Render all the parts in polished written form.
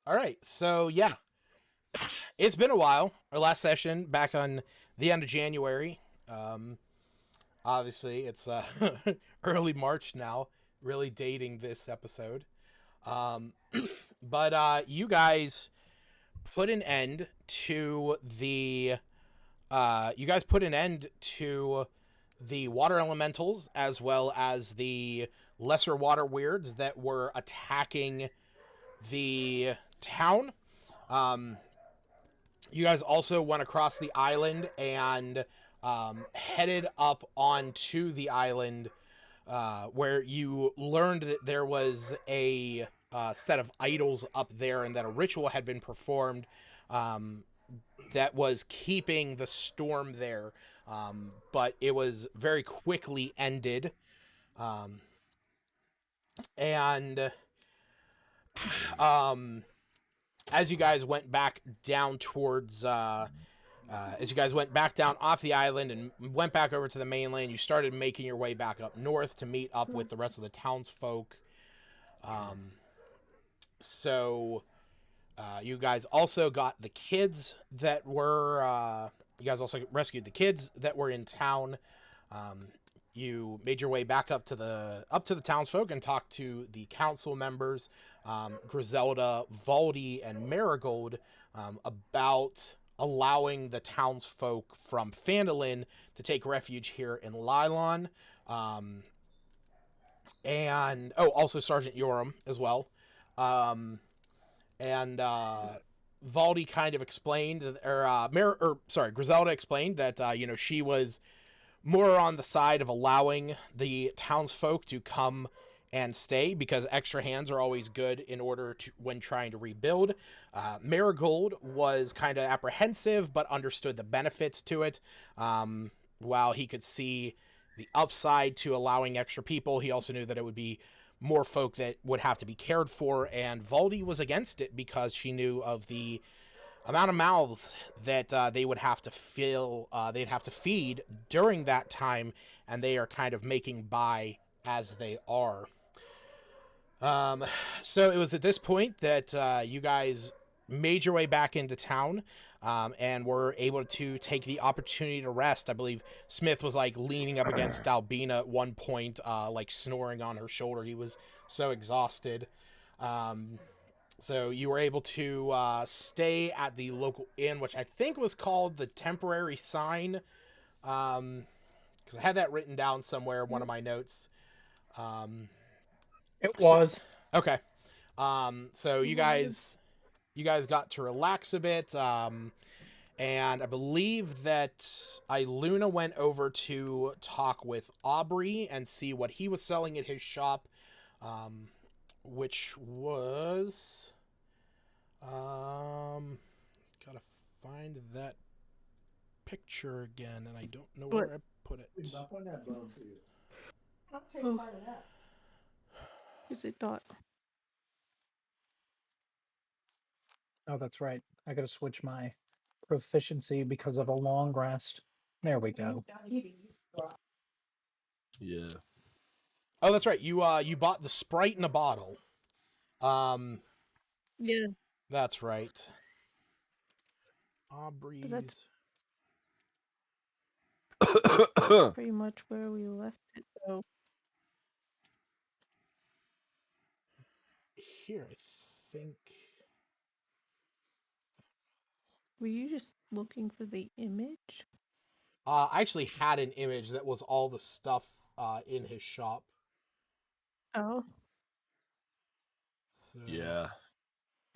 All right, so yeah, it's been a while. Our last session back on the end of January. Um, Obviously, it's early March now, really dating this episode. Um, but you guys put an end to the you guys put an end to the water elementals as well as the lesser water weirds that were attacking the town. Um, you guys also went across the island and headed up onto the island where you learned that there was a set of idols up there and that a ritual had been performed um, that was keeping the storm there. But it was very quickly ended. Um, and um, as you guys went back down towards as you guys went back down off the island and went back over to the mainland, you started making your way back up north to meet up with the rest of the townsfolk. Um, so you guys also got the kids that were. You guys also rescued the kids that were in town. Um, you made your way back up to the townsfolk and talked to the council members, Griselda, Valdi, and Marigold, about allowing the townsfolk from Phandalin to take refuge here in Lylon. Um, and also Sergeant Yoram as well. Um, and Valdi kind of explained, Griselda explained that she was more on the side of allowing the townsfolk to come and stay because extra hands are always good in order to when trying to rebuild. Marigold was kind of apprehensive but understood the benefits to it. While he could see the upside to allowing extra people, he also knew that it would be more folk that would have to be cared for, and Valdi was against it because she knew of the amount of mouths that they would have to fill, they'd have to feed during that time, and they are kind of making by as they are. Um, so it was at this point that you guys made your way back into town and were able to take the opportunity to rest. I believe Smith was like leaning up against Albina at one point, like snoring on her shoulder. He was so exhausted. Um, so you were able to stay at the local inn, which I think was called the Temporary Sign, because I had that written down somewhere in one of my notes. Um, It so, was. okay. So you guys got to relax a bit. And I believe that Iluna went over to talk with Aubrey and see what he was selling at his shop, which was gotta find that picture again, and I don't know What? where I put it. Oh, is it not? Oh, that's right. I gotta switch my proficiency because of a long rest. There we go. Yeah. Oh, that's right. You bought the Sprite in a bottle. Um, Yeah, that's right. but that's Aubrey's. pretty much where we left it, though. Here, I think. Were you just looking for the image? I actually had an image that was all the stuff in his shop. Oh, So, Yeah.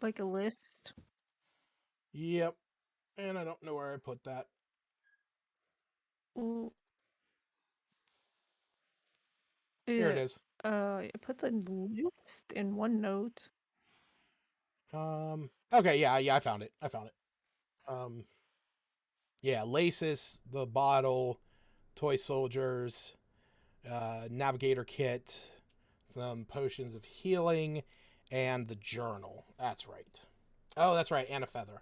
like a list? Yep. And I don't know where I put that. Well, Here it yeah, is. I put the list in OneNote. Okay, yeah, I found it. Um, yeah, laces, the bottle, toy soldiers, navigator kit, some potions of healing, and the journal. That's right. Oh, that's right, and a feather.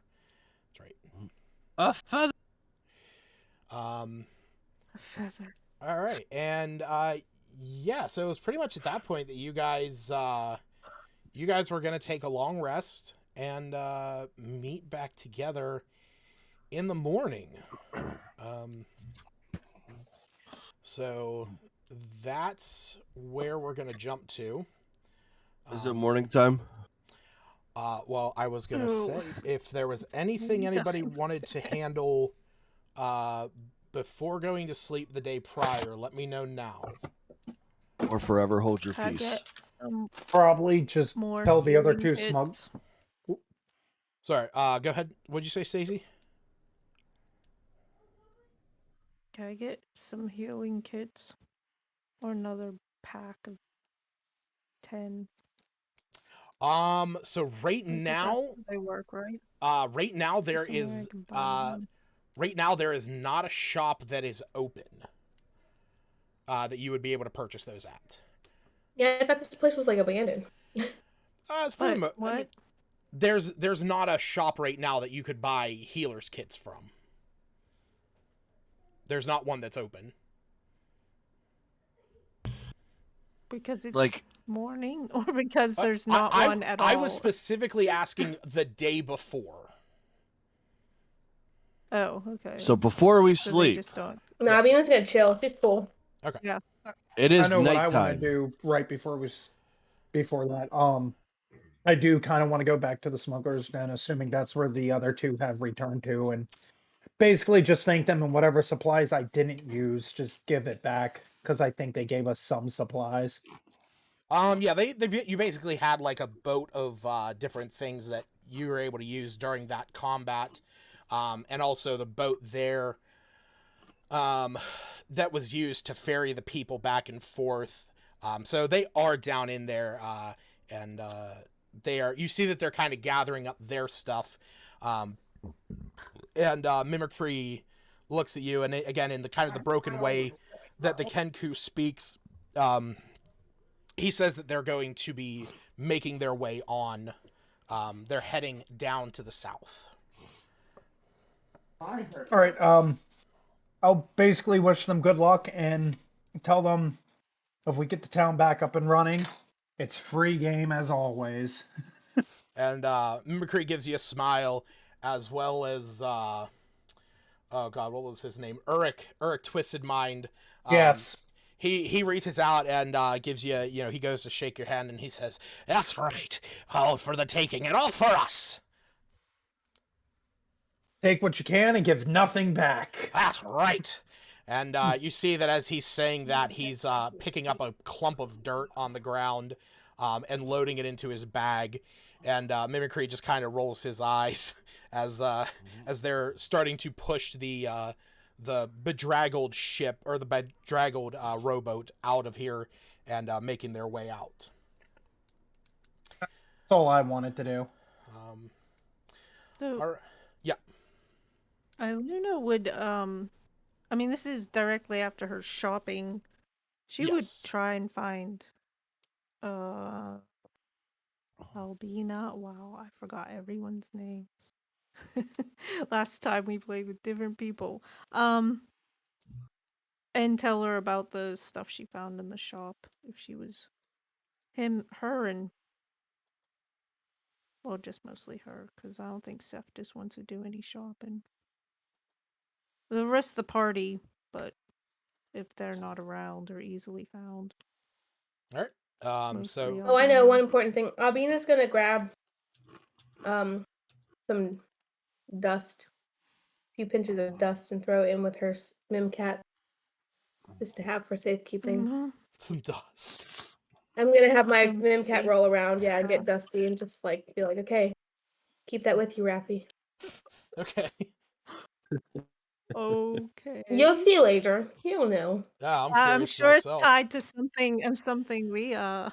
That's right. A feather. Um, A feather. all right, and yeah, so it was pretty much at that point that you guys you guys were going to take a long rest and meet back together in the morning. Um, so that's where we're going to jump to. Is it morning time? Well, I was going to Oh. say, if there was anything anybody wanted to handle before going to sleep the day prior, let me know now. Or forever hold your Can I peace? get some Probably just more tell the other healing two kits? smug. Sorry, go ahead. What'd you say, Stacey? Can I get some healing kits? Or another pack of 10? So right Like, now, they work, right? right now Is there there somewhere I is, can buy them? right now there is not a shop that is open that you would be able to purchase those at. Yeah, I thought this place was like abandoned. For the What? I mean, there's not a shop right now that you could buy healers kits from. There's not one that's open. Because it's Like, morning, or because there's not one at all? I was specifically asking the day before. Oh, okay. so before we So they sleep, just don't. No, Yes. Abina's gonna chill. She's cool. Okay. it I is know what I want to nighttime. do right before before that. I do kind of want to go back to the smugglers den, assuming that's where the other two have returned to, and basically just thank them, and whatever supplies I didn't use, just give it back, because I think they gave us some supplies. Yeah, you basically had like a boat of different things that you were able to use during that combat, and also the boat there that was used to ferry the people back and forth. So they are down in there, and they are. You see that they're kind of gathering up their stuff, and Mimicry looks at you, and again in the kind of the broken way that the Kenku speaks. He says that they're going to be making their way on. They're heading down to the south. All right. I'll basically wish them good luck and tell them if we get the town back up and running, it's free game as always. And Mimicry gives you a smile, as well as oh god, what was his name? Uric Twisted Mind. Yes. He reaches out and gives you, he goes to shake your hand and he says, "That's right, all for the taking and all for us. Take what you can and give nothing back. That's right." And you see that as he's saying that, he's picking up a clump of dirt on the ground and loading it into his bag. And Mimicry just kind of rolls his eyes as they're starting to push the bedraggled ship, or the bedraggled rowboat, out of here and making their way out. That's all I wanted to do. So, Yeah. Iluna would, I mean, this is directly after her shopping. She would Yes. try and find, Albina. Wow, I forgot everyone's names. Last time we played with different people. And tell her about the stuff she found in the shop. If she was her, and well, just mostly her, because I don't think Seth just wants to do any shopping. The rest of the party, but if they're not around or easily found. All right. Mostly Oh, I know Albina. one important thing. Abina's gonna grab some dust, a few pinches of dust, and throw it in with her Mimcat, just to have for safekeeping. Some dust. I'm gonna have my Some Mimcat safe roll around, and get crap. dusty, and just like be like, okay, keep that with you, Raffy. Okay. Okay. You'll see later. You'll know. Yeah, I'm I'm curious sure myself. it's tied to something we All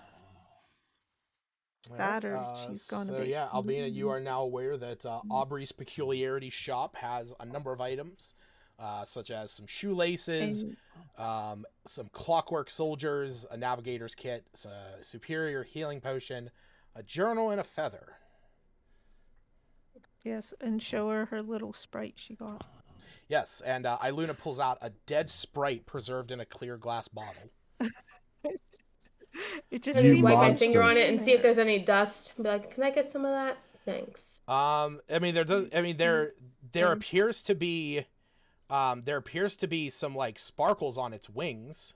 that right, or she's gonna so be. yeah, Albina, you are now aware that Aubrey's Peculiarity Shop has a number of items, such as some shoelaces, And some clockwork soldiers, a navigator's kit, a superior healing potion, a journal, and a feather. yes, and show her little sprite she got. Yes, and Iluna pulls out a dead sprite preserved in a clear glass bottle. It I just just You wipe my seems finger monster. on it and see if there. there's any dust. Be like, can I get some of that? Thanks. I mean, there Okay. appears to be some like sparkles on its wings.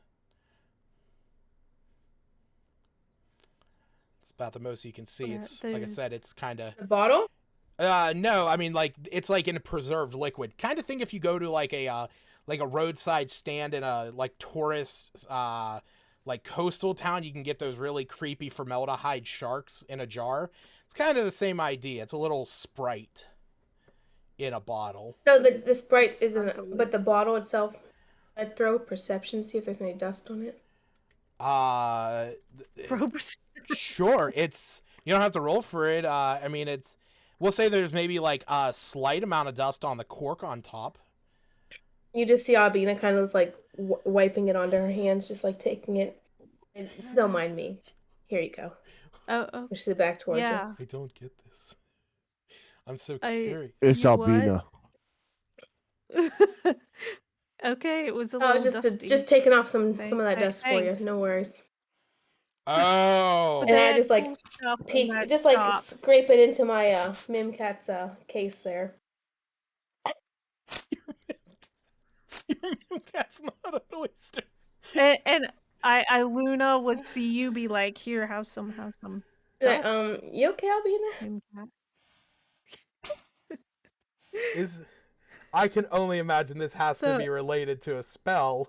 It's about the most you can see. Yeah, It's like I said, it's kind of The bottle? no, I mean like it's like in a preserved liquid. Kind of thing if you go to like a roadside stand in a like tourist like coastal town, you can get those really creepy formaldehyde sharks in a jar. It's kind of the same idea. It's a little Sprite in a bottle. No, the Sprite isn't, Sparkly. but the bottle itself. I'd throw perception, see if there's any dust on it. Uh Probers. sure, it's you don't have to roll for it. I mean it's we'll say there's maybe like a slight amount of dust on the cork on top. You just see Albina kind of like wiping it onto her hands, just like taking it. And don't mind me. Here you go. Oh, Pushes it back towards you. yeah. I don't get this. I'm so I curious. It's you what? Albina. Okay, it was a Oh, little dusty. just taking off some of that dust for you. Thanks. No worries. Oh. And I That just like cool stuff in peek, that just like shop. scrape it into my Mimcat's case there. Your cat's not an oyster. And I Luna would see you be like, here, have some Like, dust. you okay, Albina? Him cat. I can only imagine this has to So- be related to a spell,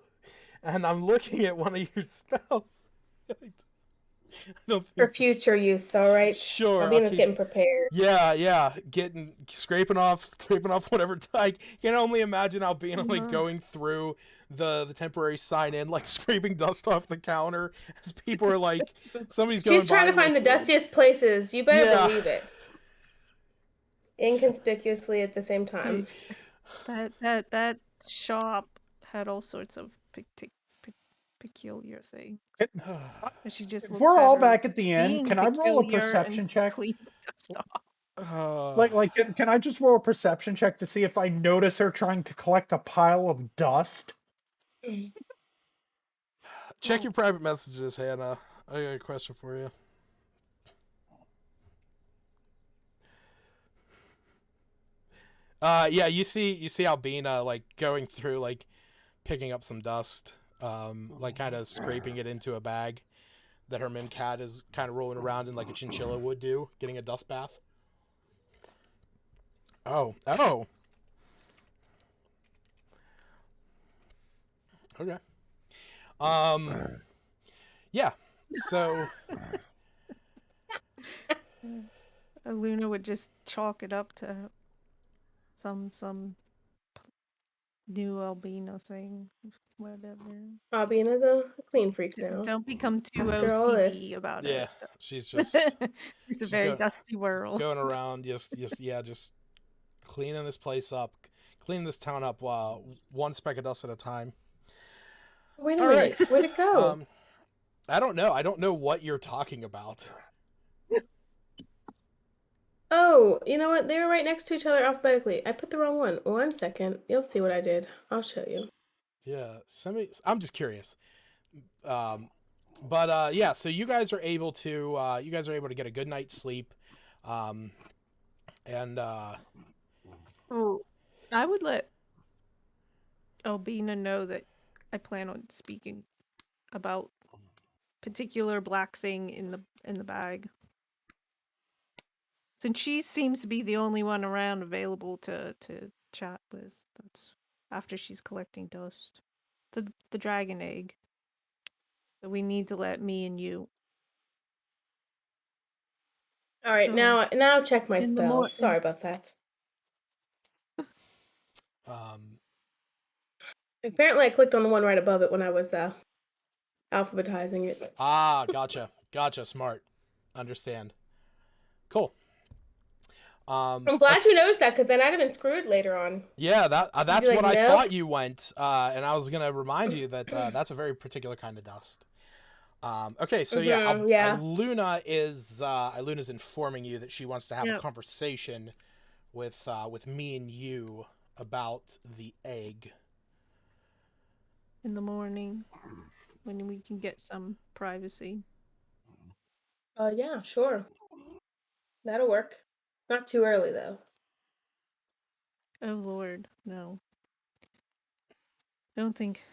and I'm looking at one of your spells. I don't For think. future use, all right. Sure. Albina's okay. getting prepared. Yeah, scraping off whatever. I can only imagine Albina like going through the temporary sign in, like scraping dust off the counter as people are like, somebody's going. She's trying to find like, the dustiest places. You better Yeah. believe it. Inconspicuously at the same time. That shop had all sorts of peculiar things. And she just If looks we're at all her back at the end, being can I roll a peculiar perception and check? clean the dust off. Can I just roll a perception check to see if I notice her trying to collect a pile of dust? Check your private messages, Hannah. I got a question for you. Yeah, you see Albina like going through like picking up some dust, like kind of scraping it into a bag that her mim cat is kind of rolling around in like a chinchilla would do, getting a dust bath. Oh. Okay. Yeah. So Luna would just chalk it up to some new albino thing, whatever. Albina's a clean freak now. Don't become too After all OCD this. about yeah, it. she's just It's a she's very dusty world. going around, just cleaning this place up, cleaning this town up, one speck of dust at a time. Wait a All minute. right. Where'd it go? I don't know. I don't know what you're talking about. Oh, you know what? They were right next to each other alphabetically. I put the wrong one. 1 second. You'll see what I did. I'll show you. Yeah, I'm just curious. Yeah, so you guys are able to get a good night's sleep. And Oh, I would let Albina know that I plan on speaking about particular black thing in the bag. Since she seems to be the only one around available to chat with, that's after she's collecting dust. The dragon egg. So we need to let me and you. All right, So, now check my in the spells. Sorry about that. Apparently, I clicked on the one right above it when I was alphabetizing it. Gotcha. Smart. Understand. Cool. I'm glad you noticed that, because then I'd have been screwed later on. Yeah, that's like, what I nope. thought you went, and I was gonna remind you that that's a very particular kind of dust. Okay, so yeah. Luna's informing you that she wants to have a Yep. conversation with me and you about the egg. in the morning when we can get some privacy. Yeah, sure. That'll work. Not too early though. Oh Lord, no. I don't think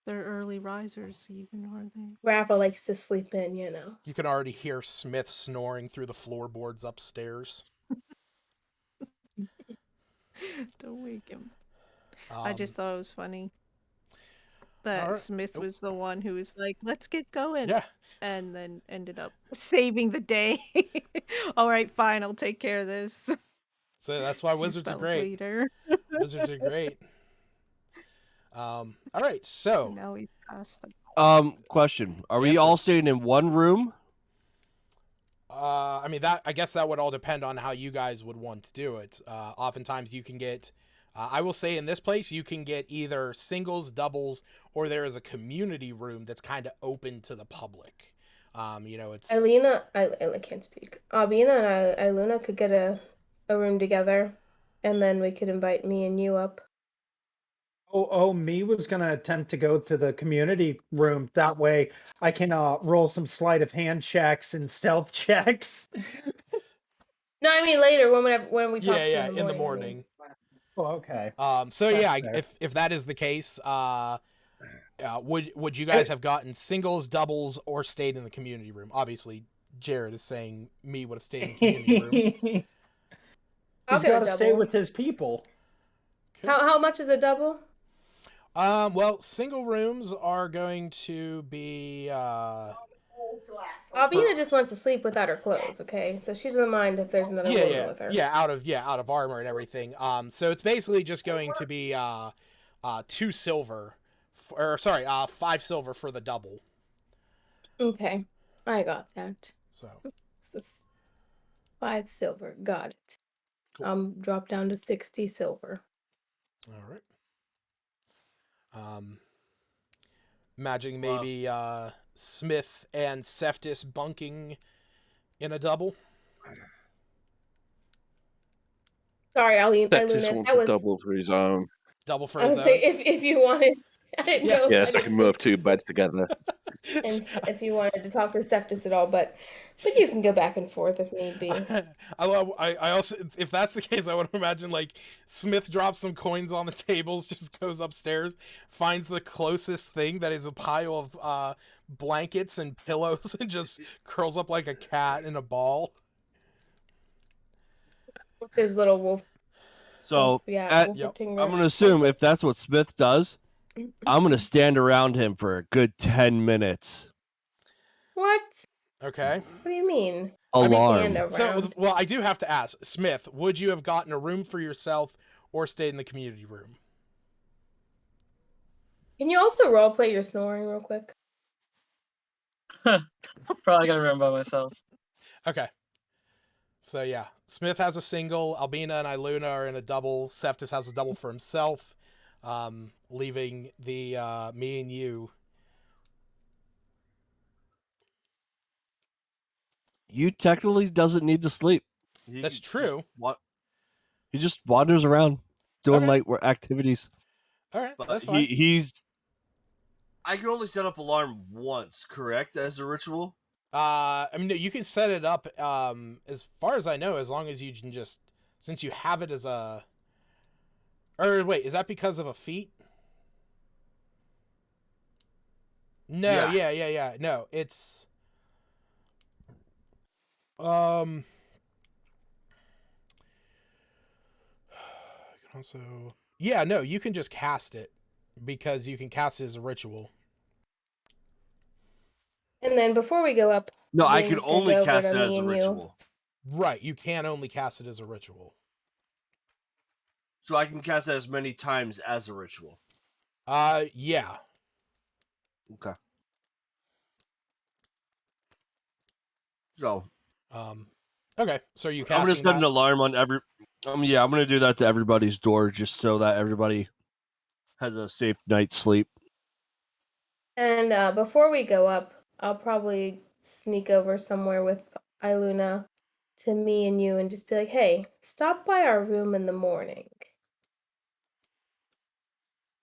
they're early risers even, are they? Rafa likes to sleep in, you know. You can already hear Smith snoring through the floorboards upstairs. Don't wake him. I just Um, thought it was funny all that right. Smith Oh, was the one who was like, "Let's get going," yeah. and then ended up saving the day. All right, fine, I'll take care of this. So that's why 2 wizards are spells great. later, Wizards are great. All right. So, and now he's past them. Question: Are we Answer. all staying in one room? I mean, I guess that would all depend on how you guys would want to do it. Oftentimes, you can get. I will say in this place, you can get either singles, doubles, or there is a community room that's kind of open to the public. It's I can't speak. Albina and Iluna could get a room together, and then we could invite me and you up. Me was gonna attempt to go to the community room. That way, I can roll some sleight of hand checks and stealth checks. No, I mean later when we talk to you yeah, in the morning. in the morning. Oh, okay. So That's yeah, fair. if that is the case, would you guys have gotten singles, doubles, or stayed in the community room? Obviously, Jared is saying me would have stayed in the community room. I'll He's get got a to stay double. with his people. Okay. How much is a double? Well, single rooms are going to be Albina just wants to sleep without her clothes, okay? So she doesn't mind if there's another woman with her. out of armor and everything. So it's basically just going to be 2 silver, or sorry, 5 silver for the double. Okay, I got that. So What's this? 5 silver. Got it. cool. Drop down to 60 silver. All right. Imagining maybe Smith and Seftis bunking in a double. Sorry, Texas Iluna. wants That a was. double for his own. Double for I his would own. say if you wanted. I didn't know. Yes, I can move 2 beds together. And if you wanted to talk to Seftis at all, but you can go back and forth if need be. I also, if that's the case, I would imagine like Smith drops some coins on the tables, just goes upstairs, finds the closest thing that is a pile of blankets and pillows, and just curls up like a cat in a ball. With his little wolf. So Wolf Yep. I'm gonna assume if that's what Smith does, I'm gonna stand around him for a good 10 minutes. What? Okay. What do you mean? Alarm. Stand So, around. well, I do have to ask, Smith, would you have gotten a room for yourself or stayed in the community room? Can you also role play your snoring real quick? Probably got a room by myself. Okay. So yeah, Smith has a single. Albina and Iluna are in a double. Seftis has a double for himself, leaving the me and you. You technically doesn't need to sleep. That's true. He just wanders around doing Okay. light activities. All right, But that's fine. he's. I can only set up alarm once, correct? As a ritual. I mean, no, you can set it up. As far as I know, as long as you can just, since you have it as a. Or wait, is that because of a feat? No, yeah. No, it's. You can also. Yeah, no, you can just cast it because you can cast it as a ritual. And then before we go up, No, I James can is gonna only go over cast to it me as a and you. ritual. Right, you can only cast it as a ritual. So I can cast it as many times as a ritual. Yeah. Okay. So, okay. So are you I'm gonna casting set an that? alarm on every. Yeah, I'm gonna do that to everybody's door just so that everybody has a safe night's sleep. And before we go up, I'll probably sneak over somewhere with Iluna to me and you and just be like, hey, stop by our room in the morning.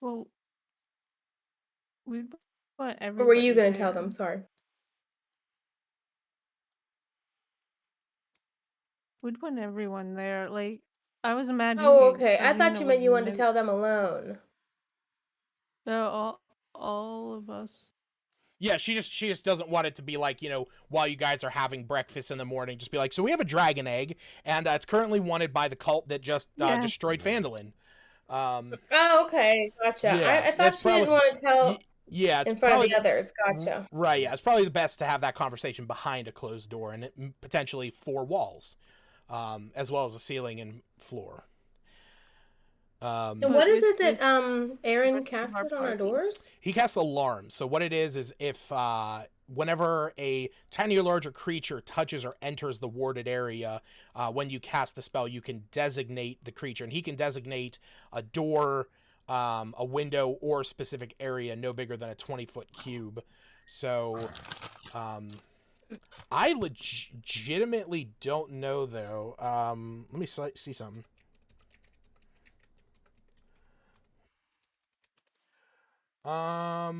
Well, we want Or were everybody you going to there. tell them? Sorry. We'd want everyone there. Like, I was imagining. Oh, okay. I thought Aluna you meant you wanted to would tell them alone. No, all of us. Yeah, she just doesn't want it to be like, while you guys are having breakfast in the morning, just be like, so we have a dragon egg, and it's currently wanted by the cult that just Yes. destroyed Phandalin. Oh, okay. Gotcha. Yeah, I thought that's she didn't want to tell yeah, it's in front of probably the others. Gotcha. right. Yeah, it's probably the best to have that conversation behind a closed door and potentially 4 walls, as well as a ceiling and floor. And But what is with- it that Aaron rest of our casted on our party. doors? He casts alarms. So what it is if whenever a tiny or larger creature touches or enters the warded area, when you cast the spell, you can designate the creature, and he can designate a door, a window, or a specific area no bigger than a 20-foot cube. So I legitimately don't know, though. Let me see something. Huh.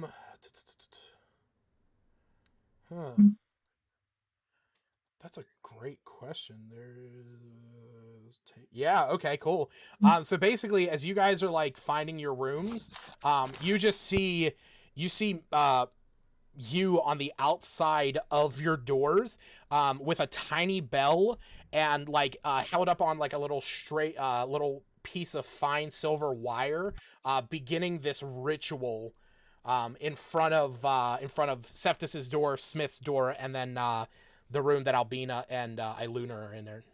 That's a great question. Yeah, okay, cool. So basically, as you guys are like finding your rooms, you just see you on the outside of your doors, with a tiny bell and like held up on like a little straight little piece of fine silver wire, beginning this ritual in front of Seftus's door, Smith's door, and then the room that Albina and Iluna are in there.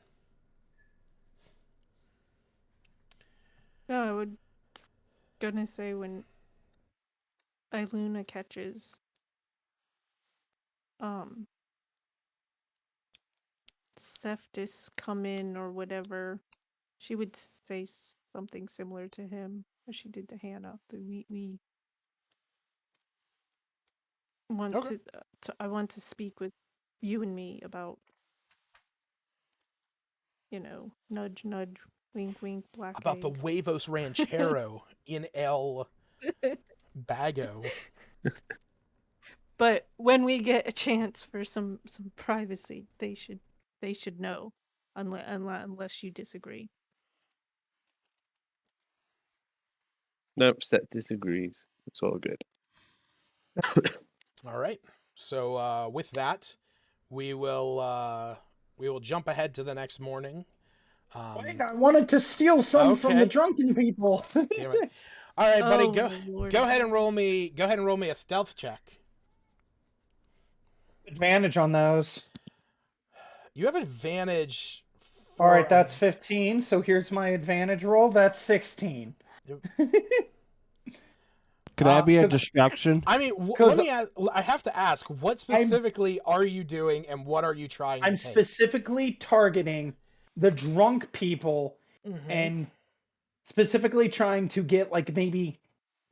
No, I would gonna say when Iluna catches Seftis come in or whatever, she would say something similar to him as she did to Hannah. That we want Okay. to I want to speak with you and me about, nudge nudge, wink wink, black About the egg. Huevos Ranchero in El Bago. But when we get a chance for some privacy, they should know, unless you disagree. Nope, Seth disagrees. It's all good. All right. So with that, we will jump ahead to the next morning. Wait, I wanted to steal some from the Okay. drunken people. Damn it. All right, buddy, Oh, go Lord. ahead and roll me a stealth check. Advantage on those. You have advantage All right, that's 15. So here's my advantage roll. That's 16. Could that be a 'cause- distraction? I mean, let me ask, I have to ask, what specifically are you doing and what are you trying I'm to take? specifically targeting the drunk people and specifically trying to get like maybe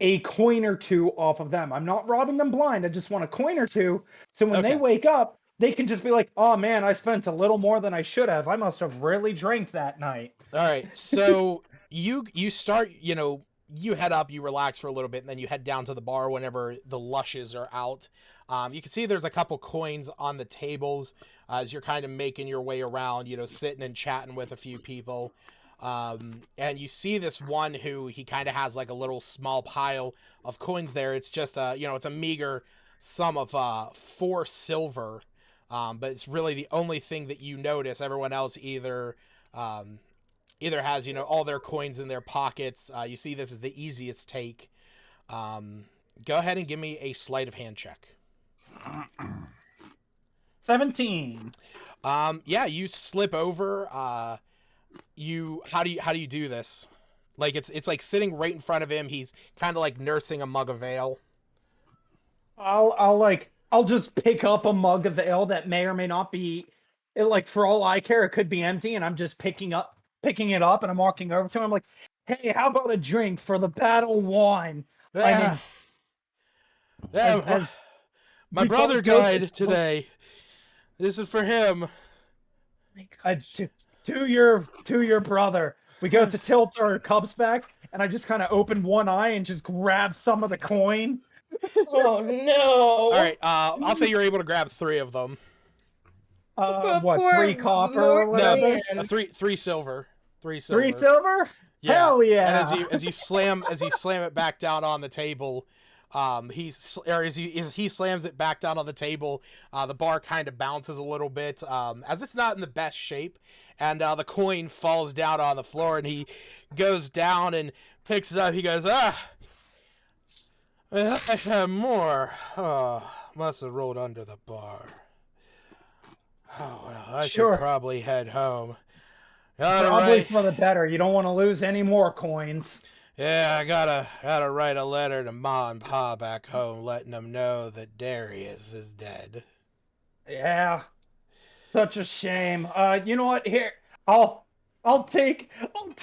a coin or two off of them. I'm not robbing them blind. I just want a coin or two. So when they Okay. wake up, they can just be like, oh man, I spent a little more than I should have. I must have really drank that night. All right. So you start, you head up, you relax for a little bit, and then you head down to the bar whenever the lushes are out. You can see there's a couple coins on the tables as you're kind of making your way around, sitting and chatting with a few people. And you see this one who he kind of has like a little small pile of coins there. It's just it's a meager sum of 4 silver, but it's really the only thing that you notice. Everyone else either has all their coins in their pockets. You see this is the easiest take. Go ahead and give me a sleight of hand check. 17. Yeah, you slip over. How do you do this? Like it's like sitting right in front of him. He's kind of like nursing a mug of ale. I'll just pick up a mug of ale that may or may not be, like for all I care, it could be empty, and I'm just picking it up, and I'm walking over to him. I'm like, hey, how about a drink for the battle won? Yeah, my brother died today. This is for him. To your brother. We go to tilt our cups back, and I just kind of open one eye and just grab some of the coin. Oh no! All right, I'll say you're able to grab 3 of them. What, Poor 3 copper or Morty whatever? man. Three silver. 3 silver? Yeah. Hell yeah! And as you slam it back down on the table, as he slams it back down on the table, the bar kind of bounces a little bit, as it's not in the best shape, and the coin falls down on the floor, and he goes down and picks it up. He goes, I have more. Oh, must have rolled under the bar. Oh well, I Sure. should probably head home. Probably for the better. You don't want to lose any more coins. Yeah, I gotta write a letter to Ma and Pa back home, letting them know that Darius is dead. Yeah. Such a shame. You know what? Here, I'll take 1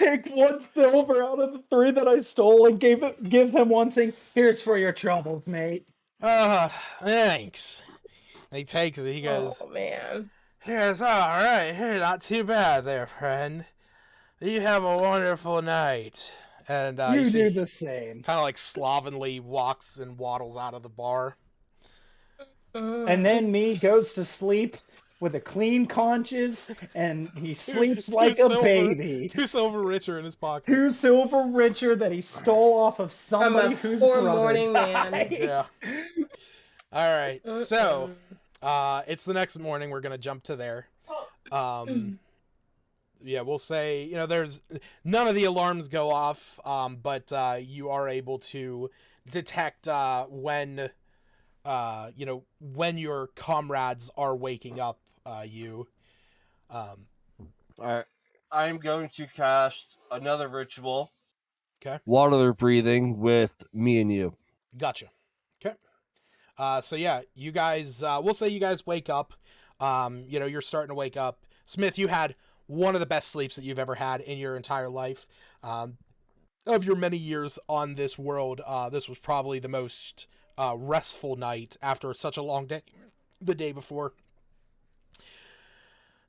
silver out of the 3 that I stole and give him one, saying, "Here's for your troubles, mate." Thanks. And he takes it. He goes, Oh man. "Yes, all right. Hey, not too bad there, friend. You have a wonderful night." And You you do see, the same. kind of like slovenly walks and waddles out of the bar. And then me goes to sleep with a clean conscience, and he sleeps like a baby. 2 silver richer in his pocket. 2 silver richer that he stole off of somebody whose poor brother morning man. died. Yeah. All right. So, it's the next morning. We're gonna jump to there. Yeah, we'll say, there's none of the alarms go off, but you are able to detect when your comrades are waking up. All right. I'm going to cast another ritual. Okay. Water their breathing with me and you. Gotcha. Okay. So yeah, you guys, we'll say you guys wake up. You're starting to wake up. Smith, you had one of the best sleeps that you've ever had in your entire life. Of your many years on this world, this was probably the most restful night after such a long day, the day before.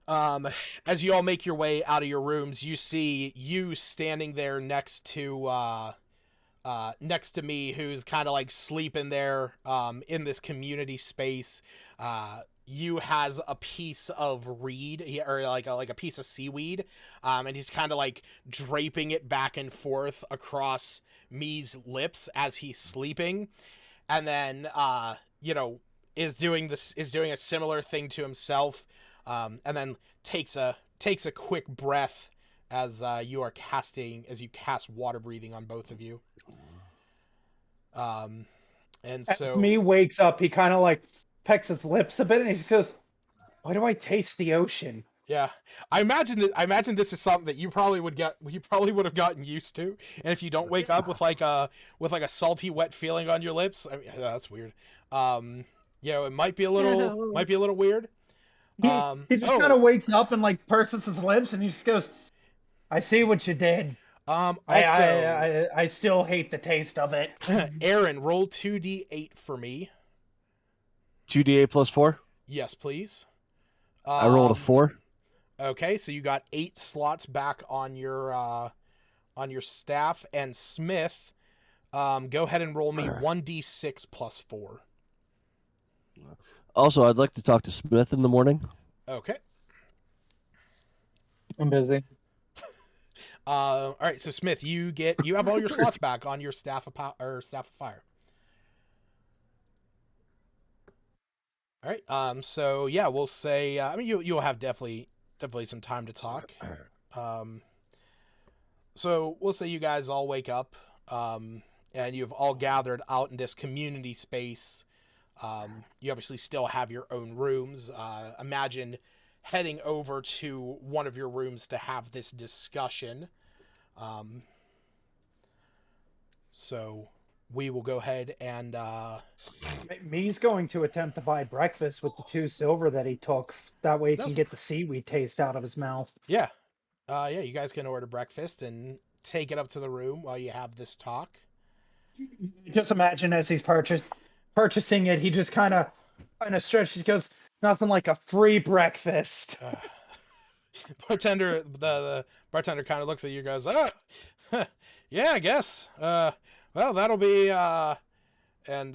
As you all make your way out of your rooms, you see you standing there next to me, who's kind of like sleeping there in this community space. You has a piece of reed, or like a piece of seaweed, and he's kind of like draping it back and forth across me's lips as he's sleeping, and then is doing a similar thing to himself, and then takes a quick breath as you cast water breathing on both of you. And As so me wakes up, he kind of like pecks his lips a bit, and he just goes, "Why do I taste the ocean?" yeah, I imagine this is something that you probably would have gotten used to, and if you don't wake up with like a salty, wet feeling on your lips, I mean, that's weird. It might be a little weird. He just kind of wakes up and like purses his lips, and he just goes, "I see what you did. Also, I still hate the taste of it." Aaron, roll 2d8 for me. 2d8 plus 4. Yes, please. I rolled a 4. Okay, so you got 8 slots back on your staff. And Smith, go ahead and roll me 1d6 plus 4. Also, I'd like to talk to Smith in the morning. Okay. I'm busy. All right, so Smith, you have all your slots back on your staff of fire. All right. So yeah, we'll say. You'll have definitely some time to talk. So we'll say you guys all wake up, and you've all gathered out in this community space. You obviously still have your own rooms. Imagine heading over to one of your rooms to have this discussion. So we will go ahead and Me's going to attempt to buy breakfast with the 2 silver that he took. That way he can get the seaweed taste out of his mouth. Yeah. You guys can order breakfast and take it up to the room while you have this talk. Just imagine as he's purchasing it, he just kind of stretches. He goes, "Nothing like a free breakfast." Bartender, the bartender kind of looks at you guys. Yeah, I guess. Well, that'll be and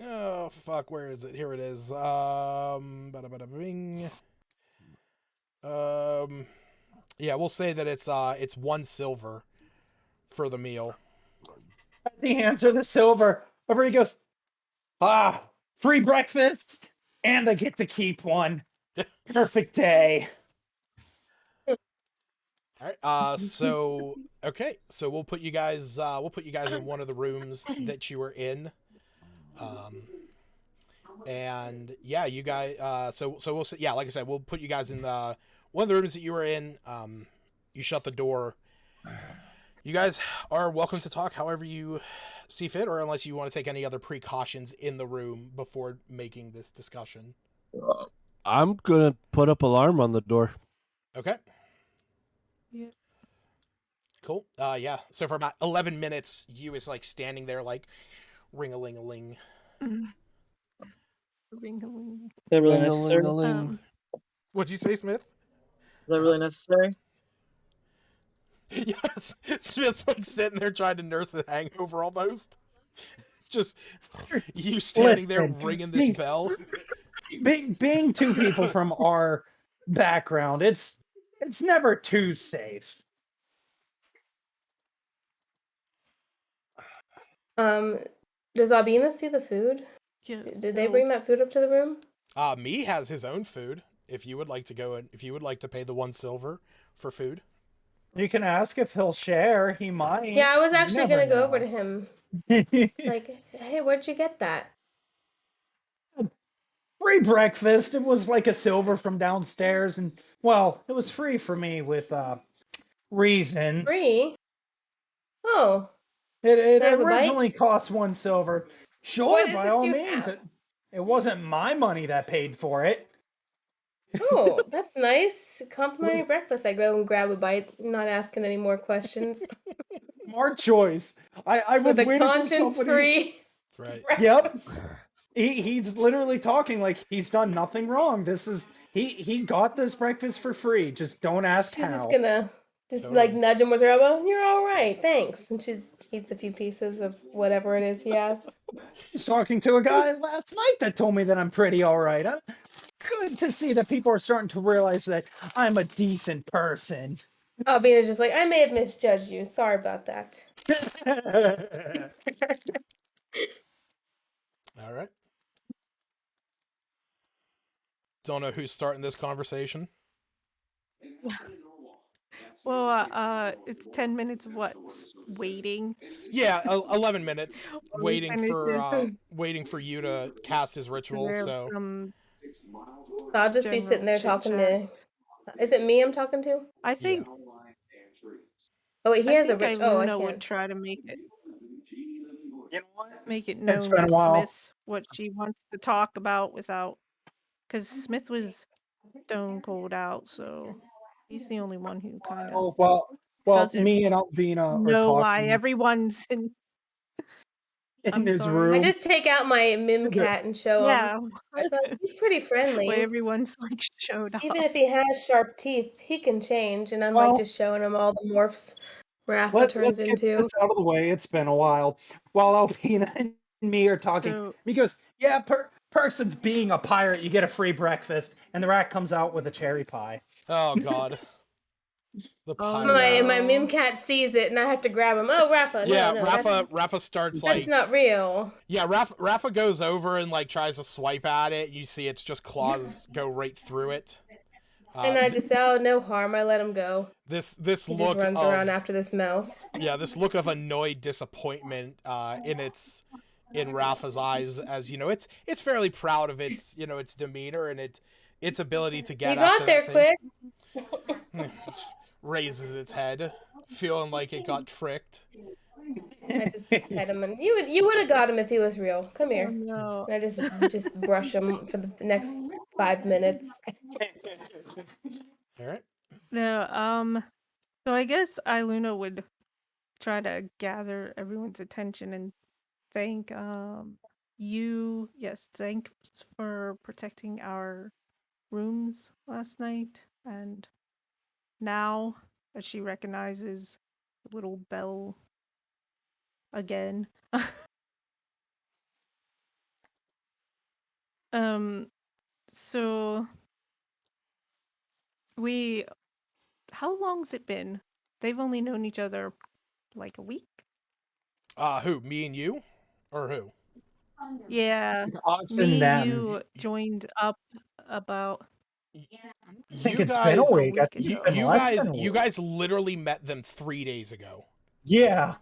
Oh fuck, where is it? Here it is. Bada bada bing. Yeah, we'll say that it's 1 silver for the meal. The answer to silver. Over he goes. Free breakfast, and I get to keep one. Perfect day. All right. So okay. So we'll put you guys in one of the rooms that you were in. And yeah, you guys. So we'll say, yeah, like I said, we'll put you guys in the one of the rooms that you were in. You shut the door. You guys are welcome to talk however you see fit, or unless you want to take any other precautions in the room before making this discussion. I'm gonna put up alarm on the door. Okay. Yeah. Cool. Yeah. So for about 11 minutes, you is like standing there, like ring-a-ling-a-ling. Ring-a-ling. Is that really necessary? Ring-a-ling-a-ling. What'd you say, Smith? Is that really necessary? Yes. Smith's like sitting there trying to nurse a hangover almost. Just you standing there Listen, ringing this bell. being two people from our background, it's never too safe. Does Albina see the food? Yeah. Did they bring that food up to the room? Me has his own food. If you would like to go and if you would like to pay the 1 silver for food. You can ask if he'll share. He might. Yeah, I was You actually never gonna go over know. to him. Like, hey, where'd you get that? Free breakfast. It was like a silver from downstairs, and well, it was free for me with reasons. Free? Oh, It can I have a originally bite? cost 1 silver. Sure, What is by it all you means. have? It wasn't my money that paid for it. Oh, that's nice. Complimentary breakfast. I go and grab a bite, not asking any more questions. Smart choice. I was With a waiting for somebody. conscience-free That's right. Yep. breakfast. He's literally talking like he's done nothing wrong. This is he got this breakfast for free. Just don't ask She's just how. gonna like Totally. nudge him with her elbow. You're all right, thanks. And she eats a few pieces of whatever it is he asked. I was talking to a guy last night that told me that I'm pretty all right. Good to see that people are starting to realize that I'm a decent person. Albina's just like, I may have misjudged you. Sorry about that. All right. Don't know who's starting this conversation. Well, it's 10 minutes of what? Waiting. Yeah, 11 minutes While he finishes. waiting for you to cast his ritual. There So some I'll just be general sitting there chit talking chat. to. Is it me I'm talking to? I yeah. think Oh wait, he I has a think rich. Oh, I Iluna would can't. try to You know what? make it It's known been to a while. Smith what she wants to talk about without, because Smith was stone cold out, so he's the only one who kind of Well, doesn't me and Alvina are know why talking everyone's in. in I'm his sorry. I room. just take out my mim cat and show him. Yeah, I thought he's pretty why friendly. everyone's like showed Even up. if he has sharp teeth, he can change. And I'm like Well, just showing him all the morphs Rafa turns let's get this into. out of the way. It's been a while. While Alvina and me are talking, So he goes, "Yeah, perks of being a pirate. You get a free breakfast." And the rat comes out with a cherry pie. Oh God. The oh pirate. My mim no, cat sees it, and I have to grab him. Oh, Rafa, Yeah, no, Rafa starts that's like not real. yeah, Rafa goes over and like tries to swipe at it. You see it's just claws go right through it. And I just say, oh, no harm. I let him go. This He just look runs around of after this mouse. this look of annoyed disappointment in Rafa's eyes, as you know, it's fairly proud of its its demeanor and its ability to You get after got there that thing. quick. Raises its head, feeling like it got tricked. I just pet him, and you would have got him if he was real. Come oh here. no. And I just brush him for the next 5 minutes. All right. No, so I guess Iluna would try to gather everyone's attention and thank you, yes, thanks for protecting our rooms last night, and now as she recognizes the little bell again. So how long's it been? They've only known each other like a week? Who? Me and you, or who? Yeah. Us and Me, them. you joined up about I think You it's been a a guys, week. I week think it's you, been ago. you less than guys, a you week. guys literally met them 3 days ago. Yeah.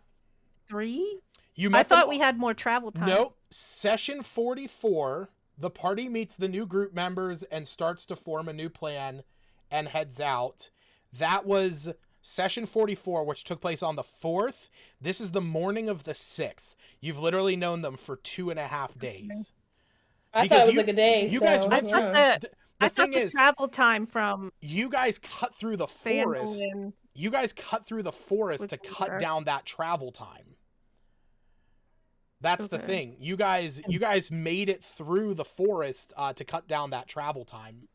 3? You I met them. thought we had more travel time. Nope. Session 44. The party meets the new group members and starts to form a new plan and heads out. That was session 44, which took place on the 4th. This is the morning of the 6th. You've literally known them for 2.5 days. I thought Because it was like a day, you guys so went through. yeah. The I thought thing the is, travel time from you guys cut through the forest. Phandalin You guys cut through the forest was to cut longer. down that travel time. That's the Okay. thing. You guys made it through the forest to cut down that travel time.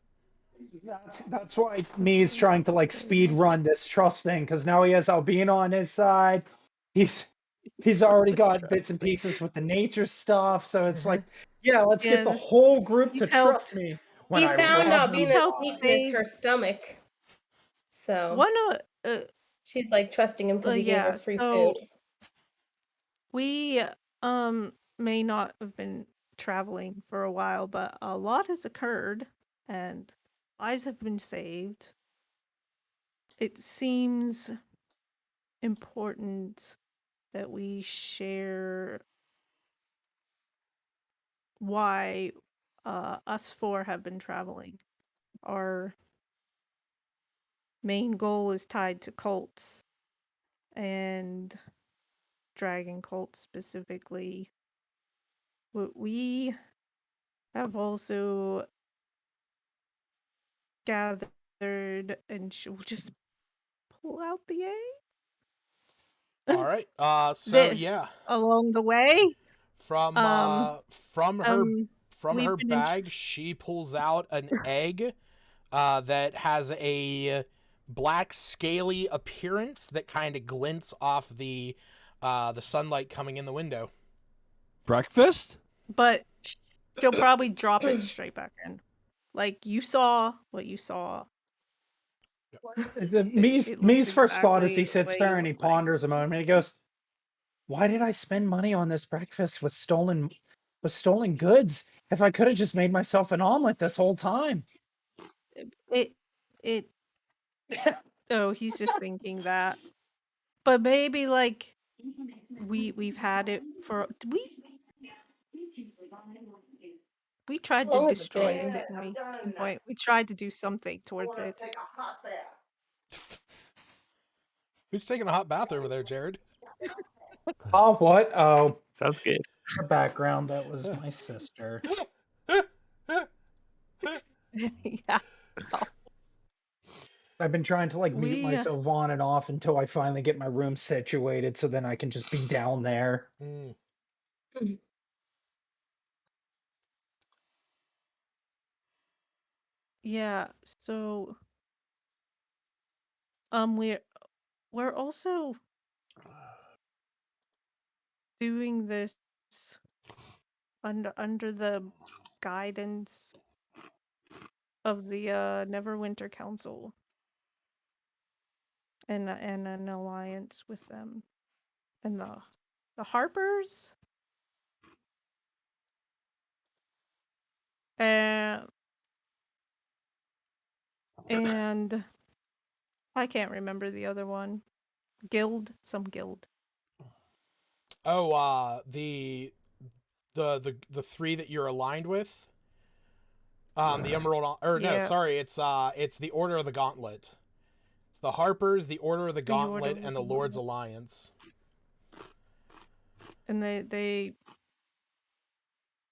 That's why me's trying to like speed run this trust thing because now he has Albina on his side. He's already got bits and Trust. pieces with the nature stuff, so it's like, yeah, let's get Yeah, the whole group he's to trust helped. me when He I found rob them He's Albina's helped blind. weakness, save her stomach. So one she's like trusting him because he gave her yeah, free so food. we may not have been traveling for a while, but a lot has occurred and lives have been saved. It seems important that we share why us four have been traveling. Our main goal is tied to cults and dragon cults specifically. We have also gathered and she'll just pull out the All egg. right. So This yeah, along the way. from Um, uh from her from we've her been in. bag, she pulls out an egg that has a black scaly appearance that kind of glints off the sunlight coming in the window. Breakfast? But she'll probably drop it straight back in. Like you saw what you saw. It looks Me's first thought as he exactly the sits way there you and he look like. ponders a moment, he goes, "Why did I spend money on this breakfast with stolen goods if I could have just made myself an omelet this whole time?" It it oh, he's just thinking that. But maybe like we've had it for we tried How to long has it destroy it, been? didn't we? At some point. We tried to do something towards it. Who's taking a hot bath over there, Jared? Oh, what? Oh, Sounds good. the background, that was my sister. Yeah. I've been trying to like mute We myself on and off until I finally get my room situated so then I can just be down there. Mm. yeah, so we're also doing this under the guidance of the Neverwinter Council and an alliance with them and the Harpers uh, and I can't remember the other one. Some guild. Oh, the three that you're aligned with. The Emerald, or no, Yeah, sorry, it's the Order of the Gauntlet. It's the Harpers, the Order of the the Order Gauntlet, of and the the Lord's Gauntlet. Alliance. And they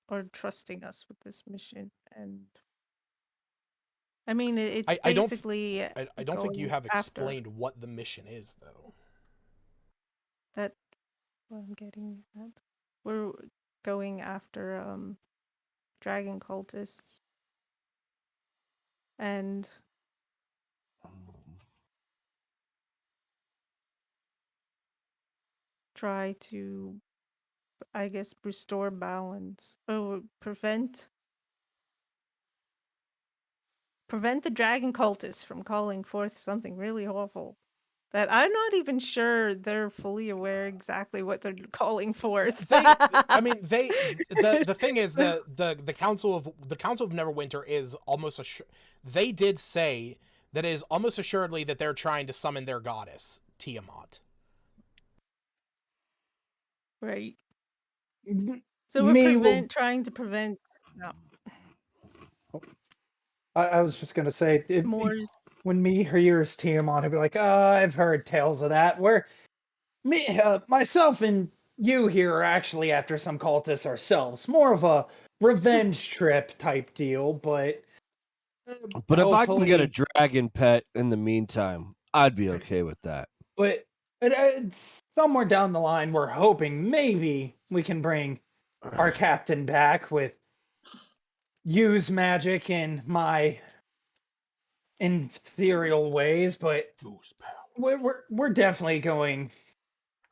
are trusting us with this mission, and I mean it's I don't basically I don't think you going have after explained what the mission is though. that. What I'm getting at. We're going after dragon cultists and try to, I guess, restore balance. Oh, prevent prevent the dragon cultists from calling forth something really awful. That I'm not even sure they're fully aware exactly what they're calling forth. The thing is the Council of Neverwinter is almost they did say that it is almost assuredly that they're trying to summon their goddess, Tiamat. Right. M- So Me we're will. trying to prevent no, I was just gonna say, more. when me hears Tiamat, I'd be like, I've heard tales of that. Where myself and you here are actually after some cultists ourselves. More of a revenge trip type deal, but But if I can get a hopefully, dragon pet in the meantime, I'd be okay with that. but somewhere down the line, we're hoping maybe we can bring our captain back with use magic in my ethereal ways, but we're definitely going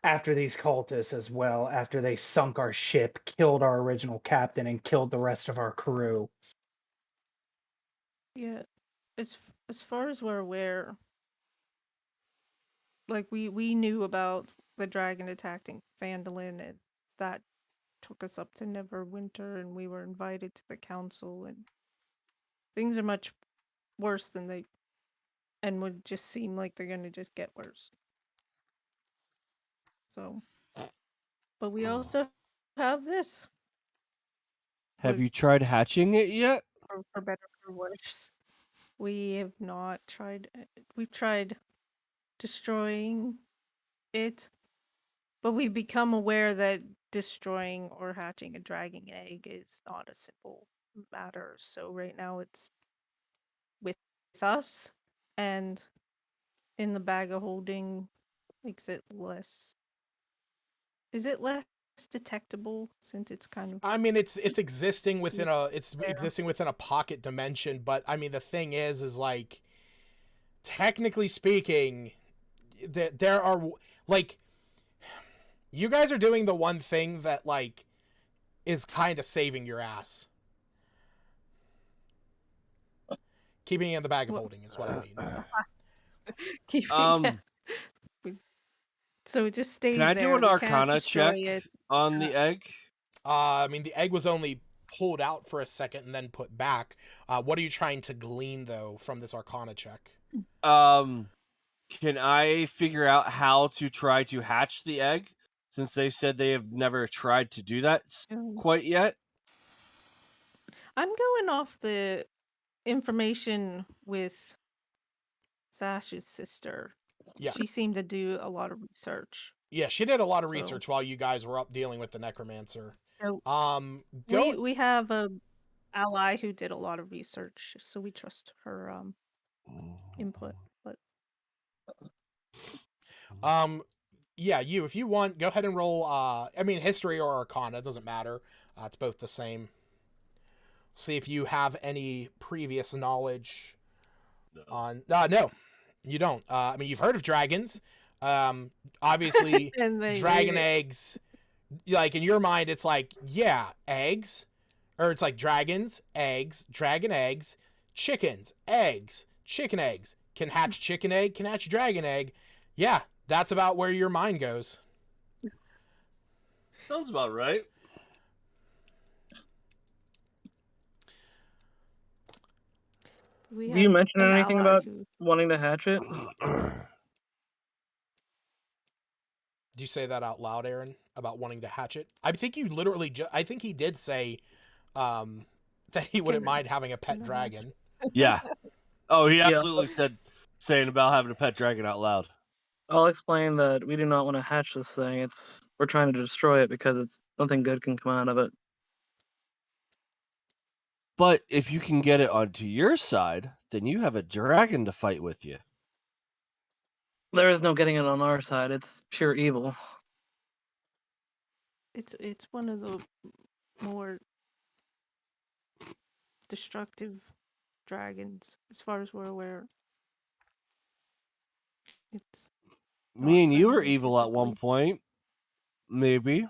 after these cultists as well, after they sunk our ship, killed our original captain, and killed the rest of our crew. Yeah, as far as we're aware, like we knew about the dragon attacking Phandalin, and that took us up to Neverwinter, and we were invited to the council, and things are much worse than they, and would just seem like they're gonna just get worse. So, but we also have this, Have which, you tried hatching it yet? for better or worse, we have not tried. We've tried destroying it, but we've become aware that destroying or hatching a dragon egg is not a simple matter. So right now it's with us, and in the bag of holding makes it less. Is it less detectable since it's kind of I mean, it's existing within there? a pocket dimension, but I mean, the thing is like, technically speaking, there are like, you guys are doing the one thing that like is kind of saving your ass. Keeping it in the bag of Well, holding is what I mean. yeah. Um, So it just can stays I do there. an We can't Arcana destroy check it. on the egg? I mean, the egg was only pulled out for a second and then put back. What are you trying to glean though from this Arcana check? Can I figure out how to try to hatch the egg? Since they said they have never tried to do that quite yet. I'm going off the information with Sash's sister. Yeah. She seemed to do a lot of research. Yeah, she did a lot of So- research while you guys were up dealing with the necromancer. So Go. we have a ally who did a lot of research, so we trust her input. But Yeah, if you want, go ahead and roll. I mean, history or Arcana, it doesn't matter. It's both the same. See if you have any previous knowledge on. No, you don't. I mean, you've heard of dragons. Obviously, and they dragon ate it. eggs. Like in your mind, it's like, yeah, eggs, or it's like dragons, eggs, dragon eggs, chickens, eggs, chicken eggs. Can hatch chicken egg, can hatch dragon egg. Yeah, that's about where your mind goes. Sounds about right. We Do you have mention an anything ally about who wanting to hatch it? Do you say that out loud, Aaron, about wanting to hatch it? I think you literally I think he did say that he wouldn't Can- mind having a pet can dragon. Yeah. Oh, he Yeah. absolutely said saying about having a pet dragon out loud. I'll explain that we do not want to hatch this thing. We're trying to destroy it because nothing good can come out of it. But if you can get it onto your side, then you have a dragon to fight with you. There is no getting it on our side. It's pure evil. it's one of the more destructive dragons, as far as we're aware. It's Me not and you were friendly, evil at one typically. point. Maybe.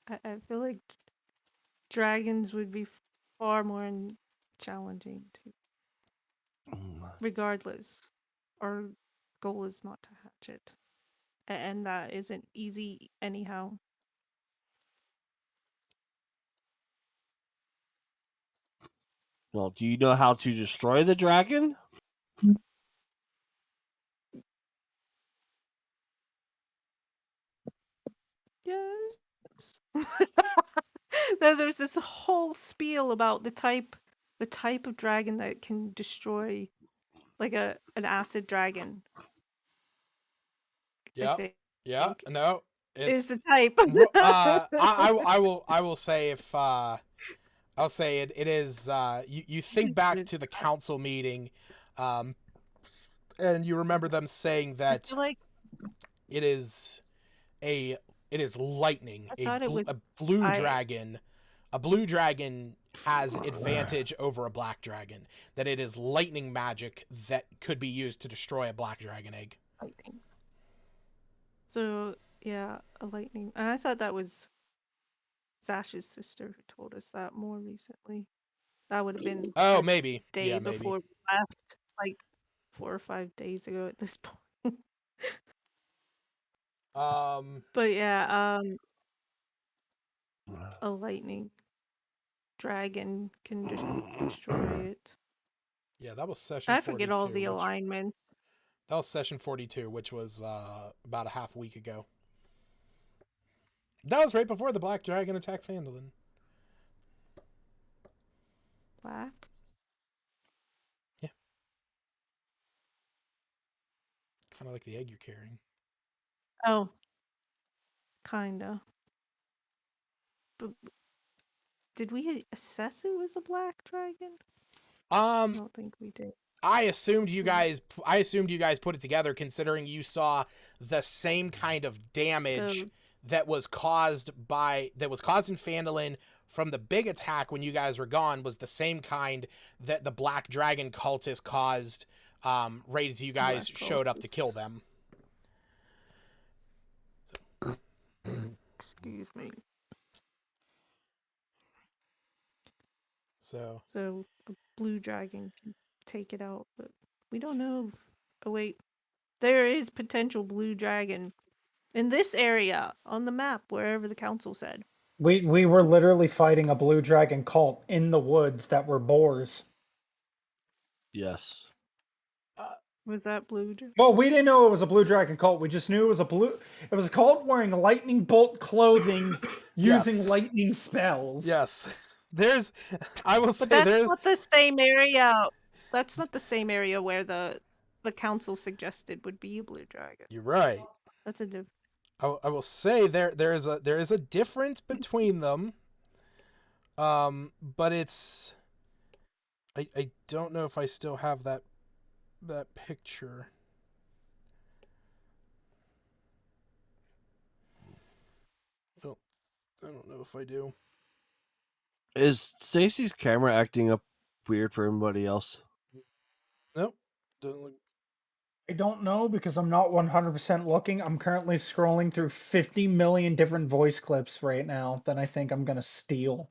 I feel like dragons would be far more challenging to. Regardless, our goal is not to hatch it, and that isn't easy anyhow. Well, do you know how to destroy the dragon? Yes. There's this whole spiel about the type of dragon that can destroy, like an acid dragon. I Yeah. Yeah. think No, is it's the type. I will say if I'll say it is you think back to the council meeting, um, and you remember them saying I that feel like it is a it is lightning, I thought it was a blue I dragon. A blue dragon has advantage over a black dragon. That it is lightning magic that could be used to destroy a black dragon egg. lightning. So yeah, a lightning. And I thought that was Sash's sister who told us that more recently. That would have been Oh, the maybe. day Yeah, maybe. before we left, like 4 or 5 days ago at this point. Um, But yeah, a lightning dragon can destroy it. yeah, that was session I forget all 42, the which alignments. that was session 42, which was about a half week ago. That was right before the black dragon attacked Phandalin. Black. Yeah, kind of like the egg you're carrying. Oh, kinda. But did we assess it was a black dragon? I don't think we did. I assumed you Mm. guys put it together, considering you saw the same kind of damage So that was caused in Phandalin from the big attack when you guys were gone was the same kind that the black dragon cultist caused right as you guys black showed up to kill cultists. them. Excuse me. So So a blue dragon can take it out, but we don't know. Oh wait, there is potential blue dragon in this area on the map, wherever the council said. We were literally fighting a blue dragon cult in the woods that were boars. Yes. Was that blue dragon? Well, we didn't know it was a blue dragon cult. We just knew it was it was a cult wearing lightning bolt clothing, using yes, lightning spells. yes. I will say But that's there's. not the same area. That's not the same area where the council suggested would be a blue dragon. You're right. That's a different. I will say there is a difference between them. But it's I don't know if I still have that picture. Oh, I don't know if I do. Is Stacy's camera acting up weird for everybody else? Nope. Doesn't look. I don't know because I'm not 100% looking. I'm currently scrolling through 50 million different voice clips right now that I think I'm going to steal.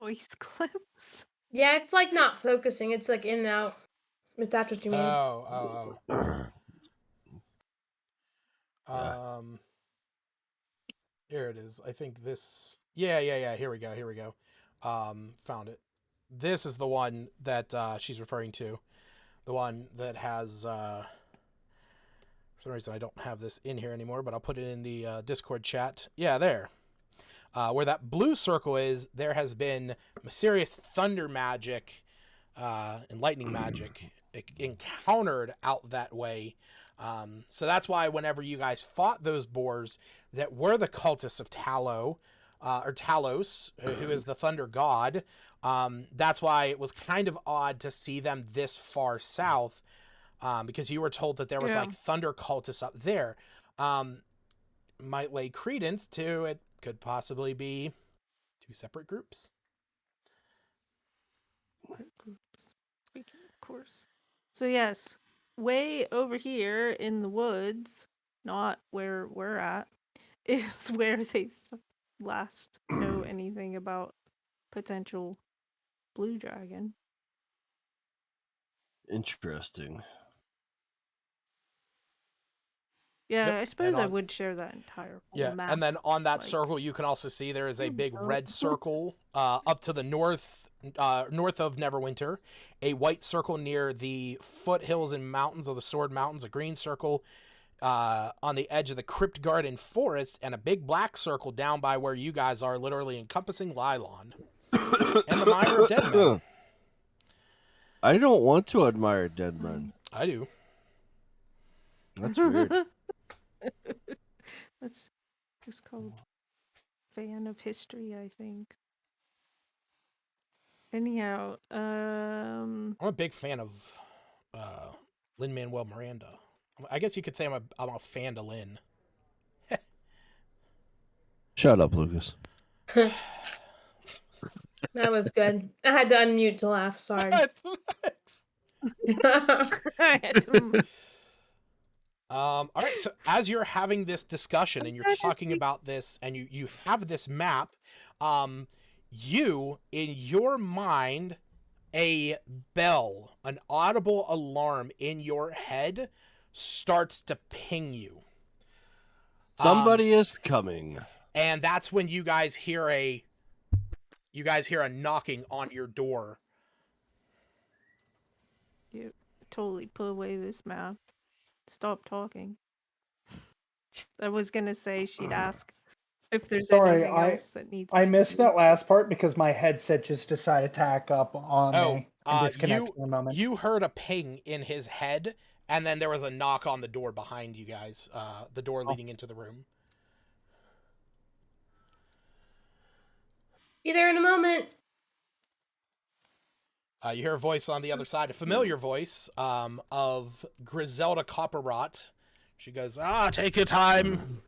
Voice clips. Yeah, it's like not focusing. It's like in and out. If that's what you mean. Oh. Yeah. Here it is. I think this. Yeah. Here we go. Found it. This is the one that she's referring to. The one that has. For some reason, I don't have this in here anymore, but I'll put it in the Discord chat. Yeah, there. Where that blue circle is, there has been mysterious thunder magic and lightning magic encountered out that way. So that's why whenever you guys fought those boars that were the cultists of or Talos, who is the thunder god, that's why it was kind of odd to see them this far south, because you were told that there was like thunder cultists up there. Might lay credence to it could possibly be two separate groups. Speaking of course. So yes, way over here in the woods, not where we're at, is where they last know anything about potential blue dragon. Interesting. Yeah, Yep, I and suppose I on- would share that entire full Yeah, map. and then on that like- circle, you can also see there is a big Oh. red circle up to the north, north of Neverwinter, a white circle near the foothills and mountains of the Sword Mountains, a green circle on the edge of the Crypt Garden Forest, and a big black circle down by where you guys are, literally encompassing Lylon and the Mire of Dead Men. I don't want to admire dead men. I do. That's weird. That's just called fan of history, I think. Anyhow, I'm a big fan of Lin-Manuel Miranda. I guess you could say I'm a Phandalin. Shut up, Lucas. That was good. I had to unmute to laugh. Sorry. I had to All right, so as you're having this discussion and you're talking about this and you have this map, you, in your mind, a bell, an audible alarm in your head starts to ping you. Somebody is coming. And that's when you guys hear a knocking on your door. You totally put away this map. Stop talking. I was gonna say she'd ask if there's Sorry, anything else that needs. I missed that last part because my headset just decided to hack up on me and disconnect for a moment. You heard a ping in his head, and then there was a knock on the door behind you guys, the door leading into the room. Be there in a moment. You hear a voice on the other side, a familiar voice of Griselda Copperrot. She goes, take your time.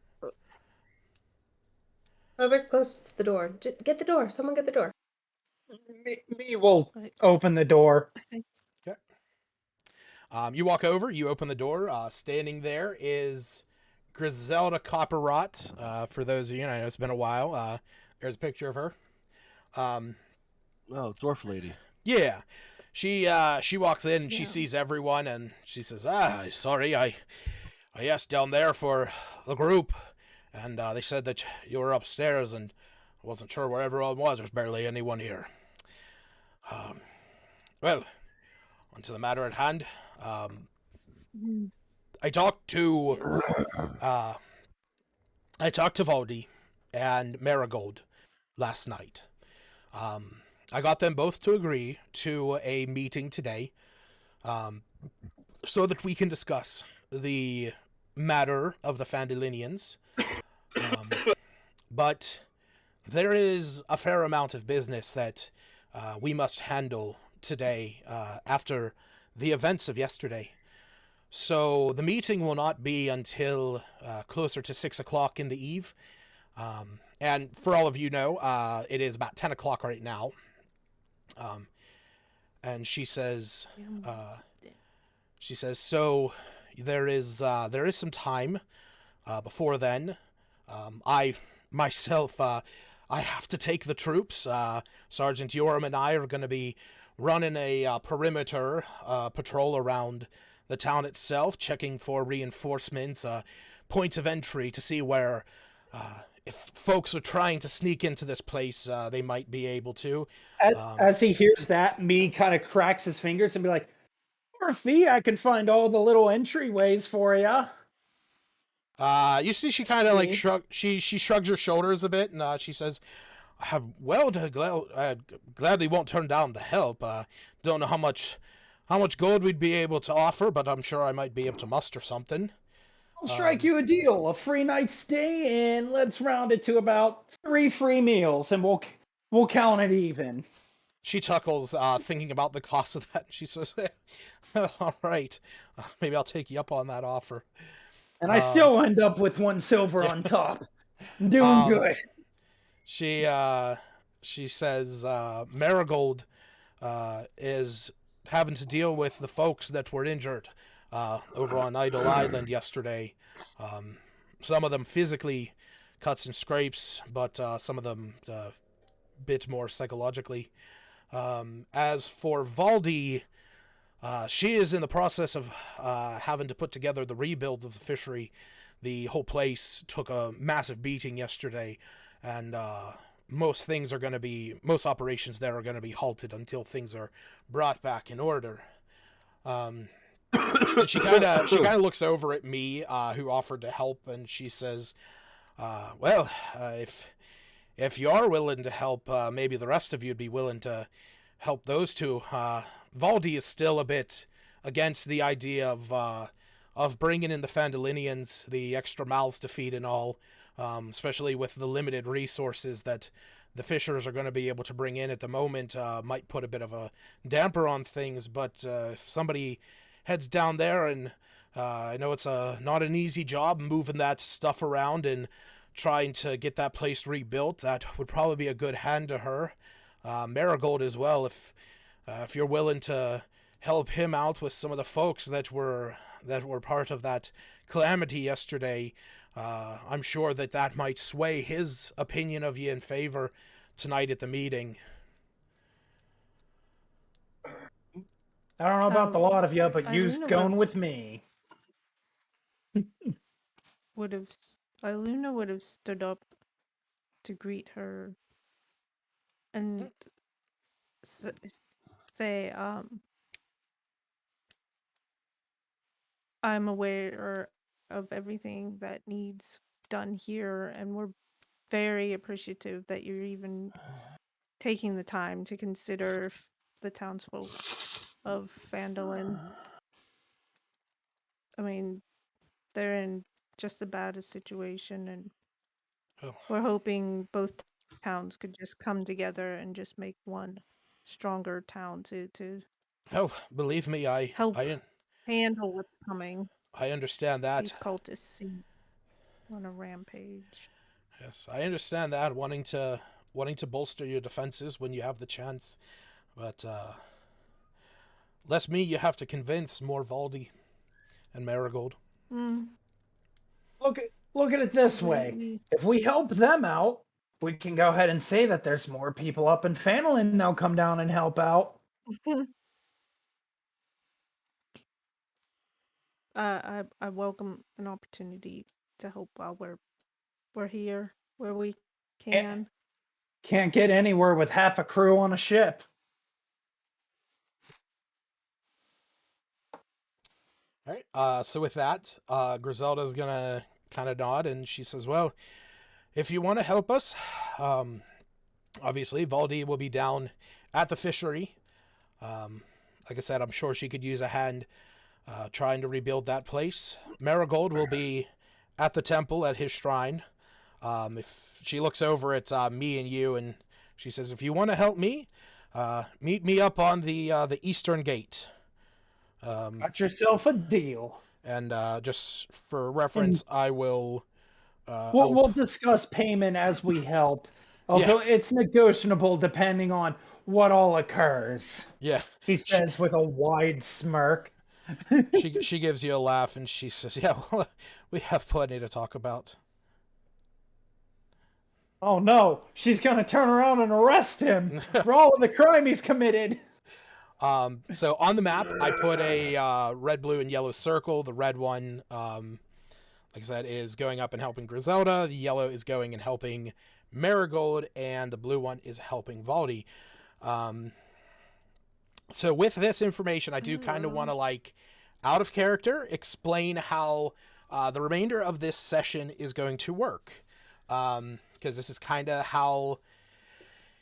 Whoever's closest to the door. Get the door. Someone get the door. Me will open the door. Okay. You walk over, you open the door. Standing there is Griselda Copperrot. For those of you, I know it's been a while. There's a picture of her. Oh, dwarf lady. Yeah. She walks in and she sees everyone and she says, sorry, I asked down there for the group and they said that you were upstairs and I wasn't sure where everyone was. There's barely anyone here. Well, on to the matter at hand. I talked to Valdi and Marigold last night. I got them both to agree to a meeting today, so that we can discuss the matter of the Phandalinians. But there is a fair amount of business that we must handle today after the events of yesterday. So the meeting will not be until closer to 6 o'clock in the eve. And for all of you know, it is about 10 o'clock right now. And she says, so there is some time before then. I myself, I have to take the troops. Sergeant Yoram and I are going to be running a perimeter patrol around the town itself, checking for reinforcements, points of entry to see where, if folks are trying to sneak into this place, they might be able to. As he hears that, me kind of cracks his fingers and be like, "For a fee, I can find all the little entryways for you." You see, she kind of like she shrugs her shoulders a bit, and she says, I gladly won't turn down the help. Don't know how much gold we'd be able to offer, but I'm sure I might be able to muster something. I'll strike you a deal, a free night's stay, and let's round it to about 3 free meals, and we'll count it even. She chuckles, thinking about the cost of that, and she says, all right, maybe I'll take you up on that offer. And I still end up with 1 silver on top. I'm doing good. She says Marigold is having to deal with the folks that were injured over on Idle Island yesterday. Some of them physically cuts and scrapes, but some of them a bit more psychologically. As for Valdi, she is in the process of having to put together the rebuild of the fishery. The whole place took a massive beating yesterday, and most operations there are going to be halted until things are brought back in order. She kind of looks over at me, who offered to help, and she says, "Well, if you are willing to help, maybe the rest of you'd be willing to help those two. Valdi is still a bit against the idea of bringing in the Phandalinians, the extra mouths to feed and all, especially with the limited resources that the fishers are going to be able to bring in at the moment. Might put a bit of a damper on things, but if somebody heads down there, and I know it's not an easy job moving that stuff around and trying to get that place rebuilt, that would probably be a good hand to her. Marigold as well, if you're willing to help him out with some of the folks that were part of that calamity yesterday, I'm sure that might sway his opinion of you in favor tonight at the meeting." I don't know about the lot of you, but you's Iluna going with me. Iluna would have stood up to greet her and say, "I'm aware of everything that needs done here, and we're very appreciative that you're even taking the time to consider the townsfolk of Phandalin. I mean, they're in just as bad a situation, and we're hoping both towns could just come together and just make one stronger town to Oh, believe me, help handle what's coming. I understand that. These cultists seem on a rampage." Yes, I understand that, wanting to bolster your defenses when you have the chance, but less me you have to convince, more Valdi and Marigold. Look at it this way. If we help them out, we can go ahead and say that there's more people up in Phandalin that'll come down and help out. I welcome an opportunity to help while we're here where we can. Can't get anywhere with half a crew on a ship. All right. So with that, Griselda's gonna kind of nod, and she says, "Well, if you want to help us, obviously Valdi will be down at the fishery. Like I said, I'm sure she could use a hand trying to rebuild that place. Marigold will be at the temple at his shrine. If she looks over at me and you, and she says, if you want to help me, meet me up on the eastern gate. Got yourself a deal. And just for reference, I will. We'll discuss payment as we help. Although it's negotiable depending on what all occurs. Yeah. He says with a wide smirk. She gives you a laugh and she says, "Yeah, well, we have plenty to talk about." Oh no, she's gonna turn around and arrest him for all of the crime he's committed. So on the map, I put a red, blue, and yellow circle. The red one, like I said, is going up and helping Griselda. The yellow is going and helping Marigold, and the blue one is helping Valdi. So with this information, I do kind of want to, like, out of character, explain how the remainder of this session is going to work. Because this is kind of how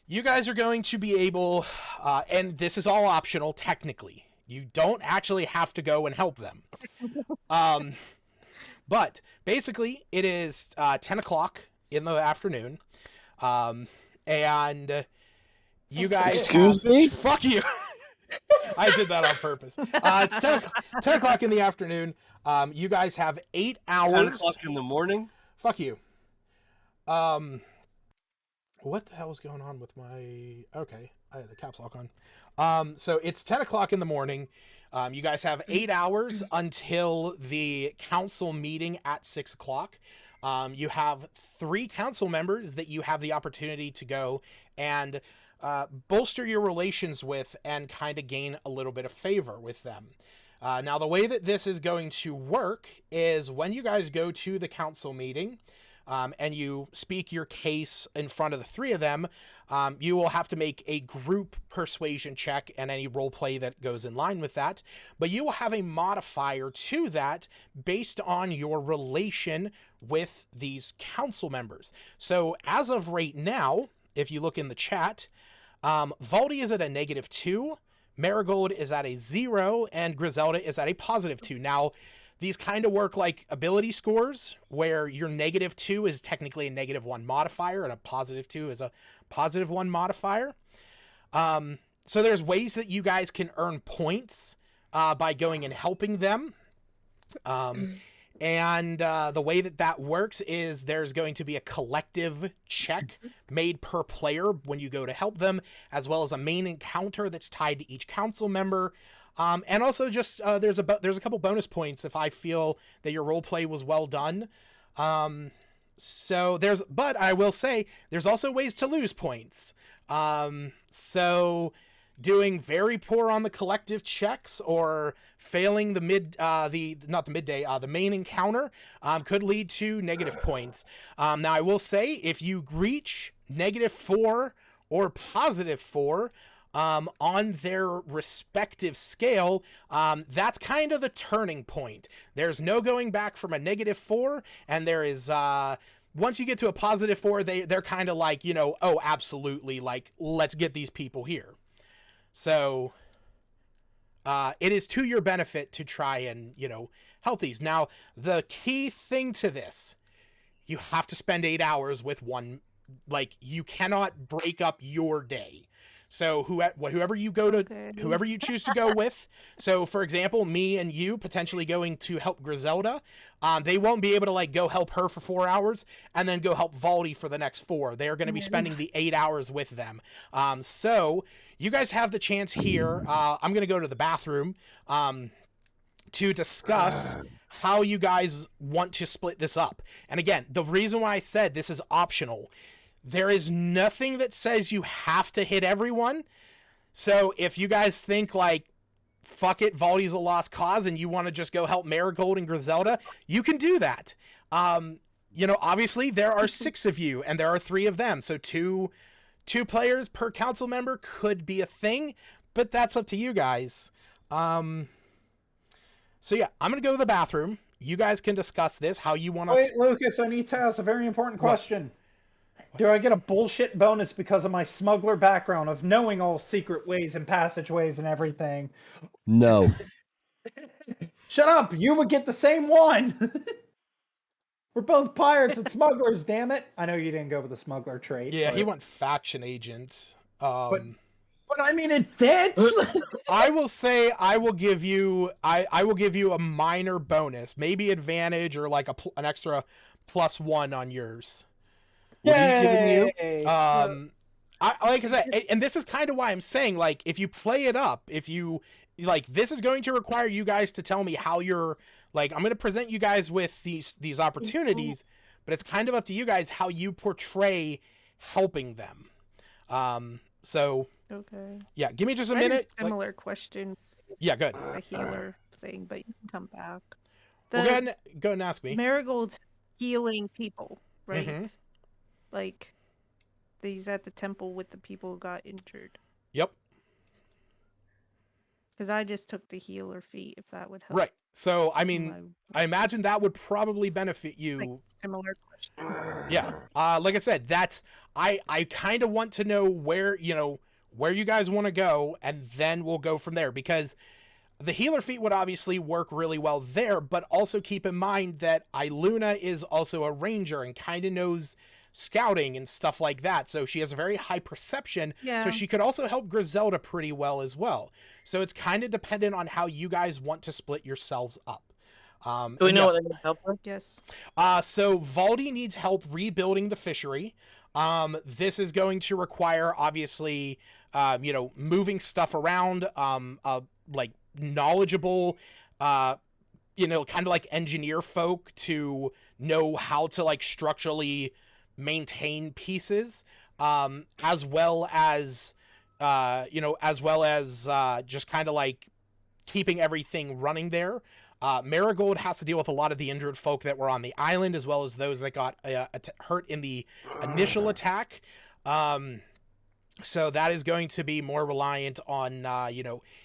you guys are going to be able, and this is all optional, technically. You don't actually have to go and help them. But basically, it is 10 o'clock in the afternoon. And you guys Excuse me? Fuck you. I did that on purpose. It's 10 o'clock in the afternoon. You guys have 8 hours. 10 o'clock in the morning? Fuck you. What the hell is going on with my... Okay, I had the caps lock on. So it's 10 o'clock in the morning. You guys have 8 hours until the council meeting at 6 o'clock. You have 3 council members that you have the opportunity to go and bolster your relations with and kind of gain a little bit of favor with them. Now, the way that this is going to work is when you guys go to the council meeting and you speak your case in front of the three of them, you will have to make a group persuasion check and any role play that goes in line with that. But you will have a modifier to that based on your relation with these council members. So as of right now, if you look in the chat, Valdi is at a -2, Marigold is at a 0, and Griselda is at a +2. Now, these kind of work like ability scores, where your -2 is technically a -1 modifier, and a +2 is a +1 modifier. So there's ways that you guys can earn points by going and helping them. And the way that works is there's going to be a collective check made per player when you go to help them, as well as a main encounter that's tied to each council member. And also just there's a couple bonus points if I feel that your role play was well done. But I will say there's also ways to lose points. So doing very poor on the collective checks or failing the main encounter could lead to negative points. Now I will say if you reach -4 or +4 on their respective scale, that's kind of the turning point. There's no going back from a -4, and there is once you get to a +4, they're kind of like, oh, absolutely, like, let's get these people here. So it is to your benefit to try and, help these. Now, the key thing to this, you have to spend 8 hours with one, like, you cannot break up your day. So whoever you choose to go with. So for example, me and you potentially going to help Griselda, they won't be able to like go help her for 4 hours and then go help Valdi for the next 4. They're going to be spending the 8 hours with them. So you guys have the chance here. I'm going to go to the bathroom to discuss how you guys want to split this up. And again, the reason why I said this is optional, there is nothing that says you have to hit everyone. So if you guys think like, fuck it, Valdi's a lost cause and you want to just go help Marigold and Griselda, you can do that. Obviously there are 6 of you and there are 3 of them. So two players per council member could be a thing, but that's up to you guys. So yeah, I'm going to go to the bathroom. You guys can discuss this, how you want to... Wait, Lucas, I need to ask a very important question. Do I get a bullshit bonus because of my smuggler background of knowing all secret ways and passageways and everything? No. Shut up! You would get the same one! We're both pirates and smugglers, damn it! I know you didn't go with the smuggler trait. Yeah, he went faction agent. But I mean, it fits! I will say I will give you a minor bonus, maybe advantage or like an extra +1 on yours. What are you giving you? Like I said, and this is kind of why I'm saying, like, if you play it up, if you like, this is going to require you guys to tell me how you're like. I'm going to present you guys with these opportunities, but it's kind of up to you guys how you portray helping them. So Okay. yeah, give me just a I had minute. a similar question. Yeah, good. A healer thing, but you can come back. Well, go ahead and ask me. Marigold's healing people, right? Mhm. Like, he's at the temple with the people who got injured. Yep. Because I just took the healer feat, if that would help. Right. So, I mean, I imagine that would probably benefit you. Like, similar question. Yeah. Like I said, I kind of want to know where you guys want to go, and then we'll go from there, because the healer feat would obviously work really well there, but also keep in mind that Iluna is also a ranger and kind of knows scouting and stuff like that. So she has a very high perception. Yeah. So she could also help Griselda pretty well as well. So it's kind of dependent on how you guys want to split yourselves up. Do we know what they need help with? Yes. So Valdi needs help rebuilding the fishery. This is going to require, obviously, moving stuff around, like knowledgeable, kind of like engineer folk to know how to like structurally maintain pieces. as well as just kind of like keeping everything running there. Marigold has to deal with a lot of the injured folk that were on the island, as well as those that got hurt in the initial attack. So that is going to be more reliant on,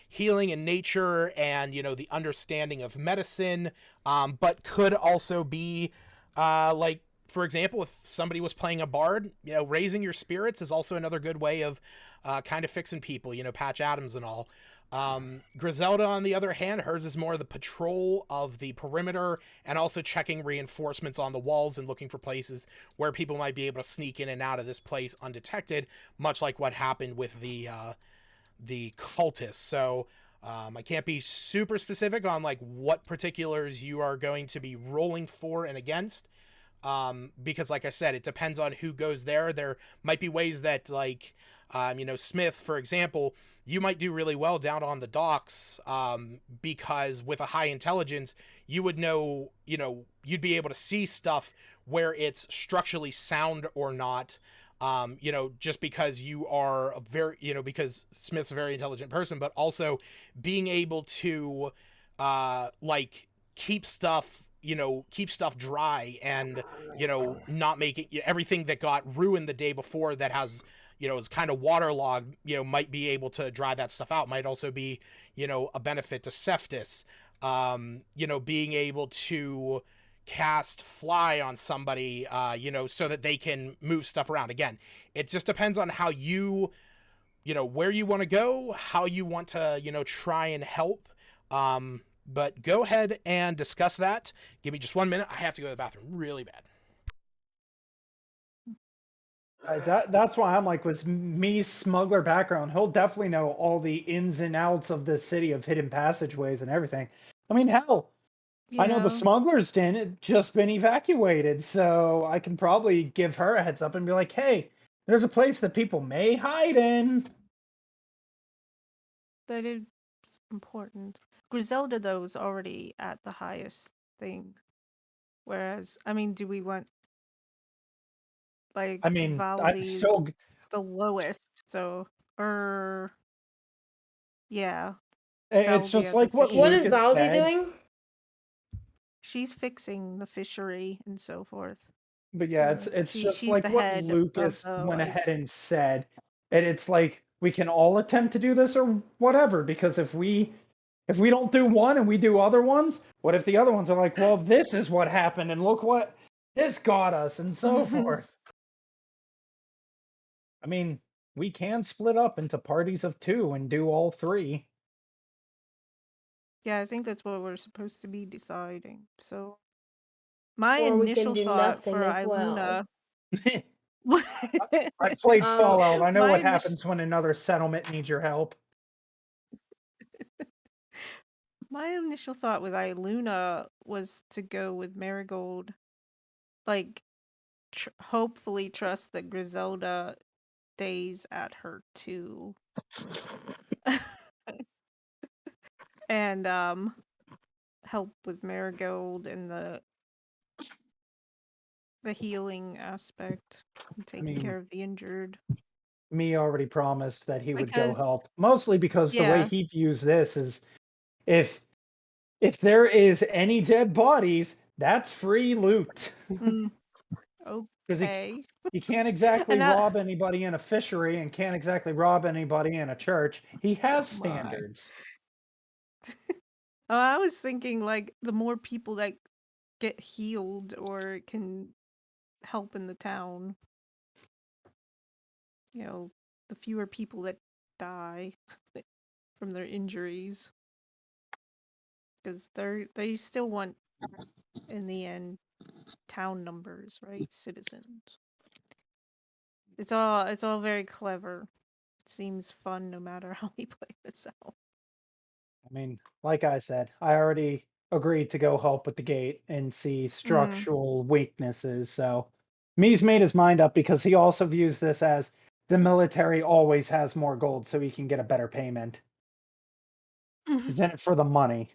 healing in nature and, the understanding of medicine, but could also be, like, for example, if somebody was playing a bard, raising your spirits is also another good way of kind of fixing people, Patch Adams and all. Griselda, on the other hand, hers is more the patrol of the perimeter and also checking reinforcements on the walls and looking for places where people might be able to sneak in and out of this place undetected, much like what happened with the cultists. So I can't be super specific on like what particulars you are going to be rolling for and against. Because like I said, it depends on who goes there. There might be ways that like, Smith, for example, you might do really well down on the docks, because with a high intelligence, you would know, you'd be able to see stuff where it's structurally sound or not. Just because you are a very, because Smith's a very intelligent person, but also being able to, like keep stuff dry and, not make it, everything that got ruined the day before that has, is kind of waterlogged, might be able to dry that stuff out. Might also be, a benefit to Cephas. Being able to cast fly on somebody, so that they can move stuff around. Again, it just depends on how where you want to go, how you want to, try and help. But go ahead and discuss that. Give me just 1 minute. I have to go to the bathroom really bad. That's why I'm like, with me smuggler background, he'll definitely know all the ins and outs of the city of hidden passageways and everything. I mean, hell, I know the Yeah. smuggler's den had just been evacuated, so I can probably give her a heads up and be like, hey, there's a place that people may hide in. That is important. Griselda, though, is already at the highest thing. Whereas, I mean, do we want, like, I mean, I'm Valdi's still the lowest, so, yeah, it's Valdi just at the like what What is fishery. Lucas Valdi said. doing? She's fixing the fishery and so forth. But yeah, So it's just she's like the what head of Lucas the, went like, ahead and said. And it's like we can all attempt to do this or whatever, because if we don't do one and we do other ones, what if the other ones are like, well, this is what happened and look what this got us and so forth. I mean, we can split up into parties of two and do all three. yeah, I think that's what we're supposed to be deciding. So my Or we can initial do thought nothing for as well. Iluna, I played Um, Fallout. I know my what initial happens when another settlement needs your help. my initial thought with Iluna was to go with Marigold, like hopefully trust that Griselda stays at her too, and help with Marigold and the healing aspect and I taking mean, care of the injured. me already promised that he would go Because help. Mostly because the way yeah, he views this is if if there is any dead bodies, that's free loot. mm, Because okay, he can't exactly and rob anybody in a fishery and can't exactly rob anybody in a church. He oh has my. standards. Oh, I was thinking like the more people that get healed or can help in the town, the fewer people that die from their injuries, because they still want, in the end, town numbers, right? Citizens. It's all very clever. It seems fun no matter how we play this out. I mean, like I said, I already agreed to go help with the gate and see Mm. structural weaknesses. So Me's made his mind up because he also views this as the military always has more gold so he can get a better payment. He's in it for the money.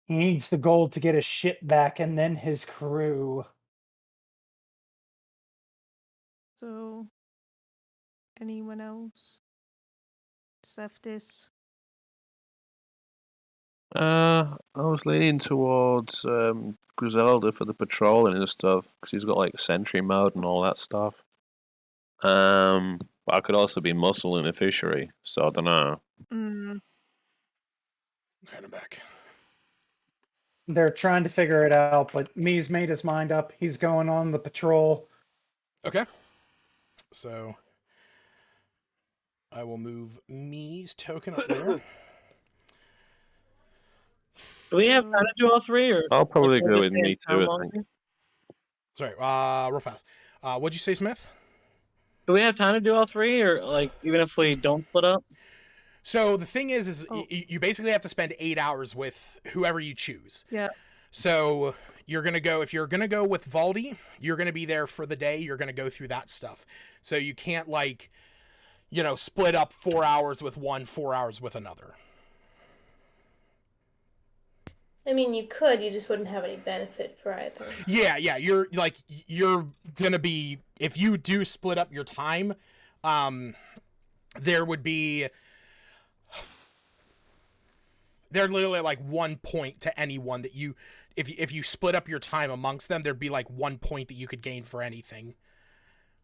He needs the gold to get his ship back and then his crew. So, anyone else? Cephas? I was leaning towards Griselda for the patrolling and stuff because he's got like sentry mode and all that stuff. But I could also be muscle in a fishery, so I don't know. Mm. Hand him back. They're trying to figure it out, but Me's made his mind up. He's going on the patrol. Okay. So I will move Me's token up there. Do we have time to do all three, or I'll probably or go just with stay in me town too, I longer? think. Sorry, real fast. What'd you say, Smith? Do we have time to do all three, or like even if we don't split up? So the thing is Oh. you basically have to spend 8 hours with whoever you choose. Yeah. So you're gonna go if you're gonna go with Valdi, you're gonna be there for the day. You're gonna go through that stuff. So you can't like, split up 4 hours with one, 4 hours with another. I mean, you could, you just wouldn't have any benefit for either. Yeah, you're gonna be, if you do split up your time, there would be, they're literally like 1 point to anyone that you, if you split up your time amongst them, there'd be like 1 point that you could gain for anything.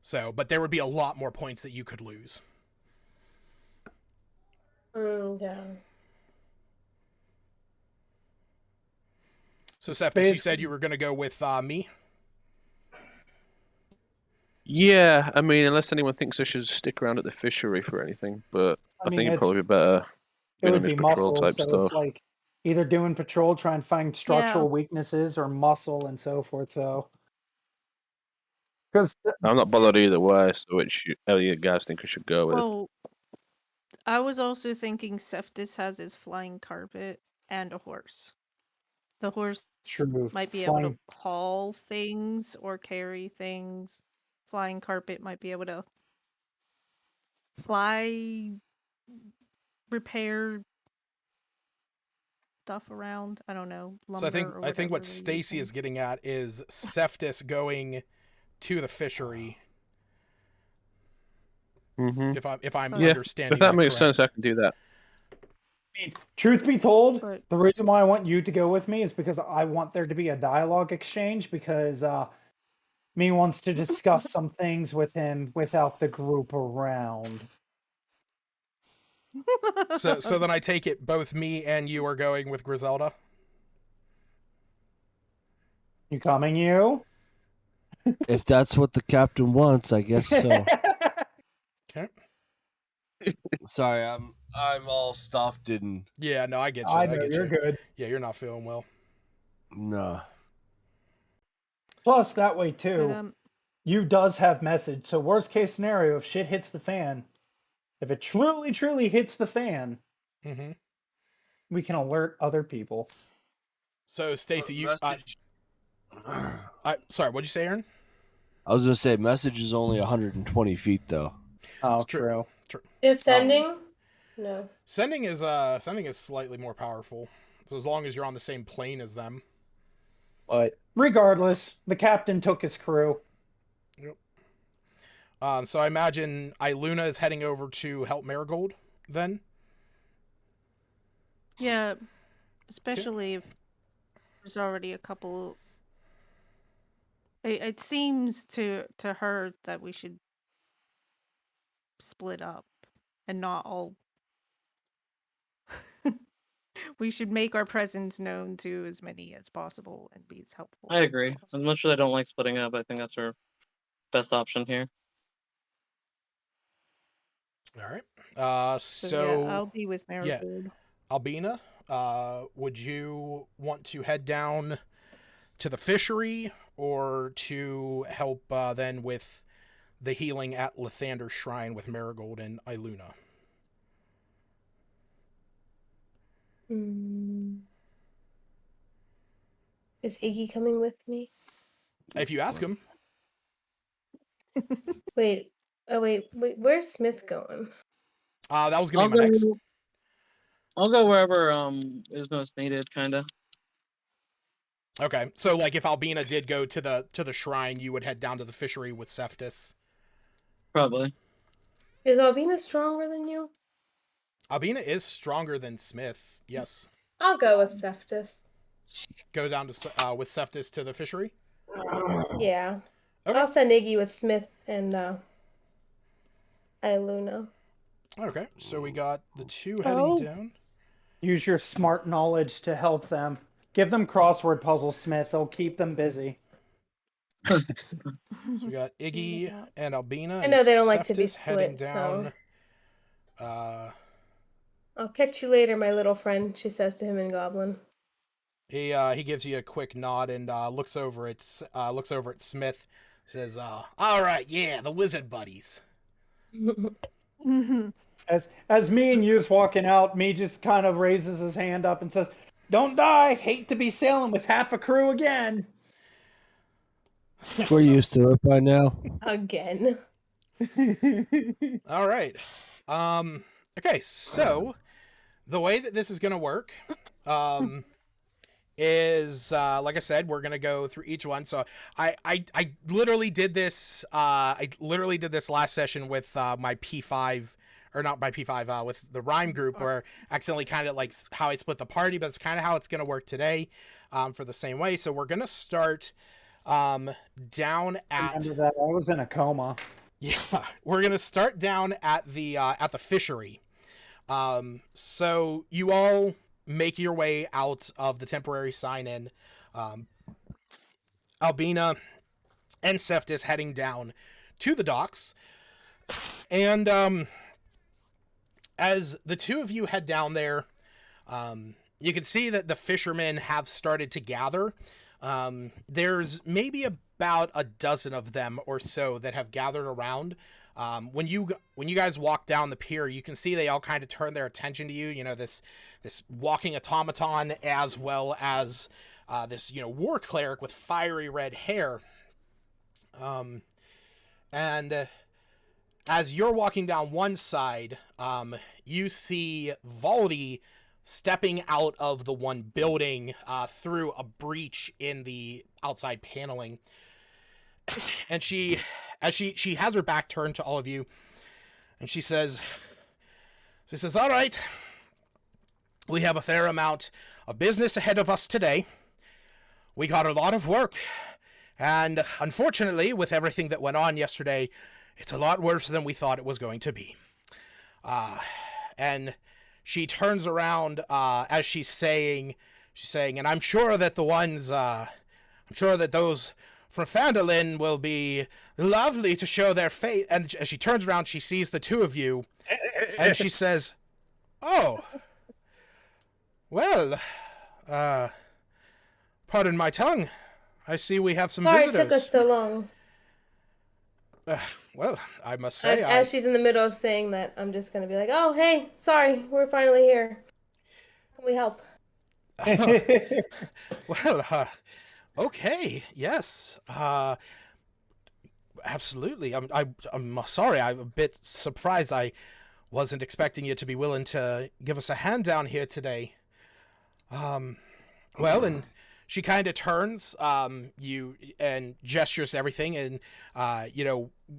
So, but there would be a lot more points that you could lose. Yeah. So, Cephas, you said you were going to go with me? Yeah, I mean, unless anyone thinks I should stick around at the fishery for anything, but I think it'd probably be better It being would on this be patrol muscle, type so stuff. it's like either doing patrol, try and find structural Yeah. weaknesses, or muscle and so forth. So, because I'm not bothered either way, so which you guys think I should go with? Well, I was also thinking Cephas has his flying carpet and a horse. The horse true, might be able to haul things or carry things. Flying carpet might be able to fly, repair stuff around. I don't know, lumber So or whatever. I think what they're Stacy using. is getting at is Cephas going to the fishery. Mm-hmm. If I'm Yeah, understanding if that makes correct. sense, I can do that. truth be told, But the reason why I want you to go with me is because I want there to be a dialogue exchange because me wants to discuss some things with him without the group around. So then I take it both me and you are going with Griselda? You coming, you? If that's what the captain wants, I guess so. Okay. Sorry, I'm all stuffed and Yeah, no, I get you. I I know get you're you. good. Yeah, you're not feeling well. no. Plus, that way but too, you does have message. So worst case scenario, if shit hits the fan, if it truly, truly hits the fan, Mm-hmm. we can alert other people. So Stacy, you Message. sorry, what'd you say, Aaron? I was gonna say message is only 120 feet though. Oh, It's true. true. Do you have sending? No. Sending is slightly more powerful. So as long as you're on the same plane as them. But regardless, the captain took his crew. Yep. So I imagine Iluna is heading over to help Marigold then. yeah, especially if there's already a couple. It seems to her that we should split up and not all. We should make our presence known to as many as possible and be as helpful. I as agree. As possible. much as I don't like splitting up, I think that's our best option here. All right. So yeah, I'll be with Marigold. Albina, would you want to head down to the fishery or to help then with the healing at Lathander's Shrine with Marigold and Iluna? Is Iggy coming with me? If you ask him. Wait. Oh, wait. Where's Smith going? That was going to be my next. I'll go wherever is most needed, kind of. Okay, so like if Albina did go to the shrine, you would head down to the fishery with Cephas. Probably. Is Albina stronger than you? Albina is stronger than Smith. Yes. I'll go with Seftis. Go down to with Seftis to the fishery. Yeah. Okay. I'll send Iggy with Smith and Iluna. Okay. So we got the two heading down. Use your smart knowledge to help them. Give them crossword puzzles, Smith. They'll keep them busy. So we got Iggy and Albina. I know they don't like to be Seftis heading split, down. so. I'll catch you later, my little friend, she says to him in Goblin. He gives you a quick nod and looks over at Smith. Says, "All right, yeah, the wizard buddies." As me and you's walking out, me just kind of raises his hand up and says, "Don't die. Hate to be sailing with half a crew again." We're used to it by now. Again. All right. Okay, so the way that this is going to work is, like I said, we're going to go through each one. So I literally did this. I literally did this last session with my P5, or not my P5, with the rhyme group, where accidentally kind of like how I split the party, but it's kind of how it's going to work today for the same way. So we're going to start down at... Remember that I was in a coma. Yeah, we're going to start down at the fishery. So you all make your way out of the temporary sign-in. Albina and Seftis heading down to the docks. And as the two of you head down there, you can see that the fishermen have started to gather. There's maybe about a dozen of them or so that have gathered around. When you guys walk down the pier, you can see they all kind of turn their attention to you. You know, this walking automaton, as well as this war cleric with fiery red hair. And as you're walking down one side, you see Valdi stepping out of the one building through a breach in the outside paneling. And she has her back turned to all of you, and she says, "All right, we have a fair amount of business ahead of us today. We got a lot of work, and unfortunately, with everything that went on yesterday, it's a lot worse than we thought it was going to be." And she turns around as she's saying, "And I'm sure that those from Phandalin will be lovely to show their face." And as she turns around, she sees the two of you, and she says, "Oh, well, pardon my tongue. I see we have some visitors." Sorry it took us so long. Well, I must say, as she's in the middle of saying that, I'm just going to be like, "Oh, hey, sorry, we're finally here. Can we help?" Well, okay, yes, absolutely. I'm sorry. I'm a bit surprised. I wasn't expecting you to be willing to give us a hand down here today. Well, and she kind of turns, you and gestures to everything, and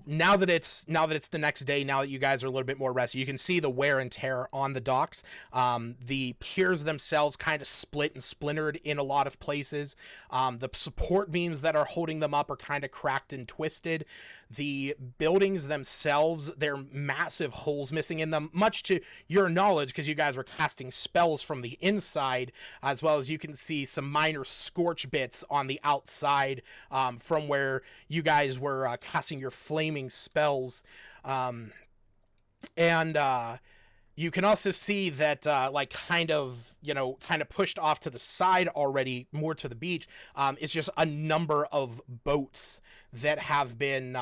now that it's the next day, now that you guys are a little bit more rested, you can see the wear and tear on the docks. The piers themselves kind of split and splintered in a lot of places. The support beams that are holding them up are kind of cracked and twisted. The buildings themselves, they're massive holes missing in them, much to your knowledge, because you guys were casting spells from the inside, as well as you can see some minor scorch bits on the outside from where you guys were casting your flaming spells. And you can also see that kind of pushed off to the side already, more to the beach, is just a number of boats that have been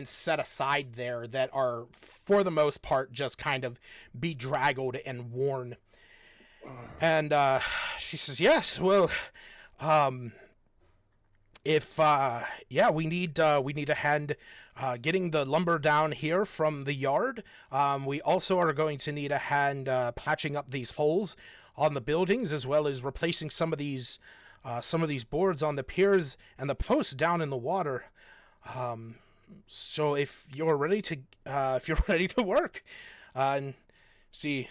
set aside there that are, for the most part, just kind of bedraggled and worn. And she says, "Yes, well, we need a hand getting the lumber down here from the yard. We also are going to need a hand patching up these holes on the buildings, as well as replacing some of these boards on the piers and the posts down in the water. So if you're ready to work, and see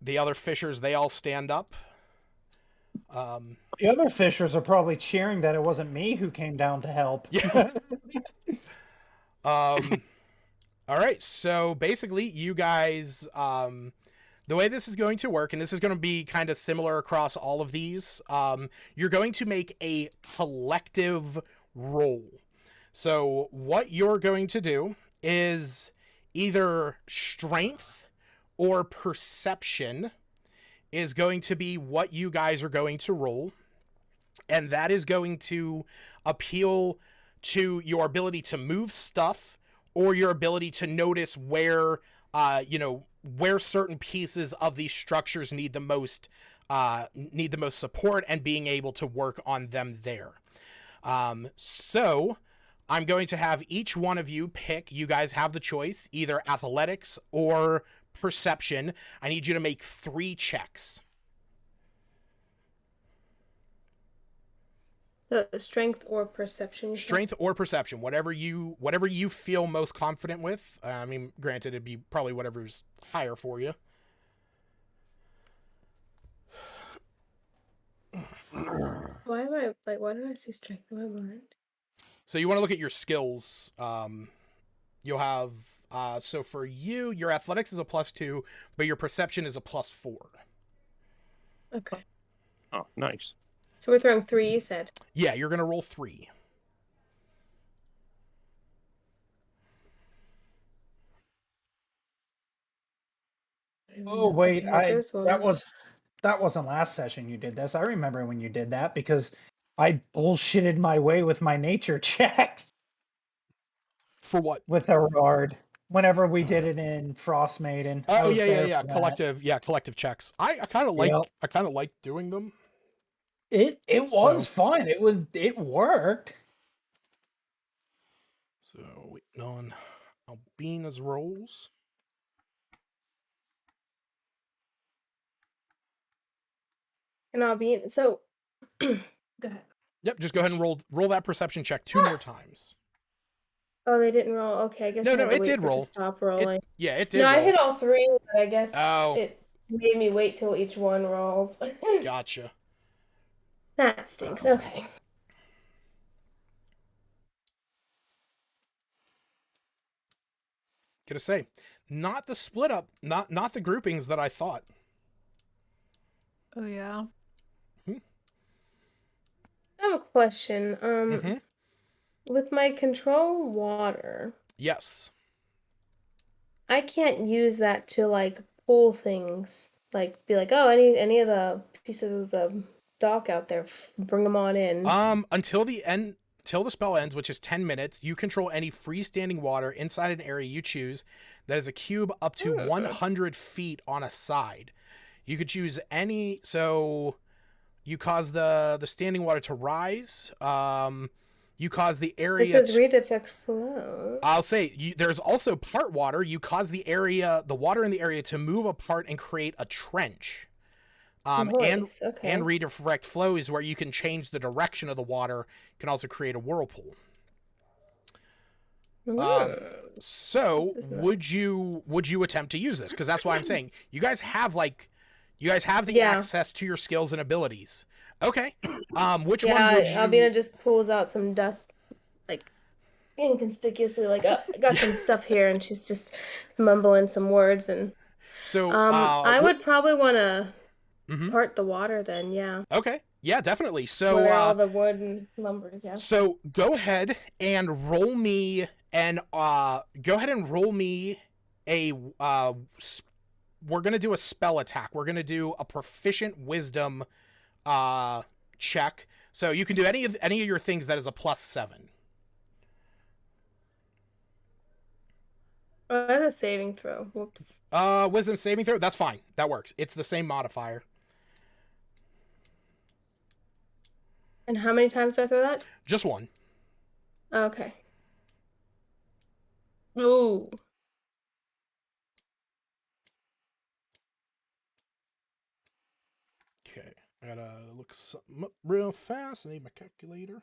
the other fishers, they all stand up. The other fishers are probably cheering that it wasn't me who came down to help. Yeah. All right. So basically, you guys, the way this is going to work, and this is going to be kind of similar across all of these, you're going to make a collective roll. So what you're going to do is either strength or perception is going to be what you guys are going to roll. And that is going to appeal to your ability to move stuff or your ability to notice where, where certain pieces of these structures need the most support and being able to work on them there. So I'm going to have each one of you pick. You guys have the choice, either athletics or perception. I need you to make 3 checks. Strength or perception? You said? Strength or perception, whatever you feel most confident with. I mean, granted, it'd be probably whatever's higher for you. Why am I like? Why did I see strength in my mind? So you want to look at your skills. You'll have so for you, your athletics is a +2, but your perception is a +4. Okay. Oh, nice. So we're throwing 3. You said. Yeah, you're gonna roll 3. Oh wait, Okay, I this one. that wasn't last session you did this. I remember when you did that because I bullshitted my way with my nature checks For what? with Erard whenever we did it in Frost Maiden. I Oh was there yeah. for that. Collective checks. I kind of Yep. like doing them. It was So- fun. It worked. So waiting on Albina's rolls. And I'll be so. Go ahead. Yep, just go ahead and roll that perception check 2 more times. Oh, they didn't roll. Okay, I guess No, I had to it wait did for it roll. to stop rolling. It did No, roll. I hit all 3, but I guess Oh. it made me wait till each one rolls. Gotcha. That stinks. Okay. Gonna say, not the split up, not the groupings that I thought. Oh yeah. I have a question. Mm-hmm. With my control water, Yes. I can't use that to like pull things. Like be like, oh, any of the pieces of the dock out there, bring them on in. Until the spell ends, which is 10 minutes, you control any freestanding water inside an area you choose that is a cube up to 100 feet on a side. You could choose any, so you cause the standing water to rise. You cause the area. It says read effect flow. I'll say there's also part water. You cause the water in the area to move apart and create a trench. Nice. Okay. And redirect flow is where you can change the direction of the water. You can also create a whirlpool. So would you attempt to use this? Because that's why I'm saying you guys have the access to your skills and abilities. Okay. Which one would you? Albina just pulls out some dust, like inconspicuously, like I got some stuff here, and she's just mumbling some words. And so I would probably want to part the water then. Yeah. Okay. Yeah, definitely. So where all the wood and lumber is. Yeah. So go ahead and roll me a we're gonna do a spell attack. We're gonna do a proficient wisdom check. So you can do any of your things that is a +7. Oh, that's a saving throw. Whoops. Wisdom saving throw. That's fine. That works. It's the same modifier. And how many times do I throw that? Just one. Okay. Ooh. Okay. I gotta look something up real fast. I need my calculator.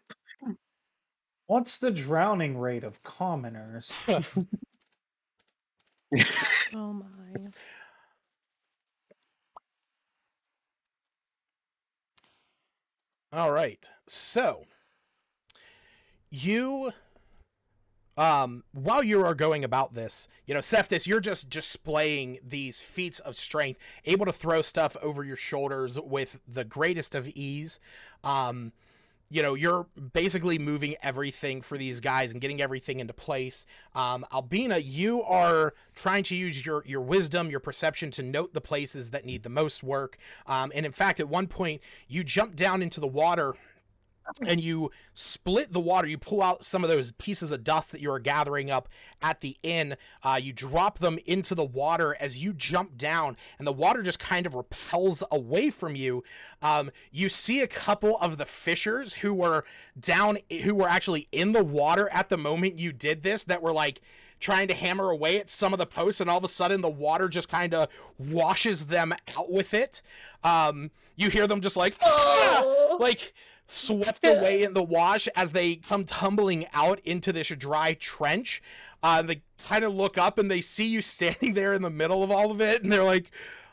What's the drowning rate of commoners? Oh my. All right. So, you while you are going about this, Cephas, you're just displaying these feats of strength, able to throw stuff over your shoulders with the greatest of ease. Um, you're basically moving everything for these guys and getting everything into place. Albina, you are trying to use your wisdom, your perception to note the places that need the most work. And in fact, at one point, you jump down into the water and you split the water. You pull out some of those pieces of dust that you are gathering up at the inn. You drop them into the water as you jump down, and the water just kind of repels away from you. You see a couple of the fishers who were actually in the water at the moment you did this, that were like trying to hammer away at some of the posts, and all of a sudden the water just kind of washes them out with it. You hear them just like, Oh. like swept away in the wash as they come tumbling out into this dry trench. They kind of look up and they see you standing there in the middle of all of it, and they're like,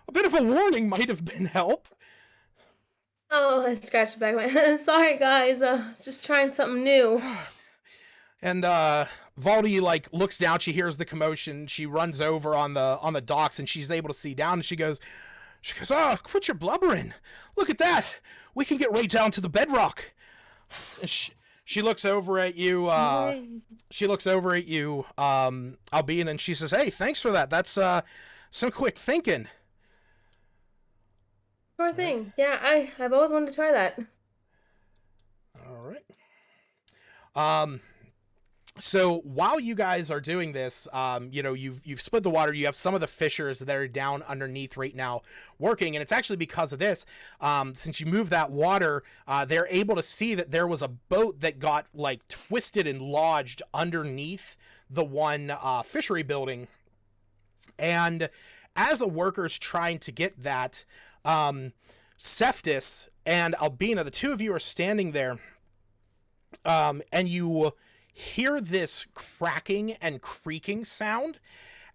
a bit of a warning might have been help. Oh, I scratched the back of my head. Sorry, guys. Just trying something new. And Valdi like looks down, she hears the commotion, she runs over on the docks, and she's able to see down, and she goes, oh, quit your blubbering. Look at that. We can get right down to the bedrock. And she looks over at you, Albina, and she says, hey, thanks for that. That's some quick thinking. Sure thing. Yeah, I've always wanted to try that. All right. So while you guys are doing this, you've split the water. You have some of the fishers that are down underneath right now working, and it's actually because of this. Since you moved that water, they're able to see that there was a boat that got like twisted and lodged underneath the one fishery building. And as a worker's trying to get that, Cephas and Albina, the two of you are standing there, and you hear this cracking and creaking sound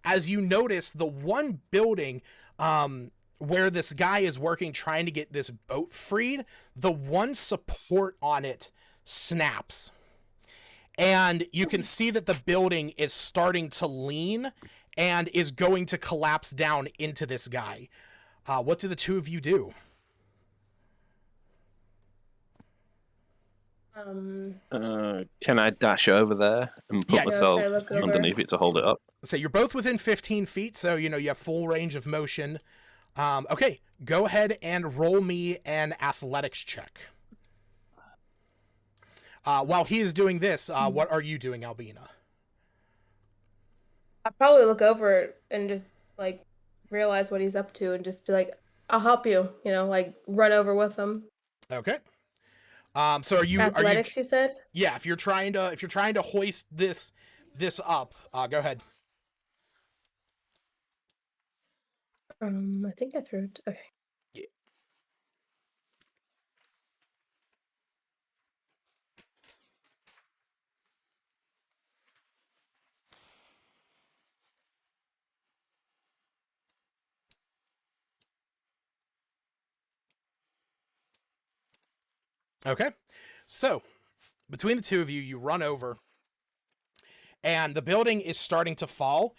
as you notice the one building where this guy is working trying to get this boat freed, the one support on it snaps. And you can see that the building is starting to lean and is going to collapse down into this guy. What do the two of you do? Can I dash over there and put Yeah. myself Yes, I look over. underneath it to hold it up? So you're both within 15 feet, so you have full range of motion. Okay, go ahead and roll me an athletics check. While he is doing this, what are you doing, Albina? I'll probably look over and just like realize what he's up to and just be like, I'll help you, like run over with him. Okay. So are you Athletics, you said? Yeah, if you're trying to hoist this up, go ahead. I think I threw it. Okay. Yeah. Okay. So, between the two of you, you run over, and the building is starting to fall.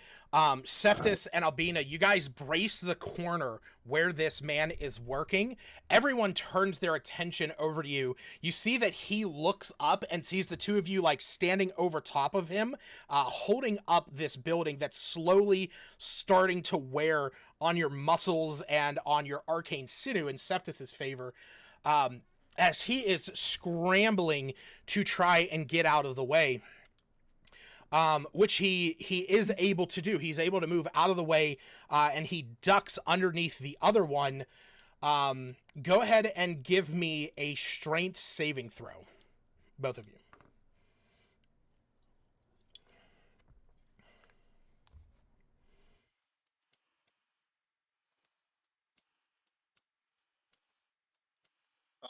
Cephas and Albina, you guys brace the corner where this man is working. Everyone turns their attention over to you. You see that he looks up and sees the two of you like standing over top of him, holding up this building that's slowly starting to wear on your muscles and on your arcane sinew in Cephas's favor. As he is scrambling to try and get out of the way. Which he is able to do. He's able to move out of the way, and he ducks underneath the other one. Go ahead and give me a strength saving throw, both of you.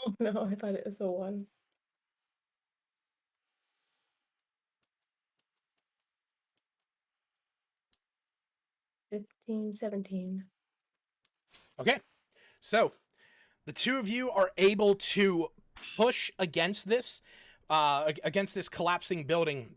Oh no, I thought it was a 1. 15, 17. Okay, so the two of you are able to push against this collapsing building.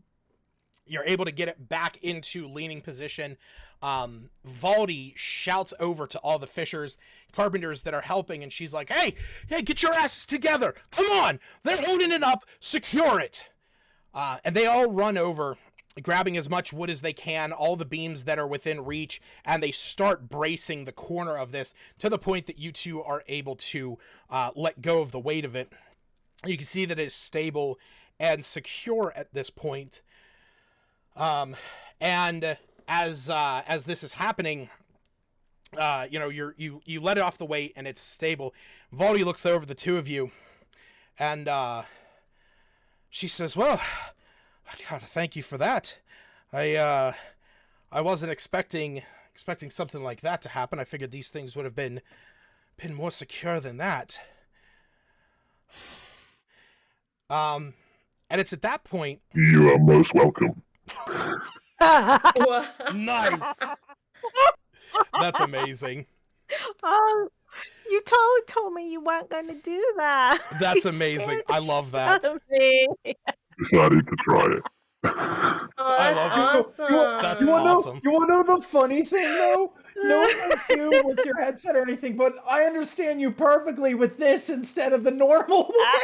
You're able to get it back into leaning position. Valdi shouts over to all the fishers, carpenters that are helping, and she's like, hey, get your asses together. Come on. They're holding it up. Secure it. And they all run over, grabbing as much wood as they can, all the beams that are within reach, and they start bracing the corner of this to the point that you two are able to let go of the weight of it. You can see that it is stable and secure at this point. And as this is happening, you let it off the weight and it's stable. Valdi looks over the two of you, and she says, "Well, I gotta thank you for that. I wasn't expecting something like that to happen. I figured these things would have been more secure than that." And it's at that point. You are most welcome. Nice. That's amazing. Oh, you totally told me you weren't going to do that. That's You amazing. scared the I love shit that. out of me. Decided to try it. Oh, I that's love it. awesome. That's You wanna awesome. know? You wanna know the funny thing though? No offense to you with your headset or anything, but I understand you perfectly with this instead of the normal way.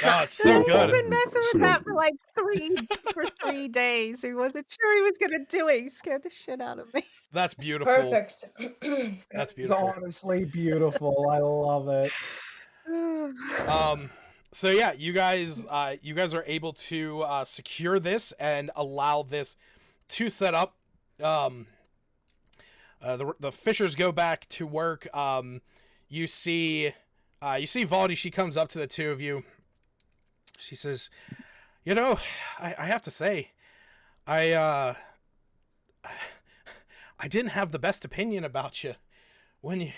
Oh, it's so He's good. been messing with that for Absolutely. like 3 days. He wasn't sure he was gonna do it. He scared the shit out of me. That's beautiful. Perfect. That's It's beautiful. honestly beautiful. I love it. So yeah, you guys are able to secure this and allow this to set up. The fishers go back to work. You see Valdi. She comes up to the two of you. She says, I have to say, I didn't have the best opinion about you when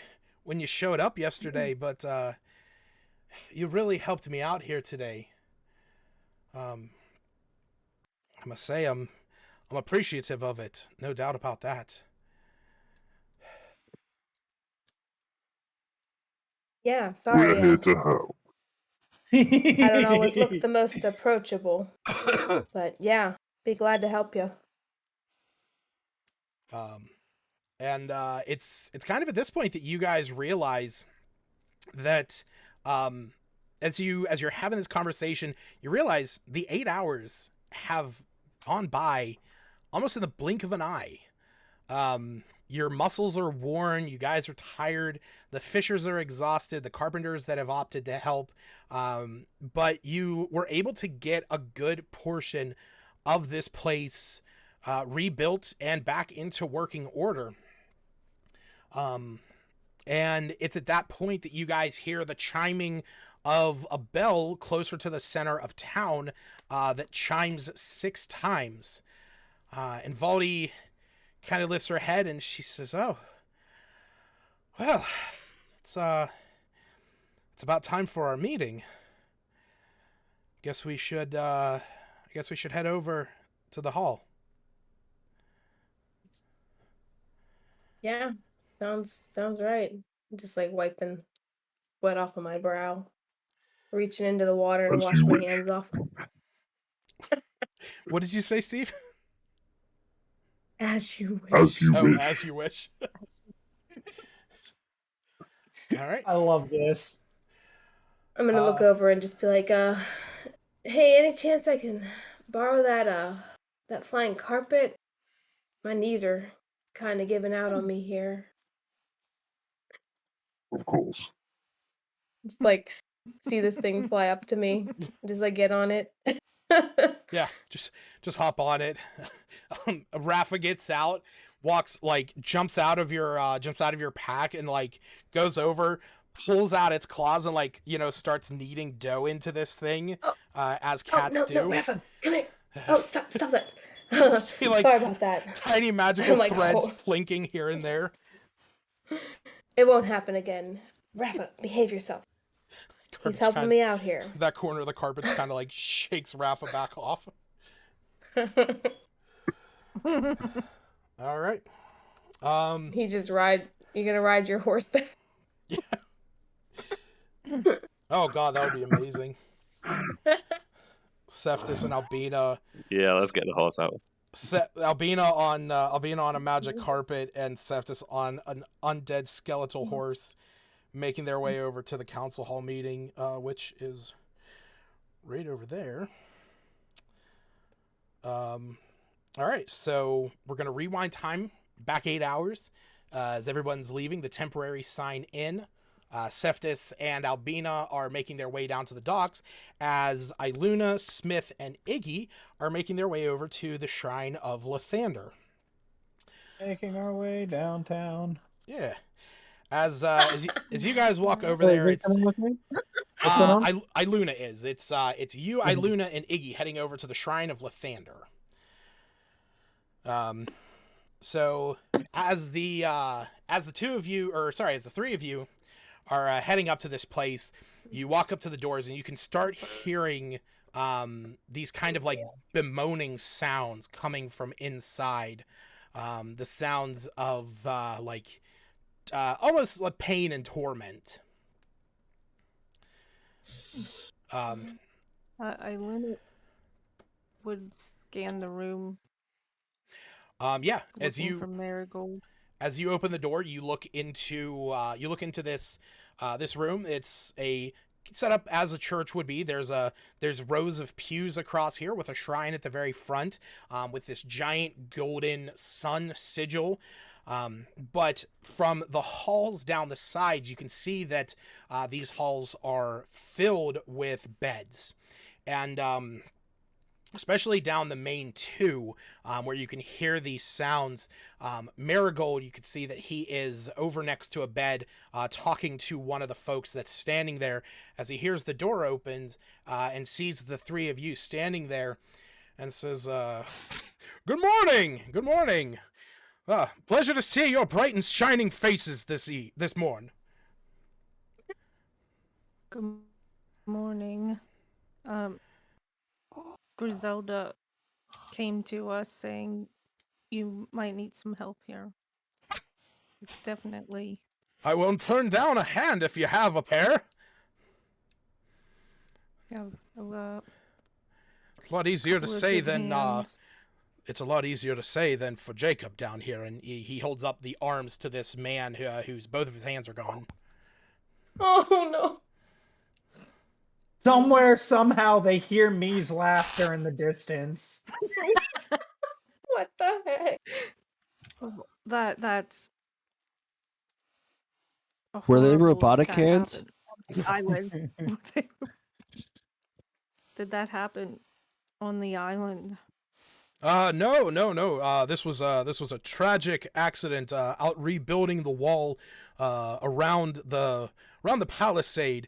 you showed up yesterday, but you really helped me out here today. I must say I'm appreciative of it, no doubt about that. Yeah, sorry. We're here to help. I don't always look the most approachable, but yeah, be glad to help you. And it's kind of at this point that you guys realize that as you're having this conversation, you realize the 8 hours have gone by almost in the blink of an eye. Your muscles are worn, you guys are tired, the fishers are exhausted, the carpenters that have opted to help, but you were able to get a good portion of this place rebuilt and back into working order. And it's at that point that you guys hear the chiming of a bell closer to the center of town that chimes 6 times. And Valdi kind of lifts her head and she says, "Oh, well, it's about time for our meeting. Guess we should head over to the hall." Yeah, sounds right. Just like wiping sweat off of my brow, reaching into the water to As wash you my wish. hands off. What did you say, Steve? As you wish. As you Oh, wish. as you wish. All right. I love this. I'm gonna look over and just be like, hey, any chance I can borrow that flying carpet? My knees are kind of giving out on me here. Of course. Just like see this thing fly up to me, just like get on it. Yeah, just hop on it. Rafa gets out, jumps out of your pack and like goes over, pulls out its claws and starts kneading dough into this thing, as cats do. No, Rafa, come here. Oh, stop that. See, like, sorry about that. Tiny magical Like, threads oh. plinking here and there. It won't happen again. Rafa, behave yourself. He's helping me out here. That corner of the carpet kind of like shakes Rafa back off. All right. He just ride. You gonna ride your horse back? Oh god, that would be amazing. Cephas and Albina. Yeah, let's get the horse out. Albina on a magic carpet and Cephas on an undead skeletal horse, making their way over to the council hall meeting, which is right over there. All right, so we're gonna rewind time back 8 hours as everyone's leaving the temporary sign in. Cephas and Albina are making their way down to the docks as Iluna, Smith, and Iggy are making their way over to the Shrine of Lathander. Making our way downtown. Yeah. As you guys walk over Wait, there, is he it's coming with me? What's going on? Iluna is. It's you, Iluna, and Iggy heading over to the Shrine of Lathander. So as the three of you are heading up to this place, you walk up to the doors and you can start hearing these kind of like bemoaning sounds coming from inside. The sounds of almost like pain and torment. Iluna would scan the room. Yeah, as looking you for Marigold. As you open the door, you look into this this room. It's a set up as a church would be. There's rows of pews across here with a shrine at the very front, with this giant golden sun sigil. But from the halls down the sides, you can see that these halls are filled with beds, and especially down the main two, where you can hear these sounds. Marigold, you can see that he is over next to a bed, talking to one of the folks that's standing there as he hears the door opens and sees the three of you standing there and says, "Good morning! Good morning! Pleasure to see your bright and shining faces this morn." Good morning. Griselda came to us saying you might need some help here. It's definitely. I won't turn down a hand if you have a pair. Yeah, It's a lot easier to say good than hands. it's a lot easier to say than for Jacob down here, and he holds up the arms to this man whose both of his hands are gone. Oh no. Somewhere, somehow, they hear Me's laughter in the distance. What the heck? That's. a Were they horrible robotic that hands? happened on the island. Did that happen on the island? No. This was a tragic accident out rebuilding the wall around the palisade.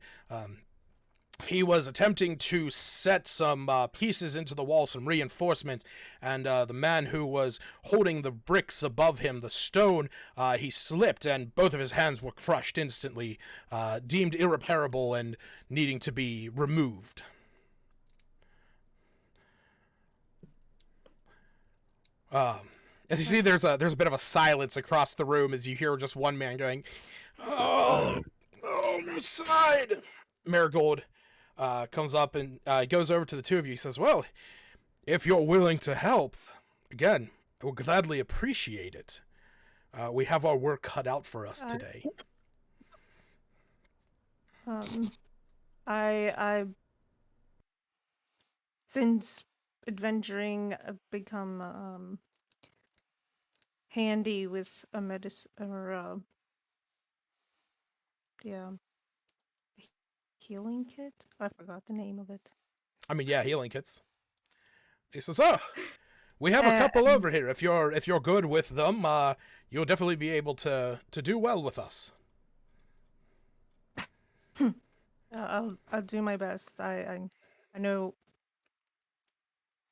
He was attempting to set some pieces into the wall, some reinforcements, and the man who was holding the bricks above him, the stone, he slipped, and both of his hands were crushed instantly, deemed irreparable and needing to be removed. As you see, there's a bit of a silence across the room as you hear just one man going, "Oh, my side." Marigold comes up and goes over to the two of you. He says, "Well, if you're willing to help, again, I will gladly appreciate it. We have our work cut out for us today." I since adventuring, I've become handy with a medicine or healing kit. I forgot the name of it. I mean, yeah, healing kits. He says, "Oh, we have a couple over here. If you're good with them, you'll definitely be able to do well with us." I'll do my best. I know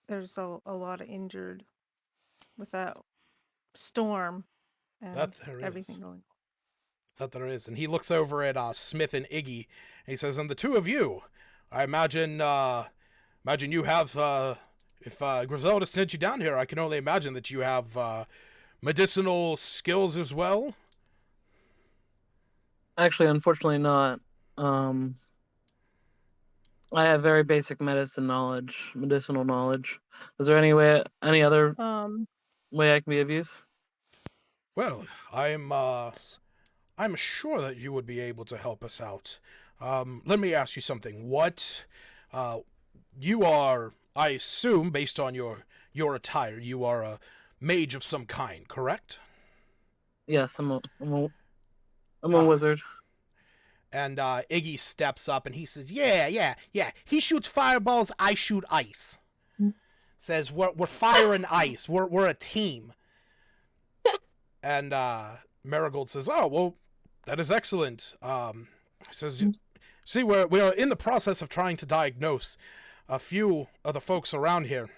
there's a lot of injured with that storm and That there everything is. going on. That there is. And he looks over at Smith and Iggy, and he says, "And the two of you, I imagine you have, if Griselda sent you down here, I can only imagine that you have medicinal skills as well? Actually, unfortunately, not. I have very basic medicinal knowledge. Is there any other way I can be of use? Well, I'm sure that you would be able to help us out. Let me ask you something. What you are, I assume, based on your attire, you are a mage of some kind, correct? Yes, I'm a wizard. And Iggy steps up and he says, "Yeah. He shoots fireballs. I shoot ice." Says, "We're fire and ice. We're a team." And Marigold says, "Oh well, that is excellent." Says, "See, we are in the process of trying to diagnose a few of the folks around here."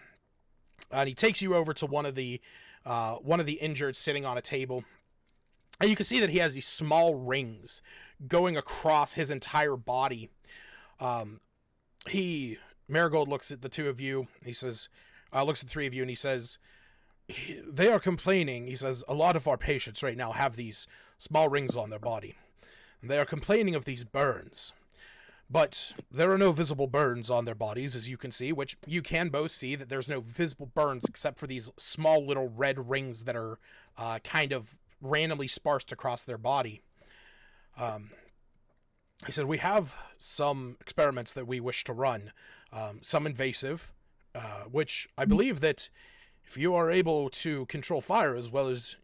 And he takes you over to one of the injured sitting on a table. And you can see that he has these small rings going across his entire body. Marigold looks at the two of you. He says, looks at the three of you, and he says, "They are complaining." He says, "A lot of our patients right now have these small rings on their body. And they are complaining of these burns. But there are no visible burns on their bodies, as you can see, which you can both see that there's no visible burns except for these small little red rings that are kind of randomly sparsed across their body." He said, "We have some experiments that we wish to run, some invasive, which I believe that if you are able to control fire as well as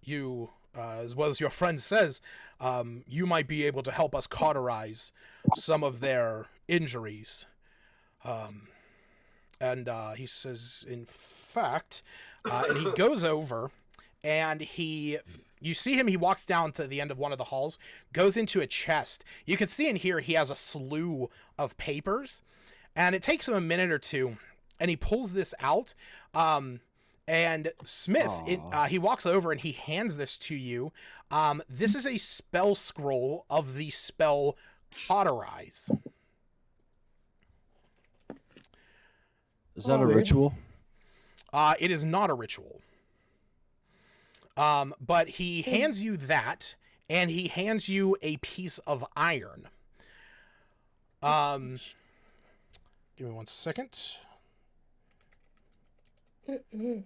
your friend says, you might be able to help us cauterize some of their injuries." And he says, in fact, and he goes over and you see him, he walks down to the end of one of the halls, goes into a chest. You can see in here he has a slew of papers, and it takes him a minute or two, and he pulls this out. And Smith, he walks over and he hands this to you. This is a spell scroll of the spell Cauterize. Is that a ritual? It is not a ritual. But he hands you that, and he hands you a piece of iron. Give me 1 second. I'm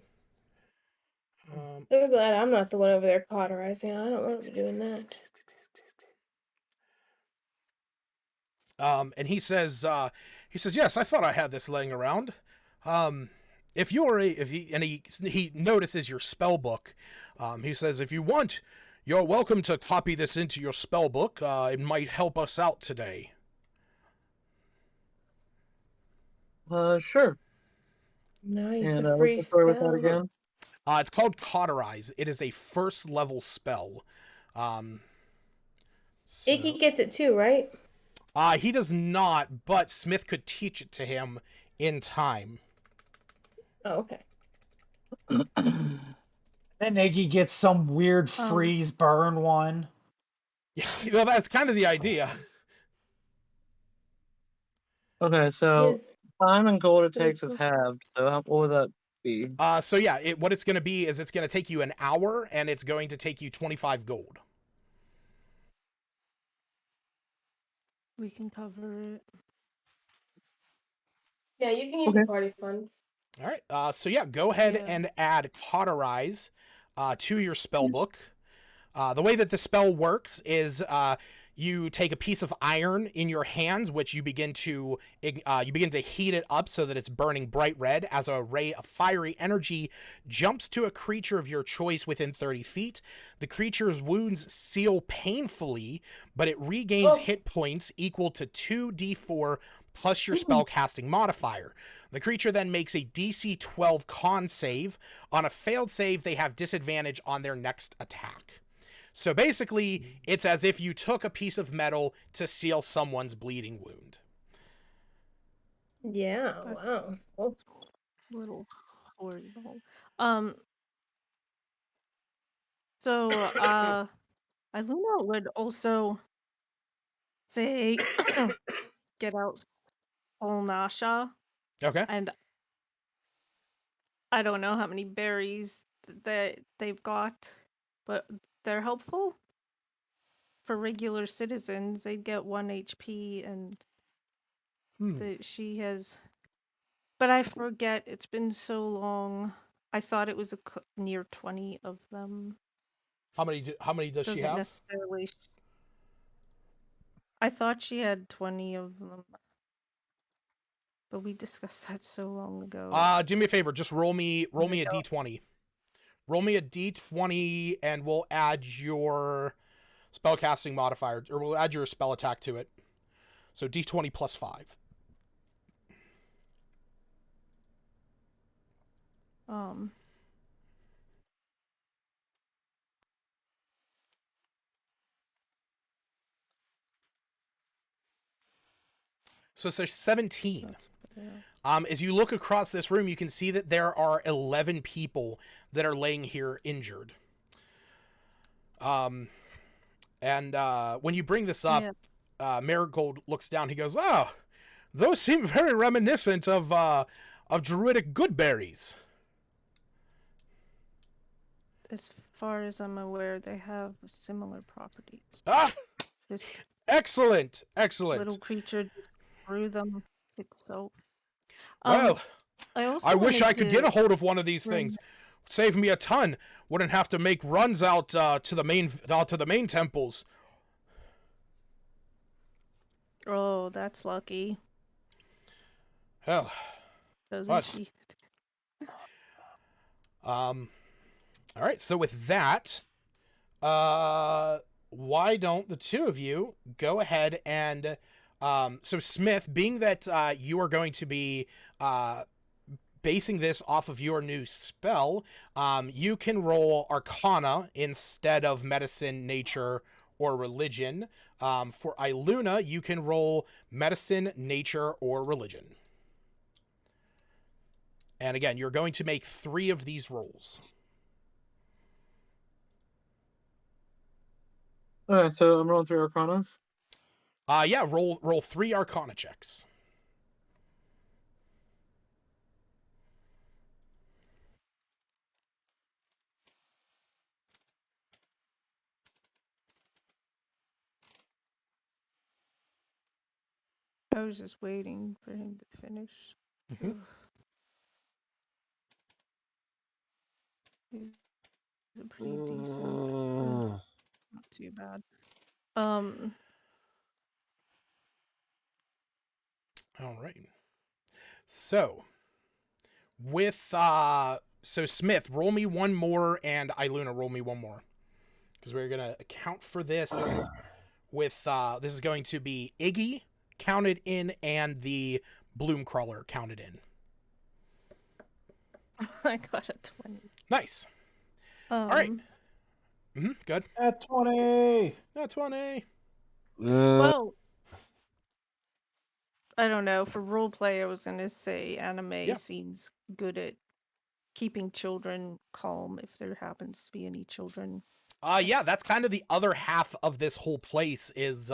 glad I'm not the one over there cauterizing. I don't want to be doing that. And he says, "Yes, I thought I had this laying around. If he notices your spell book. He says, if you want, you're welcome to copy this into your spell book. It might help us out today." Sure. Nice, And a free what's the story with that spell. again? It's called Cauterize. It is a first level spell. Iggy gets it too, right? He does not, but Smith could teach it to him in time. Oh, okay. Then Iggy gets some weird freeze burn one. Yeah, well, that's kind of the idea. Okay, so time and gold it takes is halved. So what would that be? So yeah, what it's going to be is it's going to take you an hour, and it's going to take you 25 gold. We can cover it. Yeah, you can use party funds. All right. So yeah, go ahead and add Cauterize to your spell book. The way that the spell works is you take a piece of iron in your hands, which you begin to heat it up so that it's burning bright red. As a ray of fiery energy jumps to a creature of your choice within 30 feet, the creature's wounds seal painfully, but it regains hit points equal to 2d4 plus your spellcasting modifier. The creature then makes a DC 12 con save. On a failed save, they have disadvantage on their next attack. So basically, it's as if you took a piece of metal to seal someone's bleeding wound. Yeah, wow. Oh. Little horrible. So, Iluna would also say, get out Solnasha. Okay. And I don't know how many berries that they've got. but they're helpful for regular citizens. They'd get 1 HP, and she has. But I forget. It's been so long. I thought it was near 20 of them. How many does she Doesn't have? necessarily. I thought she had 20 of them, but we discussed that so long ago. Do me a favor. Just roll me a d20. Roll me a d20, and we'll add your spellcasting modifier, or we'll add your spell attack to it. So d20 plus 5. So there's 17. As you look across this room, you can see that there are 11 people that are laying here injured. And when you bring this up, Marigold looks down. He goes, "Oh, those seem very reminiscent of druidic goodberries." As far as I'm aware, they have similar properties. This excellent. Little creature just threw them itself. Well, I wish I could get a hold of one of these run. things. Save me a ton. Wouldn't have to make runs out to the main temples. Oh, that's lucky. Hell. Doesn't she? All right. So with that, why don't the two of you go ahead and so Smith, being that you are going to be basing this off of your new spell, you can roll Arcana instead of Medicine, Nature, or Religion. For Iluna, you can roll Medicine, Nature, or Religion. And again, you're going to make 3 of these rolls. Alright, so I'm rolling through Arcanas? Yeah, roll 3 Arcana checks. I was just waiting for him to finish. Mm-hmm. He's a pretty decent. Not too bad. All right. So, with so Smith, roll me 1 more, and Iluna, roll me 1 more, because we're gonna account for this with this is going to be Iggy counted in and the Bloom Crawler counted in. I got a 20. Nice. All right. Good. At 20. At 20. Well, I don't know. For roleplay, I was gonna say anime seems good at keeping children calm if there happens to be any children. Yeah, that's kind of the other half of this whole place is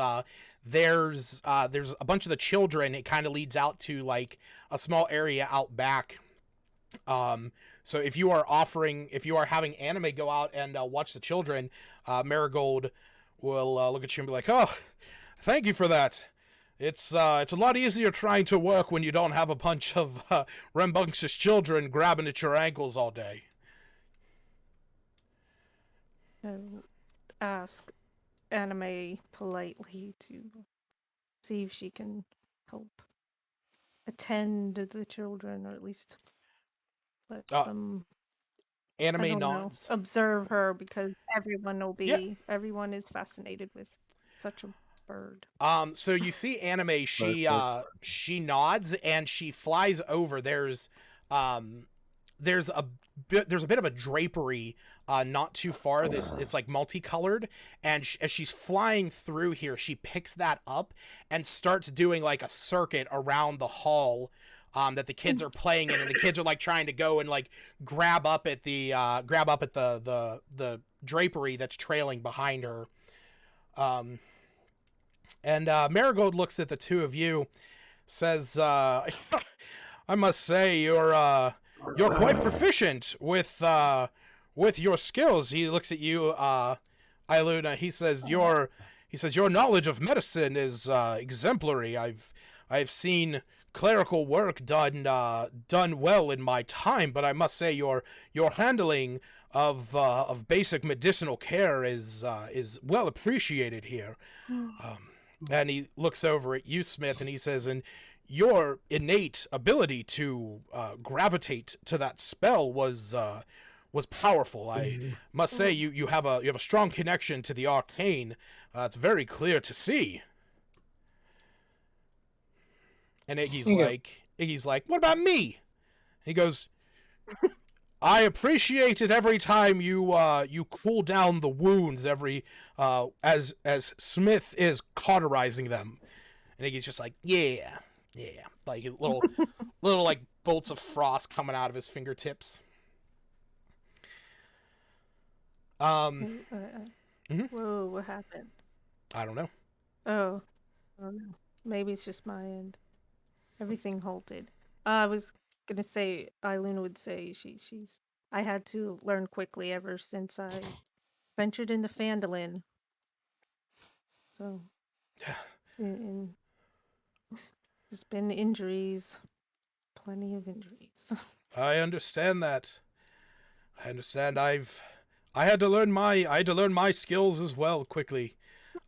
there's a bunch of the children. It kind of leads out to like a small area out back. So if you are having anime go out and watch the children, Marigold will look at you and be like, "Oh, thank you for that. It's a lot easier trying to work when you don't have a bunch of rambunctious children grabbing at your ankles all day." I'll ask Anime politely to see if she can help attend to the children, or at least let them. Anime nods. Observe her, because everyone is fascinated with such a bird. So you see Anime, she nods and she flies over. There's a bit of a drapery not too far. It's like multicolored, and as she's flying through here, she picks that up and starts doing like a circuit around the hall that the kids are playing in, and the kids are like trying to go and like grab up at the drapery that's trailing behind her. And Marigold looks at the two of you, says, "I must say you're quite proficient with with your skills, he looks at you, Iluna. He says your knowledge of medicine is exemplary. I've seen clerical work done well in my time, but I must say your handling of basic medicinal care is well appreciated here. And he looks over at you, Smith, and he says, and your innate ability to gravitate to that spell was powerful. I must say you have a strong connection to the arcane. It's very clear to see. And Iggy's like, what about me? He goes, I appreciate it every time you cool down the wounds as Smith is cauterizing them. And Iggy's just like, yeah, like little like bolts of frost coming out of his fingertips. Whoa, what happened? I don't know. Oh, I don't know. Maybe it's just my end. Everything halted. I was gonna say, Iluna would say I had to learn quickly ever since I ventured into Phandalin. So, and there's been injuries, plenty of injuries. I understand that. I understand. I had to learn my skills as well quickly.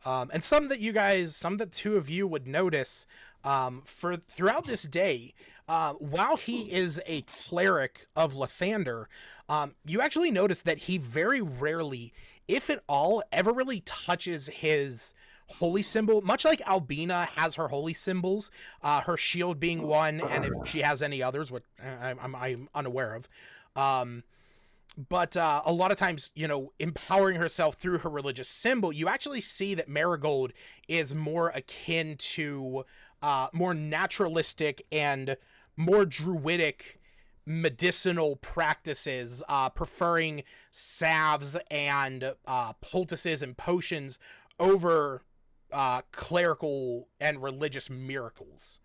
And some that the two of you would notice throughout this day, while he is a cleric of Lathander, you actually notice that he very rarely, if at all, ever really touches his holy symbol, much like Albina has her holy symbols, her shield being one, and if she has any others, which I'm unaware of. But a lot of times, empowering herself through her religious symbol, you actually see that Marigold is more akin to more naturalistic and more druidic medicinal practices, preferring salves and poultices and potions over clerical and religious miracles.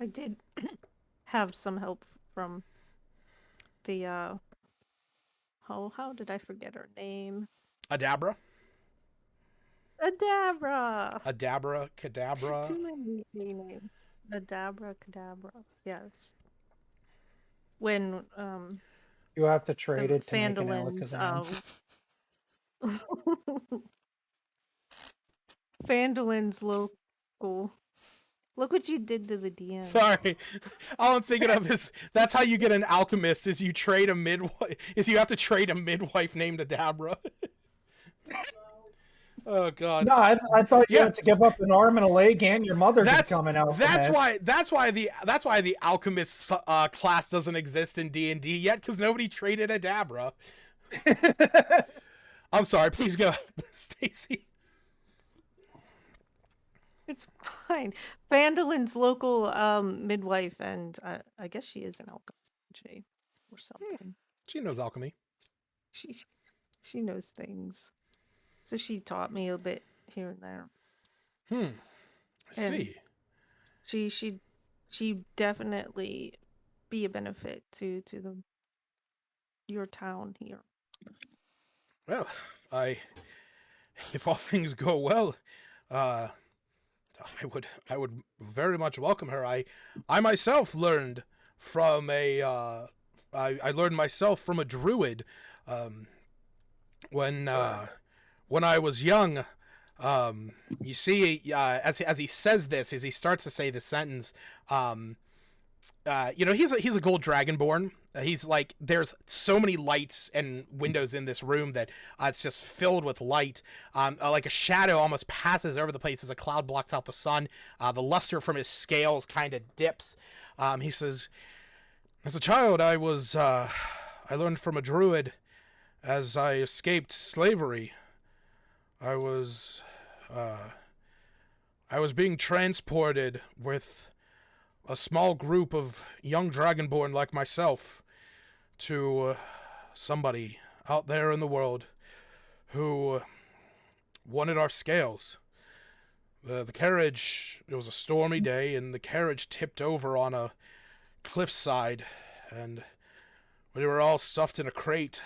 I did have some help from the how did I forget her name? Adabra, Cadabra. Too many names. Adabra, Cadabra. Yes. When You have to trade it to Phandalin's make an Phandalin's local. Look what you did to the DM. Sorry, all I'm thinking of is that's how you get an alchemist. Is you trade a midwife? Is you have to trade a midwife named Adabra? Oh God! No, I thought you had to give up an arm and a leg, and your mother to become an alchemist. That's why the alchemist class doesn't exist in D&D yet, because nobody traded Adabra. I'm sorry. Please go, Stacy. It's fine. Phandalin's local midwife, and I guess she is an alchemist or something. She knows alchemy. She knows things. So she taught me a bit here and there. I see. She definitely be a benefit to your town here. Well, if all things go well, I would very much welcome her. I myself learned from I learned myself from a druid when I was young. You see, as he says this, as he starts to say this sentence, he's a gold dragonborn. He's like, there's so many lights and windows in this room that it's just filled with light. Like a shadow almost passes over the place as a cloud blocks out the sun. The luster from his scales kind of dips. He says, as a child, I learned from a druid as I escaped slavery. I was being transported with a small group of young dragonborn like myself to somebody out there in the world who wanted our scales. The carriage, it was a stormy day, and the carriage tipped over on a cliffside, and We were all stuffed in a crate.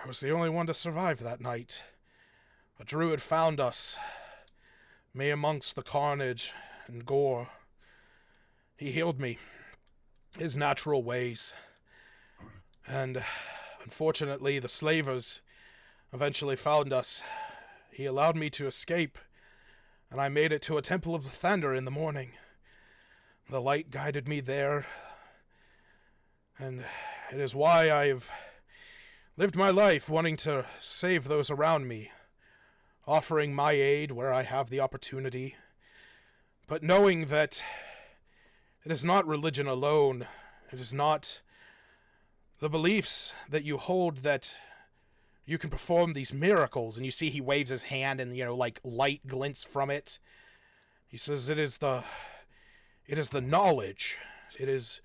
I was the only one to survive that night. A druid found us, me amongst the carnage and gore. He healed me, his natural ways. And unfortunately, the slavers eventually found us. He allowed me to escape, and I made it to a temple of the Thunder in the morning. The light guided me there, and it is why I've lived my life wanting to save those around me, offering my aid where I have the opportunity, but knowing that it is not religion alone, it is not the beliefs that you hold that you can perform these miracles. And you see he waves his hand and, like light glints from it. He says it is the knowledge. It is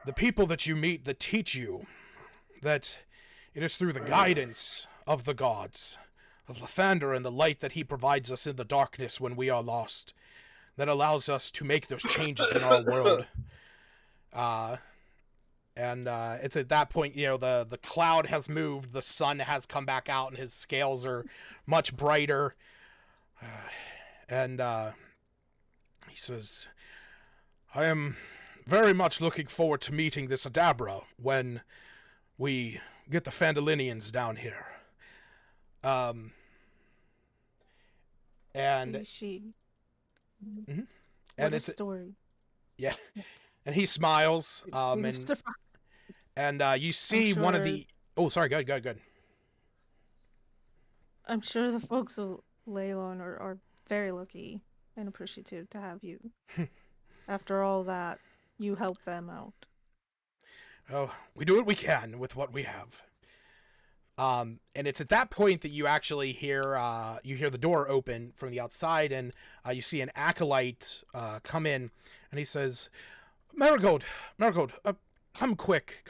the people that you meet that teach you that it is through the guidance of the gods, of the thunder and the light that he provides us in the darkness when we are lost, that allows us to make those changes in our world. And it's at that point, the cloud has moved, the sun has come back out, and his scales are much brighter. And he says, I am very much looking forward to meeting this Adabra when we get the Phandalinians down here. And she. Mm-hmm. And it's a story. Yeah. And he smiles. And you see one of the... Oh, sorry, go ahead. I'm sure the folks of Leylon are very lucky and appreciative to have you. After all that, you help them out. Oh, we do what we can with what we have. And it's at that point that you actually hear the door open from the outside, and you see an acolyte come in, and he says, Marigold, come quick.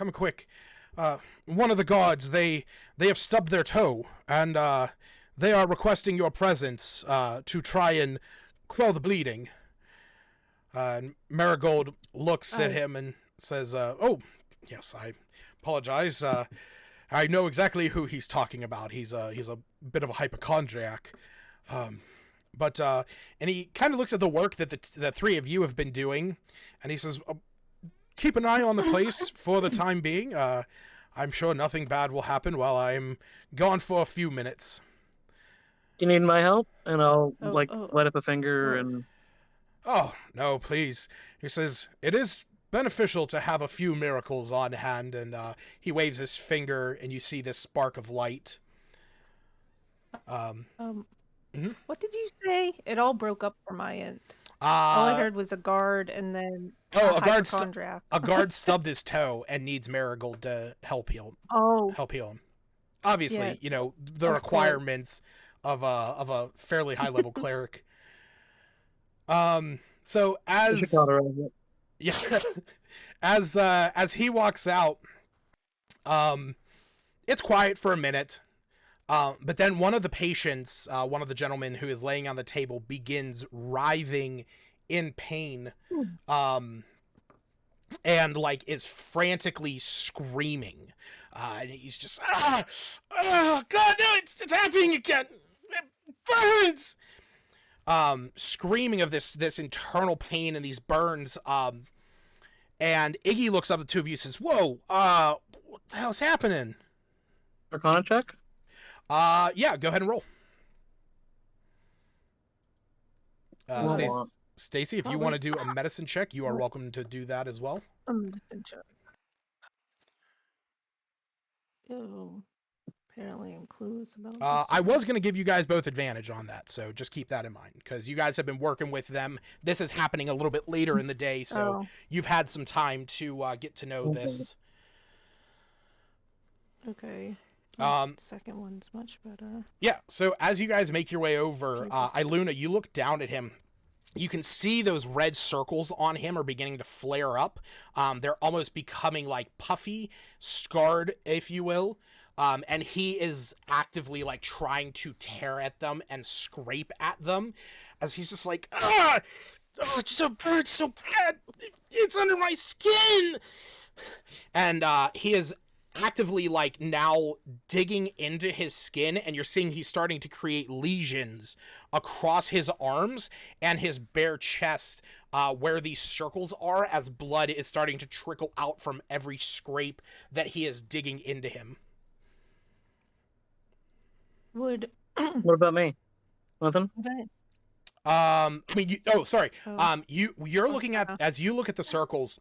One of the guards, they have stubbed their toe, and they are requesting your presence to try and quell the bleeding. And Marigold looks at him and says, oh, yes, I apologize. I know exactly who he's talking about. He's a bit of a hypochondriac. And he kind of looks at the work that the three of you have been doing, and he says, keep an eye on the place for the time being. I'm sure nothing bad will happen while I'm gone for a few minutes. Do you need my help? And I'll light up a finger and... Oh, no, please. He says, it is beneficial to have a few miracles on hand, and he waves his finger, and you see this spark of light. Mm-hmm. What did you say? It all broke up from my end. All I heard was a guard, and then a hypochondriac. A guard stubbed his toe and needs Marigold to help heal him. Obviously, the requirements of a fairly high level cleric. So as he walks out, it's quiet for a minute. But then one of the patients, one of the gentlemen who is laying on the table, begins writhing in pain, and is frantically screaming. And he's just, God, no, it's happening again. It burns. Screaming of this internal pain and these burns. And Iggy looks up at the two of you and says, whoa, what the hell's happening? Arcana check? Yeah, go ahead and roll. Stacy, if you want to do a medicine check, you are welcome to do that as well. A medicine check. Oh, apparently I'm clueless about this. I was going to give you guys both advantage on that, so just keep that in mind, because you guys have been working with them. This is happening a little bit later in the day, so you've had some time to get to know this. Okay. Second one's much better. Yeah, so as you guys make your way over, Iluna, you look down at him. You can see those red circles on him are beginning to flare up. They're almost becoming puffy, scarred, if you will. And he is actively trying to tear at them and scrape at them, as he's just it's so burnt so bad. It's under my skin. And he is actively like now digging into his skin, and you're seeing he's starting to create lesions across his arms and his bare chest, where these circles are, as blood is starting to trickle out from every scrape that he is digging into him. Would What about me? Nothing. I mean, sorry. Oh. You're looking at, as you look at the circles,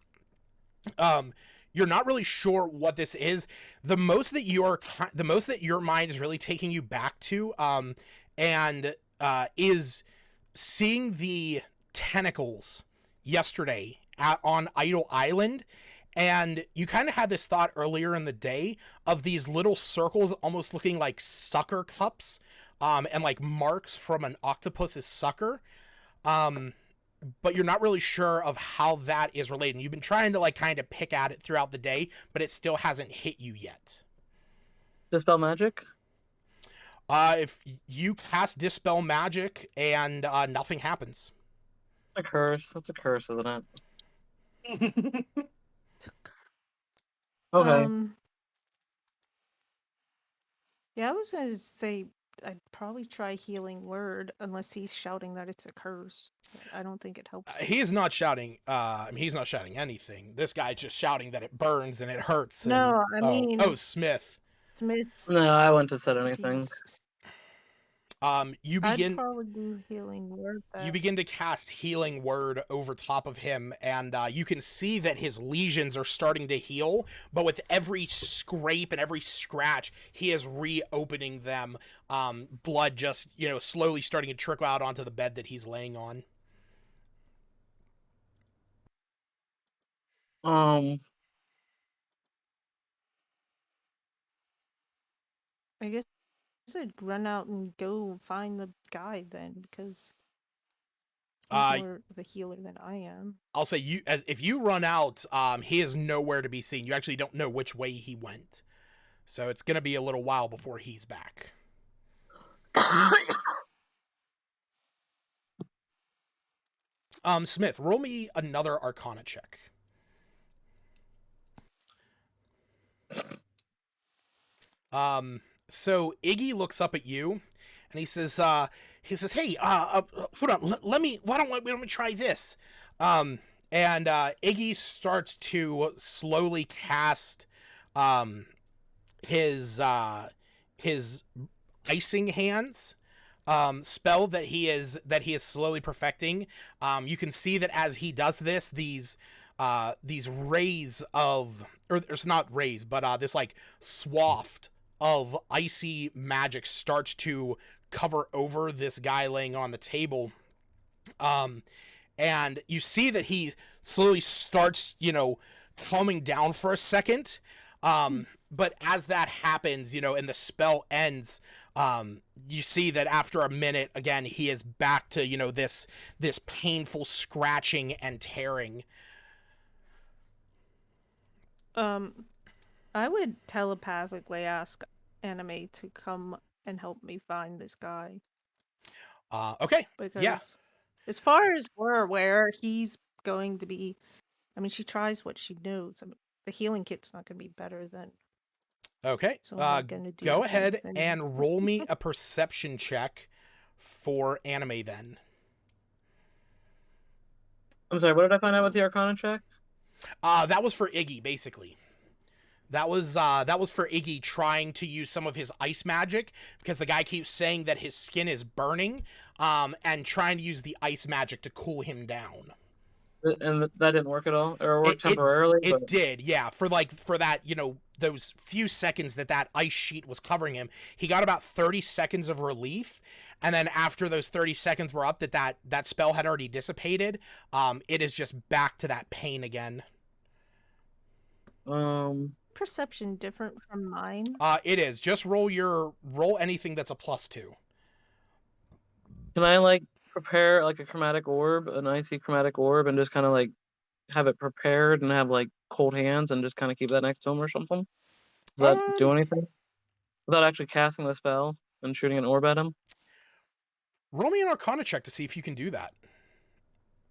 you're not really sure what this is. The most that your mind is really taking you back to, is seeing the tentacles yesterday on Idle Island. And you kind of had this thought earlier in the day of these little circles almost looking like sucker cups, and like marks from an octopus's sucker. But you're not really sure of how that is related. You've been trying to like kind of pick at it throughout the day, but it still hasn't hit you yet. Dispel magic? If you cast Dispel Magic and nothing happens. A curse. That's a curse, isn't it? Okay. Yeah, I was gonna say I'd probably try Healing Word, unless he's shouting that it's a curse. I don't think it helps. He is not shouting. He's not shouting anything. This guy's just shouting that it burns and it hurts. No, I mean. Oh, Smith. No, I wouldn't have said anything. You begin. I'd probably do Healing Word. You begin to cast Healing Word over top of him, and you can see that his lesions are starting to heal, but with every scrape and every scratch, he is reopening them. Blood just, slowly starting to trickle out onto the bed that he's laying on. I guess I'd run out and go find the guy then, because he's more of a healer than I am. I'll say if you run out, he is nowhere to be seen. You actually don't know which way he went, so it's gonna be a little while before he's back. Smith, roll me another Arcana check. So Iggy looks up at you, and he says, "Hey, hold on, why don't we try this?" And Iggy starts to slowly cast, his icing hands, spell that he is slowly perfecting. You can see that as he does this, these rays of, or it's not rays, but this like swath of icy magic starts to cover over this guy laying on the table. And you see that he slowly starts, calming down for a second. But as that happens, and the spell ends, you see that after a minute, again, he is back to, this painful scratching and tearing. I would telepathically ask Anime to come and help me find this guy. Okay. Because as far as we're aware, he's going to be, I mean, she tries what she knows. I mean, the healing kit's not going to be better than. Okay. So I'm not gonna do go ahead anything. and roll me a perception check for Anime then. I'm sorry, what did I find out with the Arcana check? That was for Iggy, basically. That was for Iggy trying to use some of his ice magic, because the guy keeps saying that his skin is burning, and trying to use the ice magic to cool him down. And that didn't work at all, or worked temporarily. It did, yeah. For that, those few seconds that ice sheet was covering him, he got about 30 seconds of relief, and then after those 30 seconds were up, that spell had already dissipated. It is just back to that pain again. Perception different from mine? It is. Just roll anything that's a +2. Can I prepare a chromatic orb, an icy chromatic orb, and just kind of have it prepared and have cold hands and just kind of keep that next to him or something? Does that do anything without actually casting the spell and shooting an orb at him? Roll me an Arcana check to see if you can do that,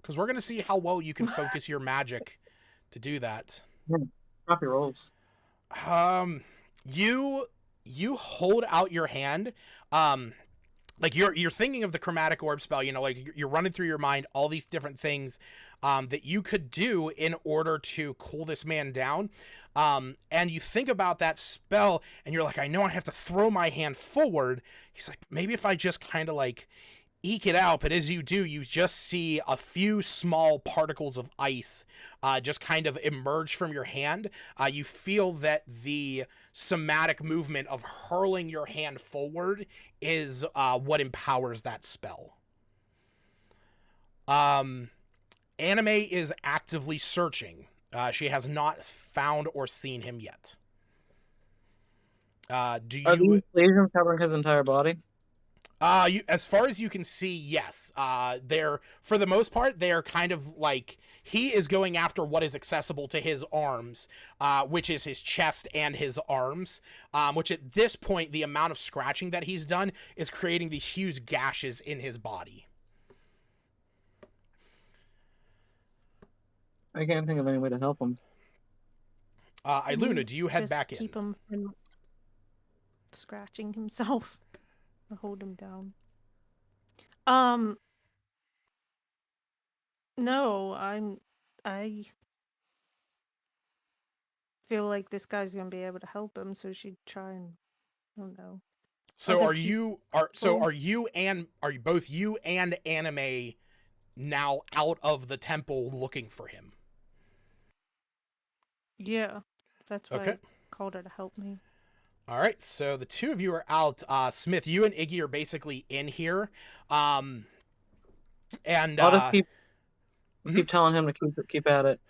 because we're gonna see how well you can focus your magic to do that. Copy rolls. You hold out your hand. Like you're thinking of the chromatic orb spell, like you're running through your mind all these different things that you could do in order to cool this man down. And you think about that spell and you're like, I know I have to throw my hand forward. He's like, maybe if I just kind of like eke it out, but as you do, you just see a few small particles of ice just kind of emerge from your hand. You feel that the somatic movement of hurling your hand forward is what empowers that spell. Anime is actively searching. She has not found or seen him yet. Do Are you... these lesions covering his entire body? As far as you can see, yes. They're, for the most part, they're kind of like, he is going after what is accessible to his arms, which is his chest and his arms, which at this point, the amount of scratching that he's done is creating these huge gashes in his body. I can't think of any way to help him. Iluna, do you head Just back in? keep him from scratching himself. Or hold him down. No, I feel like this guy's gonna be able to help him, so she'd try and, I don't know. So Other are you both you and Anime now out of the temple looking for him? Yeah, that's why Okay. I called her to help me. All right, so the two of you are out. Smith, you and Iggy are basically in here. And I'll just keep mhm. telling him to keep at it.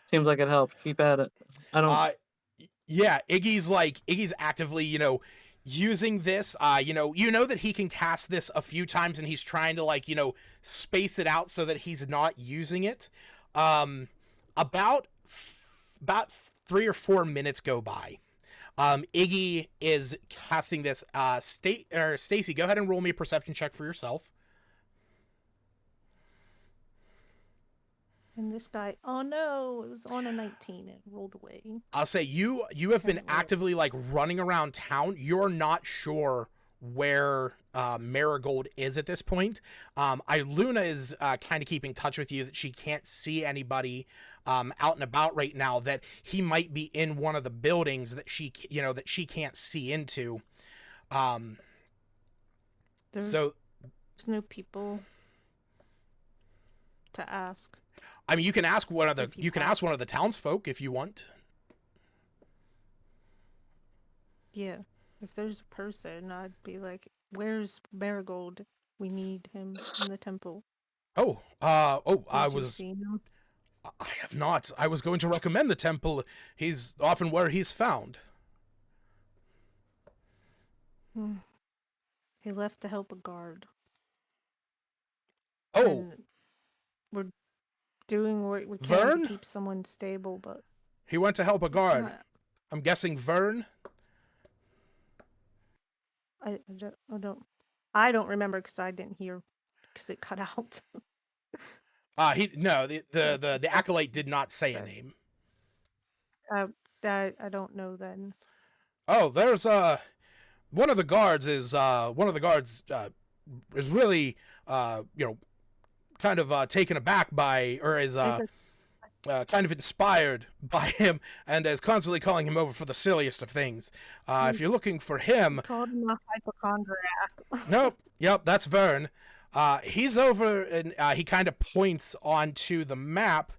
Seems like it helped. Keep at it. I don't. Yeah, Iggy's actively, using this. You know that he can cast this a few times, and he's trying to like, space it out so that he's not using it. About 3 or 4 minutes go by. Iggy is casting this. Stacy, go ahead and roll me a perception check for yourself. And this guy, oh no, it was on a 19 and rolled away. I'll say you have been actively like running around town. You're not sure where Marigold is at this point. Iluna is kind of keeping touch with you that she can't see anybody out and about right now, that he might be in one of the buildings that she can't see into. There's no people to ask. I mean, you can ask one of the townsfolk if you want. Yeah, if there's a person, I'd be like, "Where's Marigold? We need him in the temple." I Did you see him? I have not. I was going to recommend the temple. He's often where he's found. He left to help a guard. Oh, and we're doing what we can Vern? to keep someone stable, but He went to help a guard. I'm guessing Vern. I don't remember because I didn't hear because it cut out. The acolyte did not say a name. I don't know then. Oh, there's one of the guards is really kind of taken aback by, or is kind of inspired by him, and is constantly calling him over for the silliest of things. If you're looking for him, Called him a hypochondriac. nope, yep, that's Vern. He's over, and he kind of points onto the map,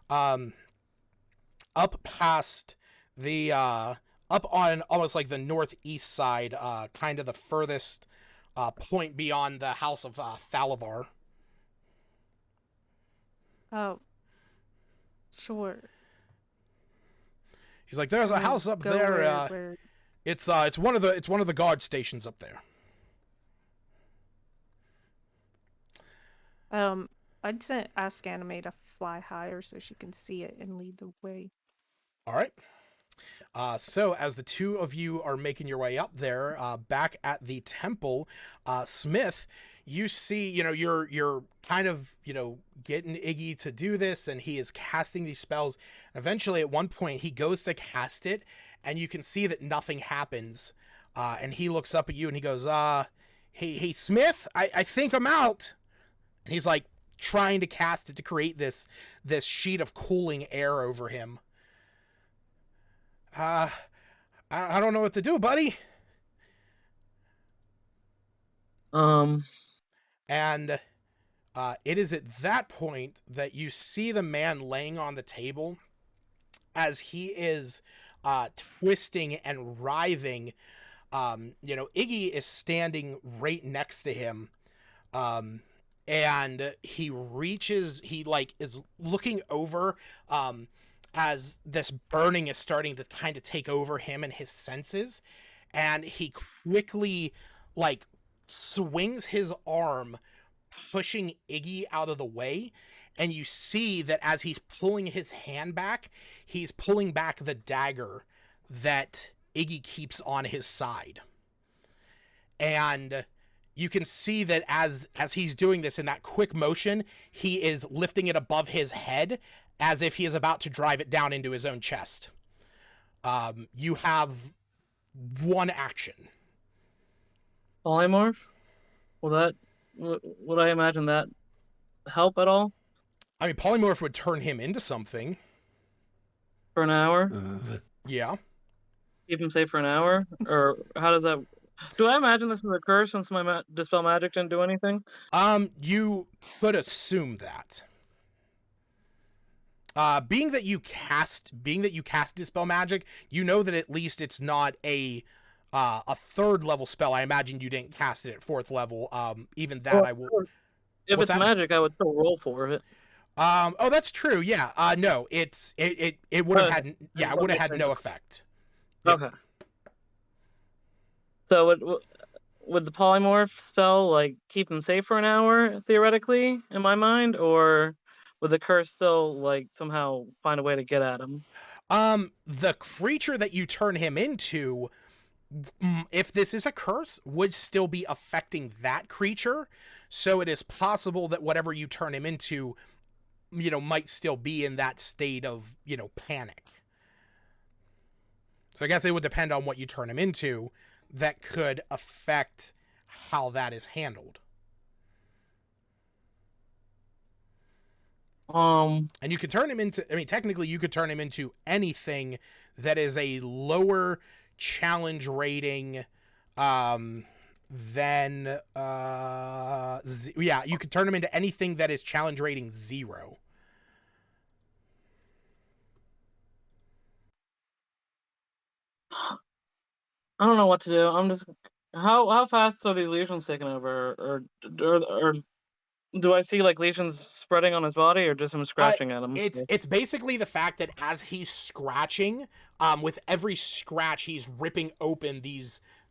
up past the up on almost like the northeast side, kind of the furthest point beyond the house of Thalavar. Oh, sure. He's like, "There's a house up there. Where... It's one of the guard stations up there." I'd ask Anime to fly higher so she can see it and lead the way. All right. So as the two of you are making your way up there, back at the temple, Smith, you see, you're kind of, getting Iggy to do this, and he is casting these spells. Eventually, at one point, he goes to cast it, and you can see that nothing happens. And he looks up at you and he goes, hey, Smith, I think I'm out. And he's like trying to cast it to create this sheet of cooling air over him. I don't know what to do, buddy. And it is at that point that you see the man laying on the table as he is twisting and writhing. Iggy is standing right next to him. And he is looking over as this burning is starting to kind of take over him and his senses. And he quickly swings his arm, pushing Iggy out of the way. And you see that as he's pulling his hand back, he's pulling back the dagger that Iggy keeps on his side. And you can see that as he's doing this in that quick motion, he is lifting it above his head as if he is about to drive it down into his own chest. You have one action. Polymorph? Would I imagine that help at all? I mean, polymorph would turn him into something. For an hour? Yeah. Keep him safe for an hour? Or how does that... Do I imagine this is a curse since my Dispel Magic didn't do anything? You could assume that. Being that you cast Dispel Magic, you know that at least it's not a 3rd level spell. I imagine you didn't cast it at 4th level. Even that, I will. If What's it's that? magic, I would still roll for it. Oh, that's true. Yeah. No, it would have had. Yeah, it would have had no effect. Yep. Okay. So would the polymorph spell keep him safe for an hour theoretically in my mind, or would the curse still somehow find a way to get at him? The creature that you turn him into, if this is a curse, would still be affecting that creature. So it is possible that whatever you turn him into, might still be in that state of, panic. So I guess it would depend on what you turn him into that could affect how that is handled. And you could turn him into, technically you could turn him into anything that is a lower challenge rating than, you could turn him into anything that is challenge rating 0. I don't know what to do. I'm just... How fast are these lesions taking over? Or do I see lesions spreading on his body, or just him scratching at him? It's basically the fact that as he's scratching, with every scratch he's ripping open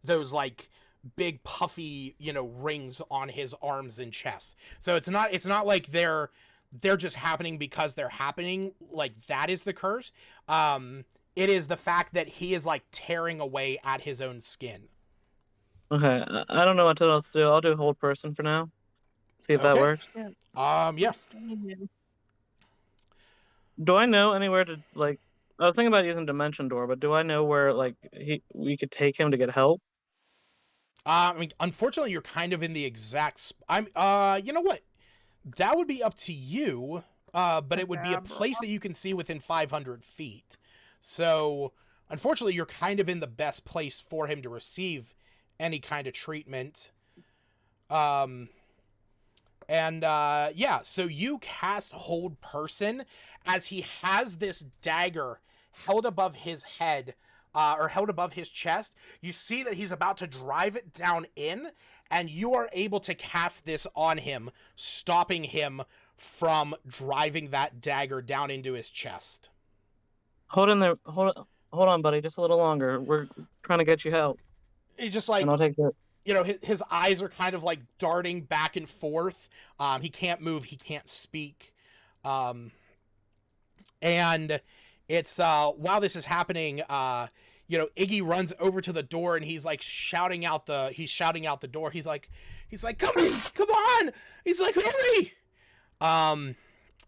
those big puffy, rings on his arms and chest. So it's not like they're just happening because they're happening. That is the curse. It is the fact that he is tearing away at his own skin. Okay, I don't know what else to do. I'll do hold person for now. See if that Okay. works. Yeah. Do I know anywhere to I was thinking about using Dimension Door, but do I know where we could take him to get help? Unfortunately, you're kind of in the exact. You know what? That would be up to you. But it would be a place that you can see within 500 feet. So, unfortunately, you're kind of in the best place for him to receive any kind of treatment. So you cast Hold Person as he has this dagger held above his head, or held above his chest. You see that he's about to drive it down in, and you are able to cast this on him, stopping him from driving that dagger down into his chest. Hold in there. Hold on, buddy. Just a little longer. We're trying to get you help. He's just And I'll take it. His eyes are kind of darting back and forth. He can't move. He can't speak. And it's, while this is happening, Iggy runs over to the door and he's like shouting out the door. He's like, come on. He's like, hurry.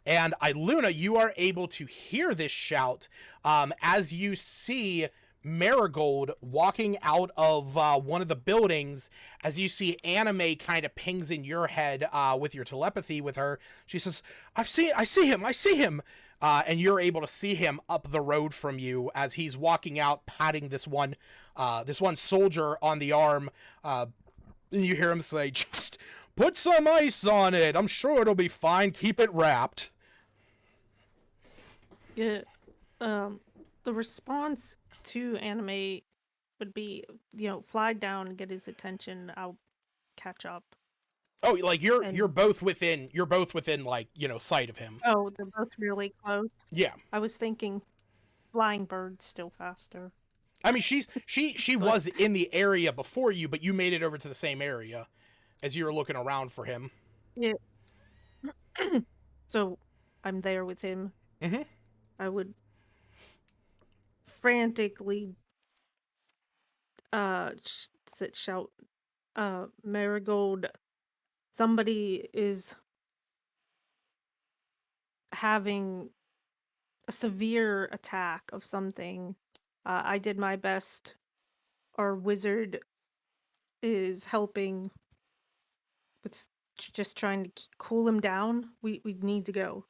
And Iluna, you are able to hear this shout as you see Marigold walking out of one of the buildings. As you see Anime kind of pings in your head with your telepathy with her. She says, I see him. And you're able to see him up the road from you as he's walking out, patting this one soldier on the arm. And you hear him say, just put some ice on it. I'm sure it'll be fine. Keep it wrapped. Yeah. The response to Anime would be, fly down and get his attention. I'll catch up. Oh, like you're both within like, sight of him. Oh, they're both really close. Yeah. I was thinking flying bird's still faster. I mean, she was in the area before you, but you made it over to the same area as you were looking around for him. Yeah. So I'm there with him. Mm-hmm. I would frantically shout, Marigold, somebody is having a severe attack of something. I did my best. Our wizard is helping with just trying to cool him down. We need to go.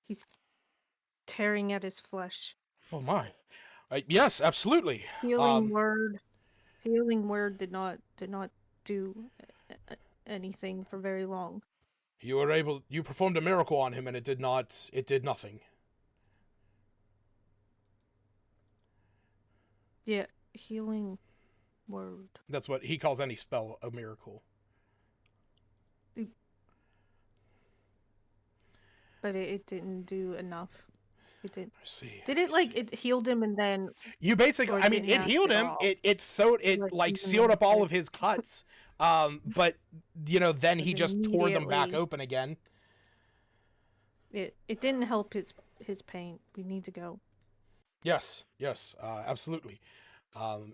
He's tearing at his flesh. Oh my. Yes, absolutely. Healing word did not do anything for very long. You performed a miracle on him and it did nothing. Yeah, healing word. That's what he calls any spell a miracle. But it didn't do enough. It didn't. I see. Did it it healed him and then you basically? I mean, it healed him. It sealed up all of his cuts. But then he just tore them back open again. It didn't help his pain. We need to go. Yes, absolutely.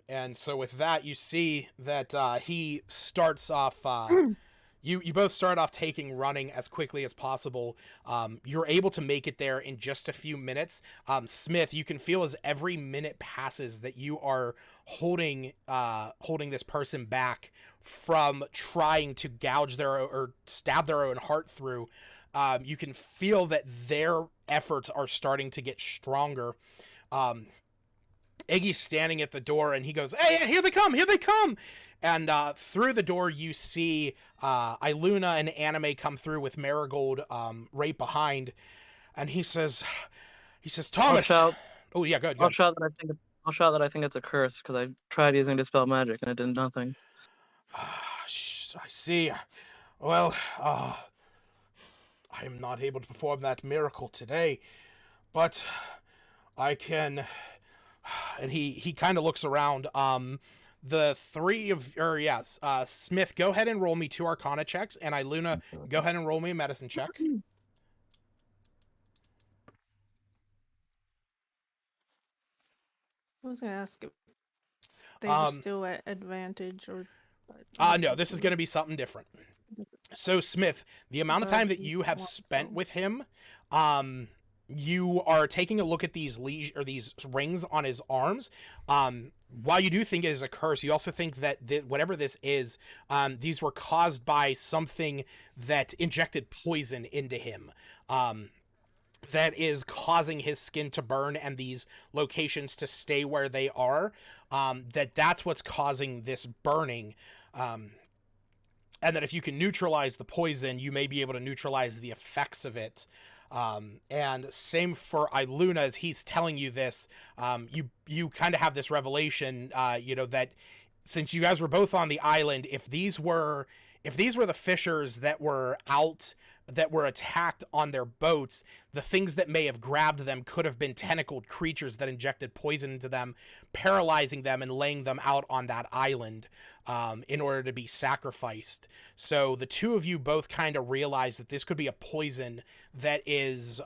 And so with that, you see that he starts off. You both start off running as quickly as possible. You're able to make it there in just a few minutes. Smith, you can feel as every minute passes that you are holding this person back from trying to gouge or stab their own heart through. You can feel that their efforts are starting to get stronger. Iggy's standing at the door and he goes, hey, here they come. And through the door, you see Iluna and Anime come through with Marigold right behind. And he says, Thomas. Oh yeah, good. I'll shout that I think it's a curse because I tried using dispel magic and it did nothing. I see. Well, I am not able to perform that miracle today, but I can. And he kind of looks around. The three of, Smith, go ahead and roll me 2 Arcana checks, and Iluna, go ahead and roll me a medicine check. I was gonna ask if they were still at advantage or. No, this is gonna be something different. So Smith, the amount of time that you have spent with him, you are taking a look at these rings on his arms. While you do think it is a curse, you also think that whatever this is, these were caused by something that injected poison into him. That is causing his skin to burn and these locations to stay where they are. That's what's causing this burning. And that if you can neutralize the poison, you may be able to neutralize the effects of it. And same for Iluna, as he's telling you this, you kind of have this revelation, that since you guys were both on the island, if these were the fishers that were attacked on their boats, the things that may have grabbed them could have been tentacled creatures that injected poison into them, paralyzing them and laying them out on that island in order to be sacrificed. So the two of you both kind of realize that this could be a poison that is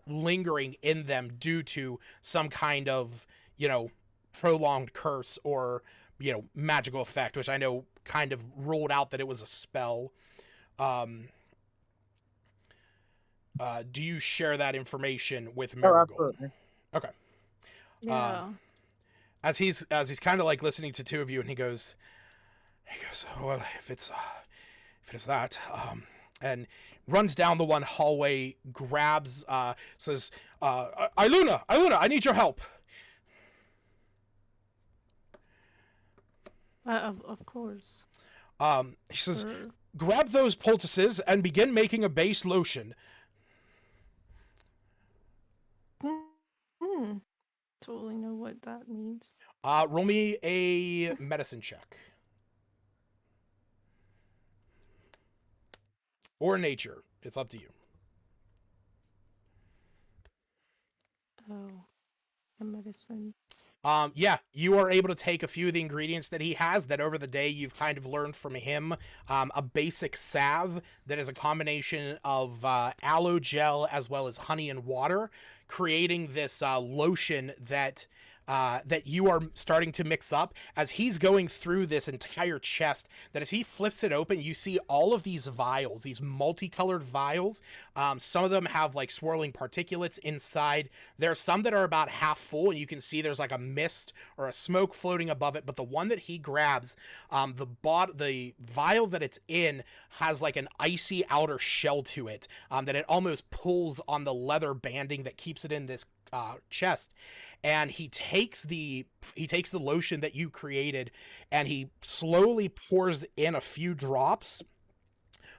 lingering in them due to some kind of, prolonged curse or, you know, magical effect, which I know kind of ruled out that it was a spell. Do you share that information with Oh, Marigold? absolutely. Okay. Yeah. As he's kind of like listening to two of you, and he goes, well, if it's that, and runs down the one hallway, grabs, says, Iluna, I need your help. Of course. He says, Sure. grab those poultices and begin making a base lotion. Totally know what that means. Roll me a medicine check. Or nature. It's up to you. Oh, a medicine. Yeah, you are able to take a few of the ingredients that he has that over the day you've kind of learned from him. A basic salve that is a combination of aloe gel as well as honey and water, creating this lotion that you are starting to mix up as he's going through this entire chest. That as he flips it open, you see all of these vials, these multicolored vials. Some of them have like swirling particulates inside. There are some that are about half full, and you can see there's like a mist or a smoke floating above it. But the one that he grabs, the vial that it's in has like an icy outer shell to it, that it almost pulls on the leather banding that keeps it in this chest. And he takes the lotion that you created, and he slowly pours in a few drops,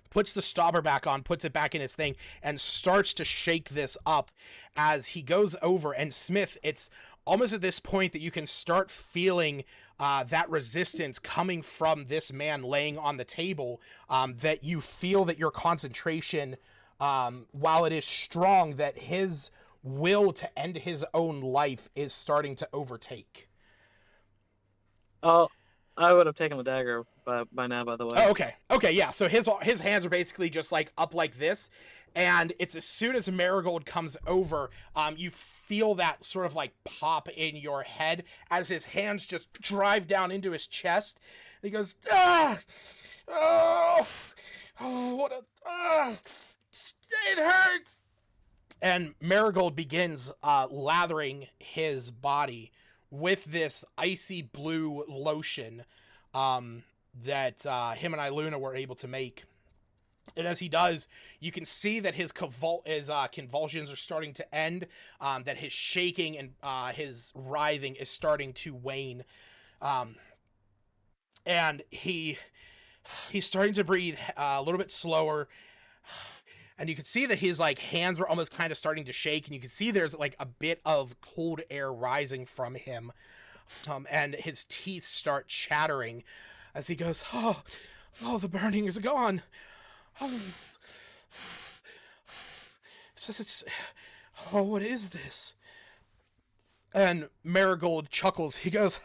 puts the stopper back on, puts it back in his thing, and starts to shake this up as he goes over. And Smith, it's almost at this point that you can start feeling that resistance coming from this man laying on the table, that you feel that your concentration, while it is strong, that his will to end his own life is starting to overtake. Oh, I would have taken the dagger by now, by the way. Oh, okay, yeah. So his hands are basically just like up like this, and it's as soon as Marigold comes over, you feel that sort of like pop in your head as his hands just drive down into his chest, and he goes, what a, it hurts. And Marigold begins lathering his body with this icy blue lotion that him and Iluna were able to make. And as he does, you can see that his convulsions are starting to end, that his shaking and his writhing is starting to wane. And he's starting to breathe a little bit slower. And you can see that his like hands are almost kind of starting to shake, and you can see there's like a bit of cold air rising from him, and his teeth start chattering as he goes, "Oh, the burning is gone. Oh, what is this?" And Marigold chuckles. He goes,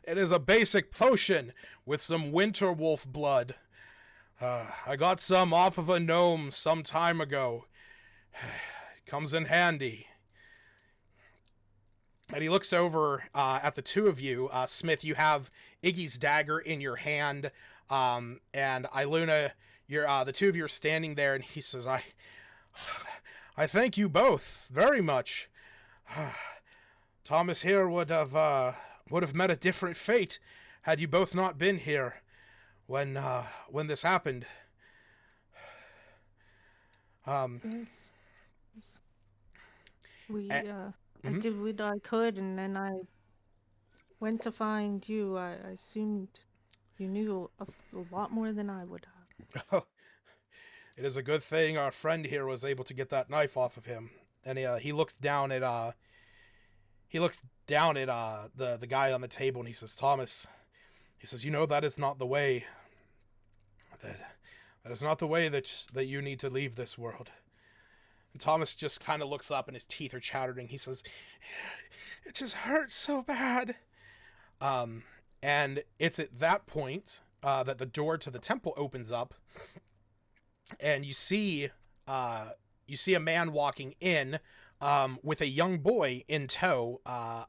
"It is a basic potion with some winter wolf blood. I got some off of a gnome some time ago. It comes in handy." And he looks over at the two of you. Smith, you have Iggy's dagger in your hand, and Iluna, the two of you are standing there, and he says, I thank you both very much. Thomas here would have met a different fate had you both not been here when this happened. Yes. I did what I could, and then I went to find you. I assumed you knew a lot more than I would have. It is a good thing our friend here was able to get that knife off of him. And he looks down at the guy on the table, and he says, "Thomas," he says, "you know that is not the way. That is not the way that you need to leave this world." And Thomas just kind of looks up, and his teeth are chattering. He says, "It just hurts so bad." And it's at that point that the door to the temple opens up, and you see a man walking in, with a young boy in tow.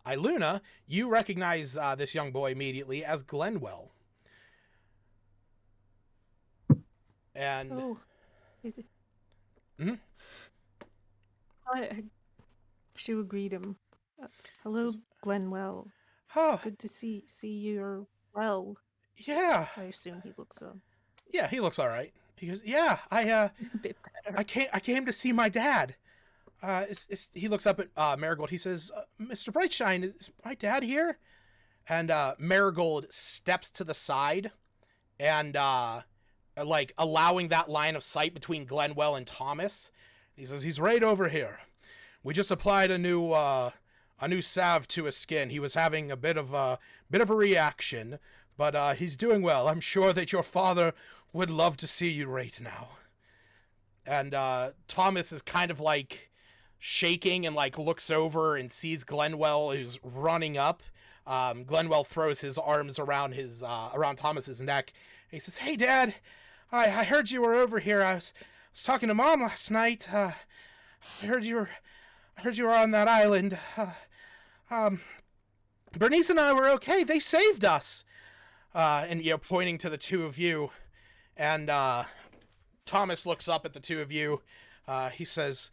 Iluna, you recognize this young boy immediately as Glenwell. And Oh, is it? Mhm. She would greet him. Hello, Glenwell. oh, Good to see you're well. yeah, I assume he looks yeah, he looks all right. He goes, yeah, a bit better. I came to see my dad. He looks up at Marigold. He says, Mr. Brightshine, is my dad here? And Marigold steps to the side and like allowing that line of sight between Glenwell and Thomas. He says, he's right over here. We just applied a new salve to his skin. He was having a bit of a reaction, but he's doing well. I'm sure that your father would love to see you right now. And Thomas is kind of like shaking and like looks over and sees Glenwell who's running up. Glenwell throws his arms around around Thomas's neck. And he says, "Hey, Dad, I heard you were over here. I was talking to Mom last night. I heard you were on that island. Bernice and I were okay. They saved us." And pointing to the two of you, and Thomas looks up at the two of you. He says,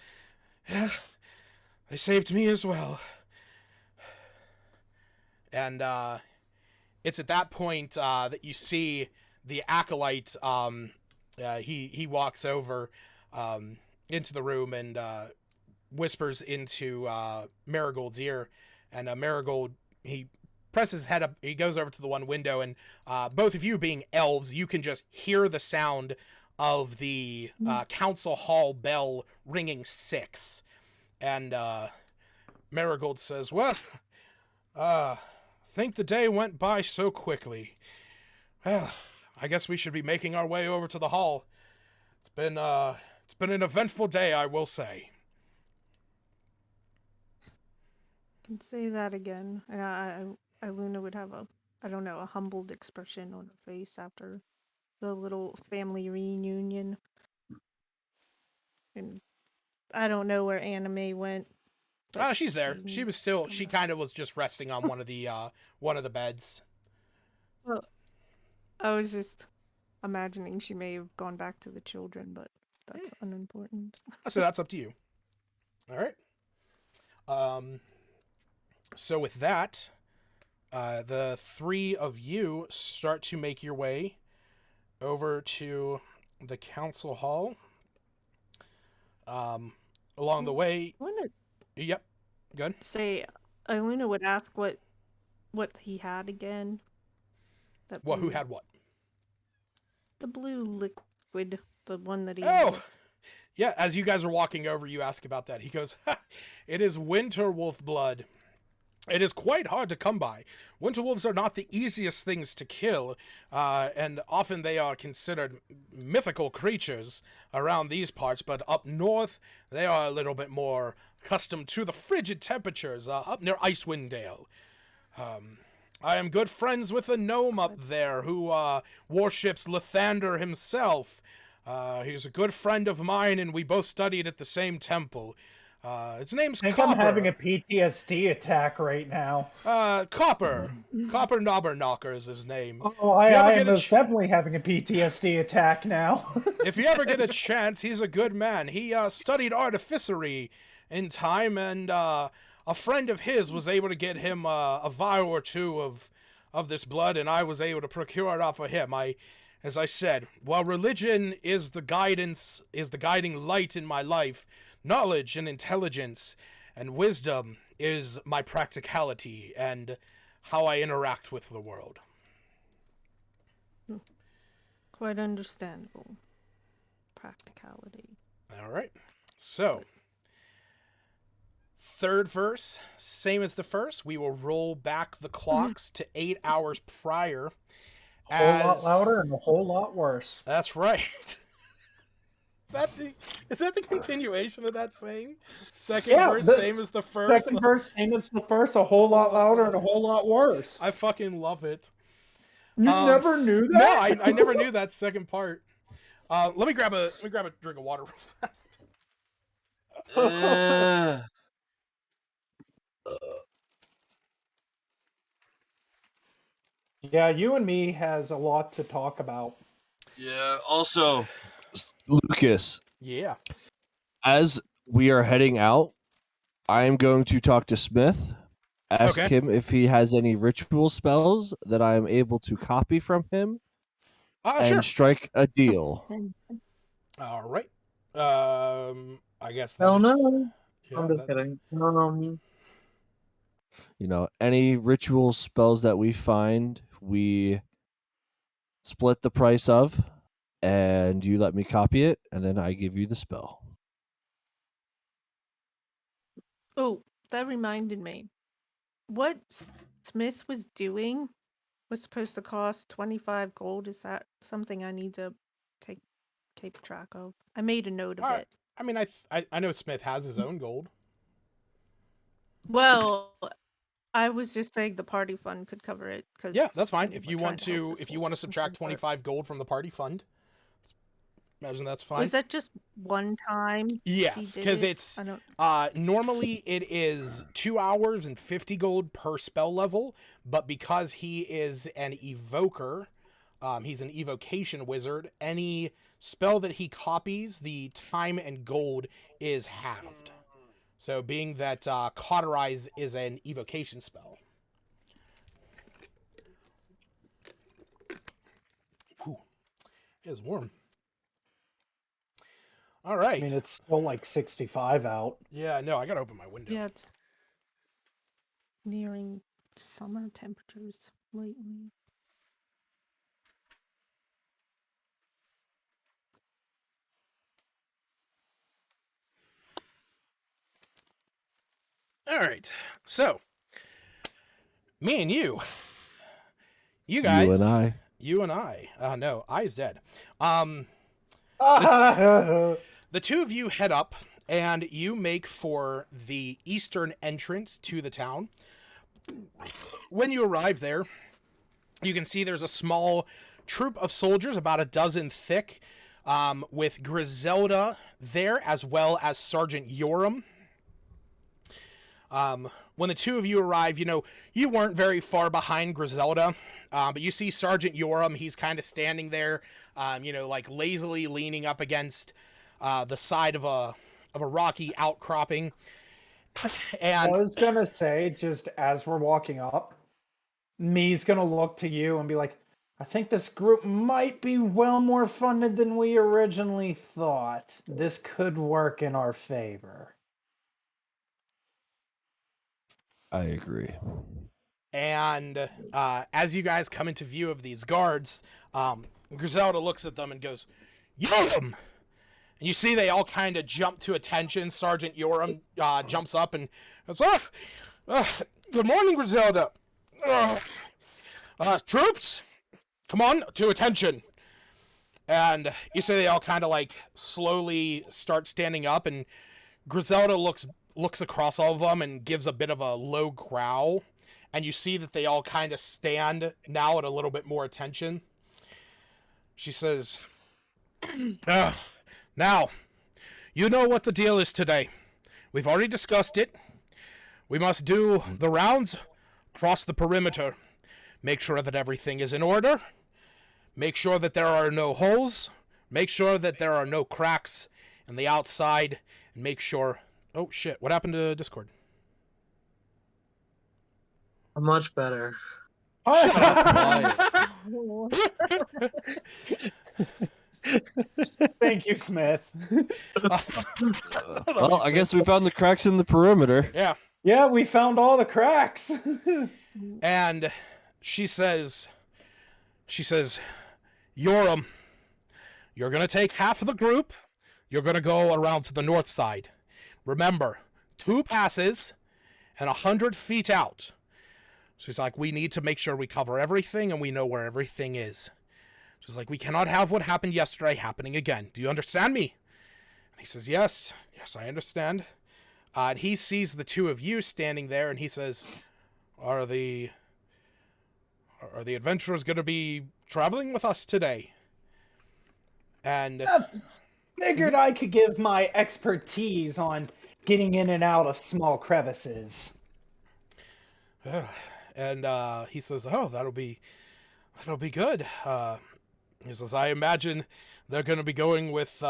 "Yeah, they saved me as well." And it's at that point that you see the acolyte. He walks over into the room and whispers into Marigold's ear, and Marigold, he presses his head up. He goes over to the one window, and both of you being elves, you can just hear the sound of the council hall bell ringing 6. And Marigold says, "Well, think the day went by so quickly. Well, I guess we should be making our way over to the hall. It's been an eventful day, I will say." Can say that again. Luna would have a humbled expression on her face after the little family reunion. And I don't know where Anime went. She's there. She kind of was just resting on one of the beds. Well, I was just imagining she may have gone back to the children, but that's unimportant. So that's up to you. All right. So with that, the three of you start to make your way over to the council hall. Along the way, yep, good. Say, Luna would ask what he had again. Who had what? The blue liquid, the one that he. Oh, yeah. As you guys are walking over, you ask about that. He goes, "It is winter wolf blood. It is quite hard to come by. Winter wolves are not the easiest things to kill, and often they are considered mythical creatures around these parts, but up north, they are a little bit more accustomed to the frigid temperatures up near Icewind Dale. I am good friends with a gnome up there who worships Lathander himself. He's a good friend of mine, and we both studied at the same temple. His name's I think Copper. I'm having a PTSD attack right now. Copper Knobberknocker is his name. Oh, I am most definitely having a PTSD attack now. If you ever get a chance, he's a good man. He studied artificery in time, and a friend of his was able to get him a vial or two of this blood, and I was able to procure it off of him. As I said, while religion is the guiding light in my life, knowledge and intelligence and wisdom is my practicality and how I interact with the world." Quite understandable. Practicality. All right. So, third verse, same as the first. We will roll back the clocks to 8 hours prior. A whole lot louder and a whole lot worse. That's right. Is that the continuation of that saying? Second verse, same as the first. Second verse, same as the first, a whole lot louder and a whole lot worse. I fucking love it. You never knew that? No, I never knew that second part. Let me grab a drink of water real fast. Yeah, you and me has a lot to talk about. Yeah. Also, Lucas, Yeah. as we are heading out, I am going to talk to Smith, ask Okay. him if he has any ritual spells that I am able to copy from him, Sure. and strike a deal. All right. I guess that Oh is. no. Yeah, I'm just that's. kidding. Any ritual spells that we find, we split the price of, and you let me copy it, and then I give you the spell. Oh, that reminded me. What Smith was doing was supposed to cost 25 gold. Is that something I need to take keep track of? I made a note of it. I mean, I know Smith has his own gold. Well, I was just saying the party fund could cover it because Yeah, that's fine. If you want to subtract subtract 25 gold from the party fund, imagine that's fine. Was that just one time? Yes, because it's I don't. normally it is 2 hours and 50 gold per spell level, but because he is an evoker, he's an evocation wizard. Any spell that he copies, the time and gold is halved. So, being that Cauterize is an evocation spell. Whew. It is warm. All right. I mean, it's still like 65 out. Yeah, no, I gotta open my window. Yeah, it's nearing summer temperatures lately. All right. So, me and you guys, You and I. no, I's dead. The two of you head up and you make for the eastern entrance to the town. When you arrive there, you can see there's a small troop of soldiers, about a dozen thick, with Griselda there, as well as Sergeant Yoram. When the two of you arrive, you weren't very far behind Griselda, but you see Sergeant Yoram. He's kind of standing there, like lazily leaning up against the side of a rocky outcropping. And I was gonna say, just as we're walking up, me's gonna look to you and be like, I think this group might be well more funded than we originally thought. This could work in our favor. I agree. And as you guys come into view of these guards, Griselda looks at them and goes, Yoram! And you see they all kind of jump to attention. Sergeant Yoram jumps up and goes, good morning, Griselda. Troops, come on, to attention. And you see they all kind of like slowly start standing up, and Griselda looks across all of them and gives a bit of a low growl. And you see that they all kind of stand now at a little bit more attention. She says, now, you know what the deal is today. We've already discussed it. We must do the rounds, cross the perimeter, make sure that everything is in order, make sure that there are no holes, make sure that there are no cracks in the outside, and make sure... Oh, shit. What happened to Discord? Much better. Thank you, Smith. Well, I guess we found the cracks in the perimeter. Yeah. Yeah, we found all the cracks. And she says, Yoram, you're going to take half of the group. You're going to go around to the north side. Remember, 2 passes and 100 feet out. She's like, we need to make sure we cover everything and we know where everything is. She's like, we cannot have what happened yesterday happening again. Do you understand me? And he says, yes, I understand. And he sees the two of you standing there and he says, are the adventurers going to be traveling with us today? And figured I could give my expertise on getting in and out of small crevices. And he says, "Oh, that'll be good." He says, "I imagine they're going to be going with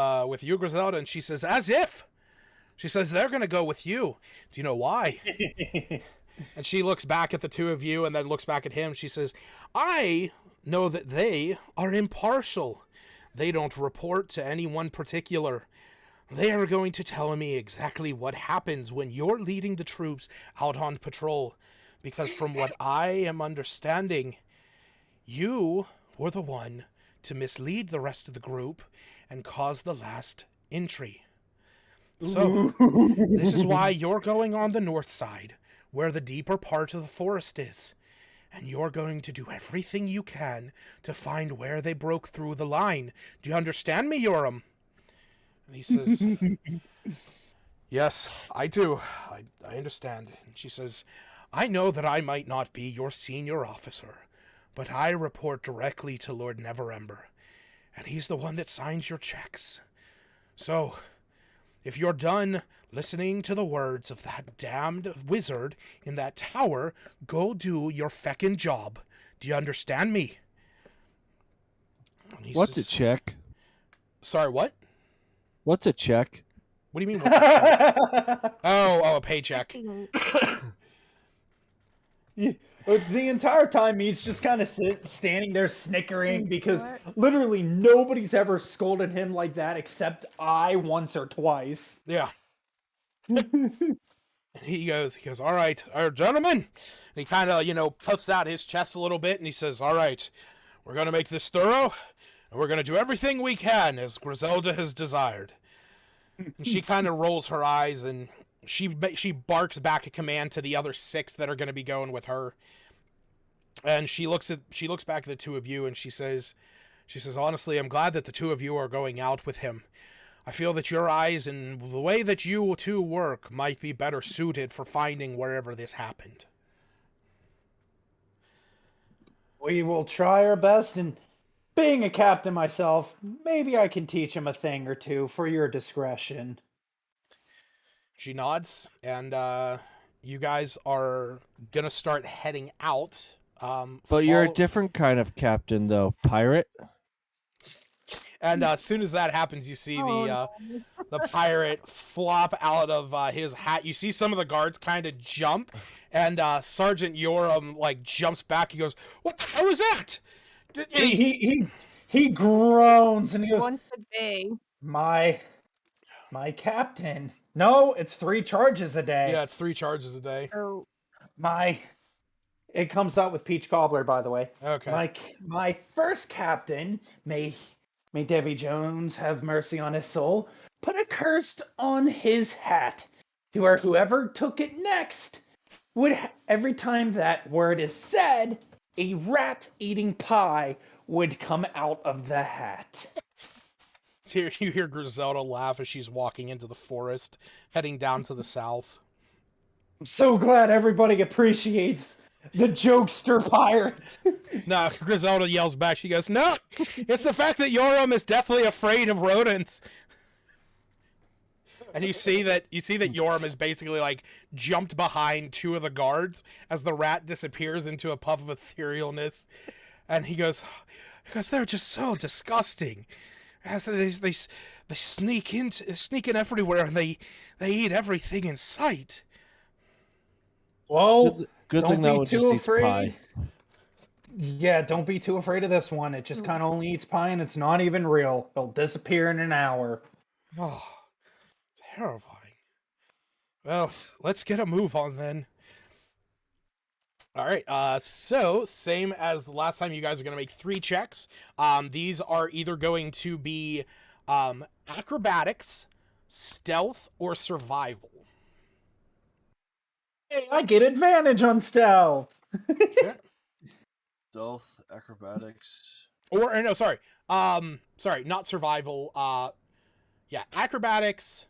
you, Griselda." And she says, "As if." She says, "They're going to go with you. Do you know why?" And she looks back at the two of you and then looks back at him. She says, "I know that they are impartial. They don't report to anyone particular. They are going to tell me exactly what happens when you're leading the troops out on patrol. Because from what I am understanding, you were the one to mislead the rest of the group and cause the last entry. So, this is why you're going on the north side, where the deeper part of the forest is. And you're going to do everything you can to find where they broke through the line. Do you understand me, Yoram?" And he says, "Yes, I do. I understand." And she says, "I know that I might not be your senior officer, but I report directly to Lord Neverember, and he's the one that signs your checks. So, if you're done listening to the words of that damned wizard in that tower, go do your feckin' job. Do you understand me?" And he What's a says, check? "Sorry, what? What's a check? What do you mean, what's a check?" Oh, a paycheck. The entire time he's just kind of standing there snickering because What? literally nobody's ever scolded him like that except I once or twice. Yeah. And he goes, "All right, gentlemen." And he kind of, puffs out his chest a little bit and he says, "All right, we're going to make this thorough and we're going to do everything we can as Griselda has desired." And she kind of rolls her eyes and she barks back a command to the other 6 that are going to be going with her. And she looks back at the two of you and she says, "Honestly, I'm glad that the two of you are going out with him. I feel that your eyes and the way that you two work might be better suited for finding wherever this happened." We will try our best, and being a captain myself, maybe I can teach him a thing or two for your discretion. She nods, and you guys are going to start heading out. But you're a different kind of captain, though. Pirate? And as soon as that happens, you see Oh, the pirate flop out of his hat. You see some of the guards kind of jump, and Sergeant Yoram jumps back. He goes, "What the hell was that?" And He groans and he goes, once a day. My captain. No, it's 3 charges a day. Yeah, it's 3 charges a day. Oh, It comes out with peach cobbler, by the way. Okay. My first captain, may Davy Jones have mercy on his soul, put a curse on his hat, to where whoever took it next would, every time that word is said, a rat-eating pie would come out of the hat. So you hear Griselda laugh as she's walking into the forest, heading down to the south. I'm so glad everybody appreciates the jokester pirate. No, Griselda yells back. She goes, "No, it's the fact that Yoram is deathly afraid of rodents." And you see that Yoram is basically jumped behind 2 of the guards as the rat disappears into a puff of etherealness. And he goes, "They're just so disgusting. As they sneak in everywhere and they eat everything in sight." Well, Good thing that one just eats pie. Yeah, don't be too afraid of this one. It just kind of only eats pie and it's not even real. It'll disappear in an hour. Oh, terrifying. Well, let's get a move on then. All right, so same as the last time, you guys are going to make 3 checks. These are either going to be acrobatics, stealth, or survival. Hey, I get advantage on stealth. Okay. Stealth, acrobatics. Or no, sorry. Sorry, not survival. Yeah, acrobatics.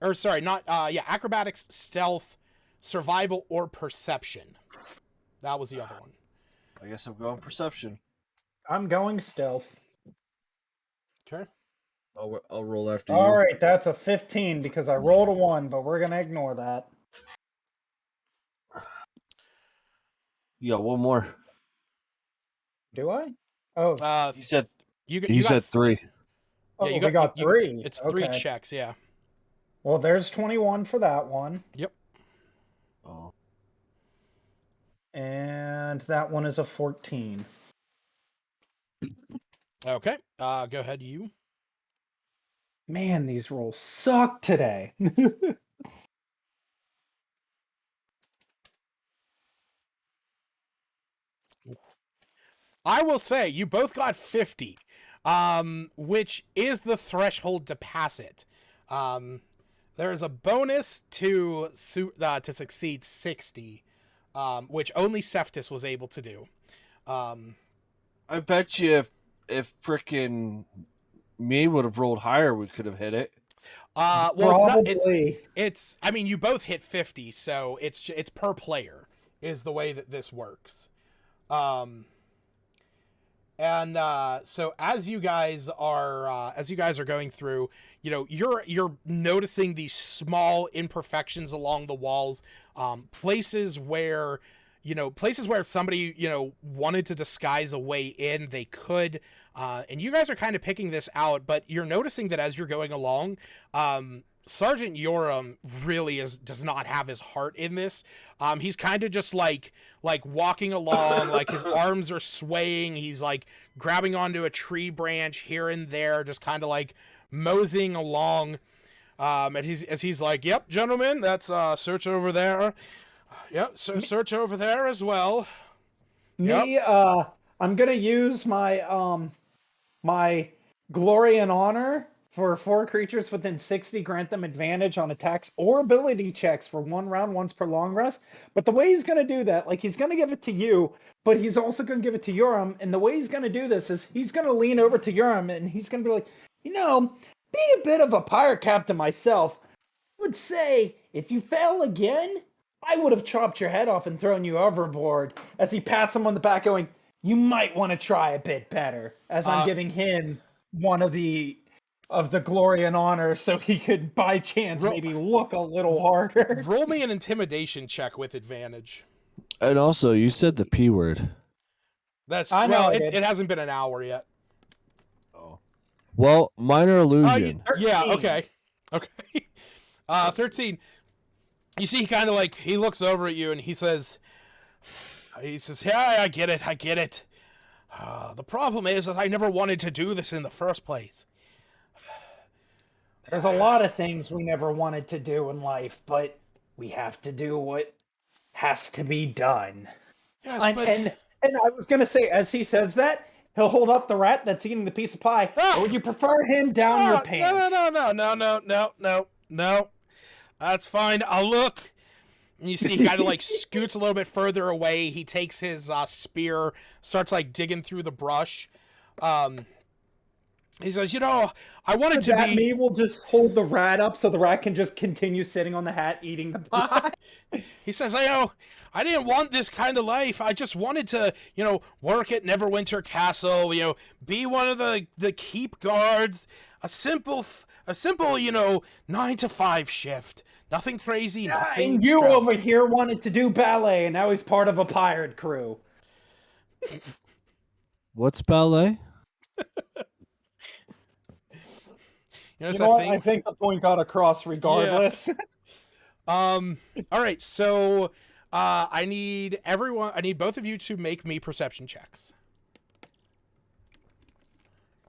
Or sorry, not acrobatics, stealth, survival, or perception. That was the other one. I guess I'm going perception. I'm going stealth. Okay. I'll roll after you. All right, that's a 15 because I rolled a 1, but we're gonna ignore that. You got one more. Do I? Oh, He said you said got 3. oh, Yeah, you we got you, 3. it's 3 Okay. checks. Yeah. Well, there's 21 for that one. Yep. Oh. And that one is a 14. Okay. Go ahead. You. Man, these rolls suck today. I will say you both got 50, which is the threshold to pass it. There is a bonus to succeed 60, which only Seftis was able to do. I bet you if frickin' me would have rolled higher, we could have hit it. Well, Probably. it's. I mean, you both hit 50, so it's per player is the way that this works. And so as you guys are going through, you know, you're noticing these small imperfections along the walls, places where if somebody, you know, wanted to disguise a way in, they could. And you guys are kind of picking this out, but you're noticing that as you're going along, Sergeant Yoram really does not have his heart in this. He's kind of just like walking along, like his arms are swaying. He's like grabbing onto a tree branch here and there, just kind of like moseying along. And he's like, "Yep, gentlemen, that's search over there. Yep, search over there as well." Me, I'm gonna use my my glory and honor for 4 creatures within 60, grant them advantage on attacks or ability checks for 1 round once per long rest. But the way he's gonna do that, like he's gonna give it to you, but he's also gonna give it to Yoram. And the way he's gonna do this is he's gonna lean over to Yoram and he's gonna be like, you know, being a bit of a pirate captain myself, would say if you fail again, I would have chopped your head off and thrown you overboard. As he pats him on the back, going, "You might want to try a bit better." As I'm giving him one of the glory and honor, so he could by chance maybe look a little harder. Roll me an intimidation check with advantage. And also, you said the P word. I know it hasn't been an hour yet. Oh. Well, minor illusion. Yeah, okay. 13. You see, he kind of like, he looks over at you and he says, "Yeah, I get it. The problem is that I never wanted to do this in the first place." There's a lot of things we never wanted to do in life, but we have to do what has to be done. Yes, and I was gonna say, as he says that, he'll hold up the rat that's eating the piece of pie. Or would you prefer him down your pants? No. That's fine. I'll look. And you see, he kind of like scoots a little bit further away. He takes his spear, starts like digging through the brush. He says, "You know, I wanted to be." Me will just hold the rat up so the rat can just continue sitting on the hat eating the pie. He says, I didn't want this kind of life. I just wanted to, you know, work at Neverwinter Castle, you know, be one of the keep guards, a simple, you know, 9 to 5 shift. Nothing crazy, nothing. And you over here wanted to do ballet, and now he's part of a pirate crew. What's ballet? You know what? I think the point got across regardless. Yeah. All right, so I need both of you to make me perception checks.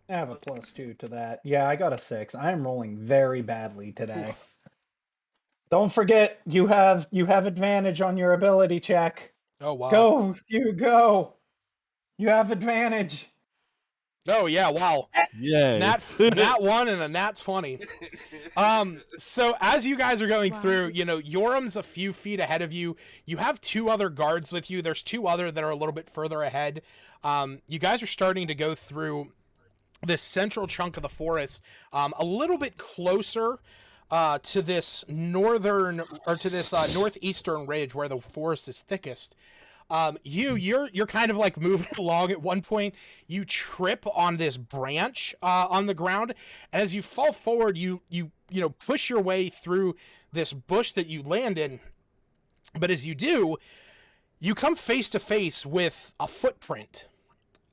I have a +2 to that. Yeah, I got a 6. I am rolling very badly today. Oof. Don't forget, you have advantage on your ability check. Oh wow! Go, go! You have advantage. Oh yeah! Wow! Yeah. Nat 1 and a nat 20. So as you guys are going through, you know, Yoram's a few feet ahead of you. You have 2 other guards with you. There's 2 other that are a little bit further ahead. You guys are starting to go through this central chunk of the forest, a little bit closer to this northern or to this northeastern ridge where the forest is thickest. You're kind of like moving along. At one point, you trip on this branch on the ground, and as you fall forward, you push your way through this bush that you land in. But as you do, you come face to face with a footprint.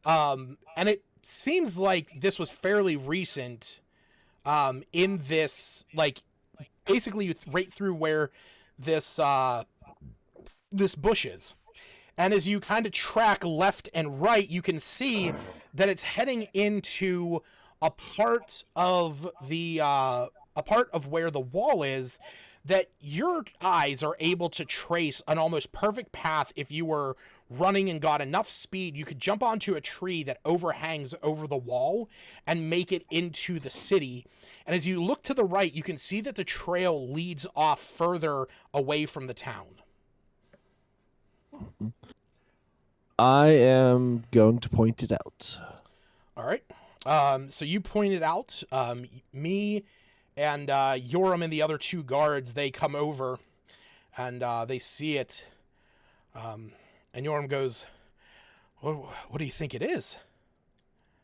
And it seems like this was fairly recent, in this, like, basically right through where this, this bush is. And as you kind of track left and right, you can see that it's heading into a part of a part of where the wall is that your eyes are able to trace an almost perfect path. If you were running and got enough speed, you could jump onto a tree that overhangs over the wall and make it into the city. And as you look to the right, you can see that the trail leads off further away from the town. I am going to point it out. All right. So you pointed out, me and Yoram and the other two guards, they come over and they see it. And Yoram goes, what do you think it is?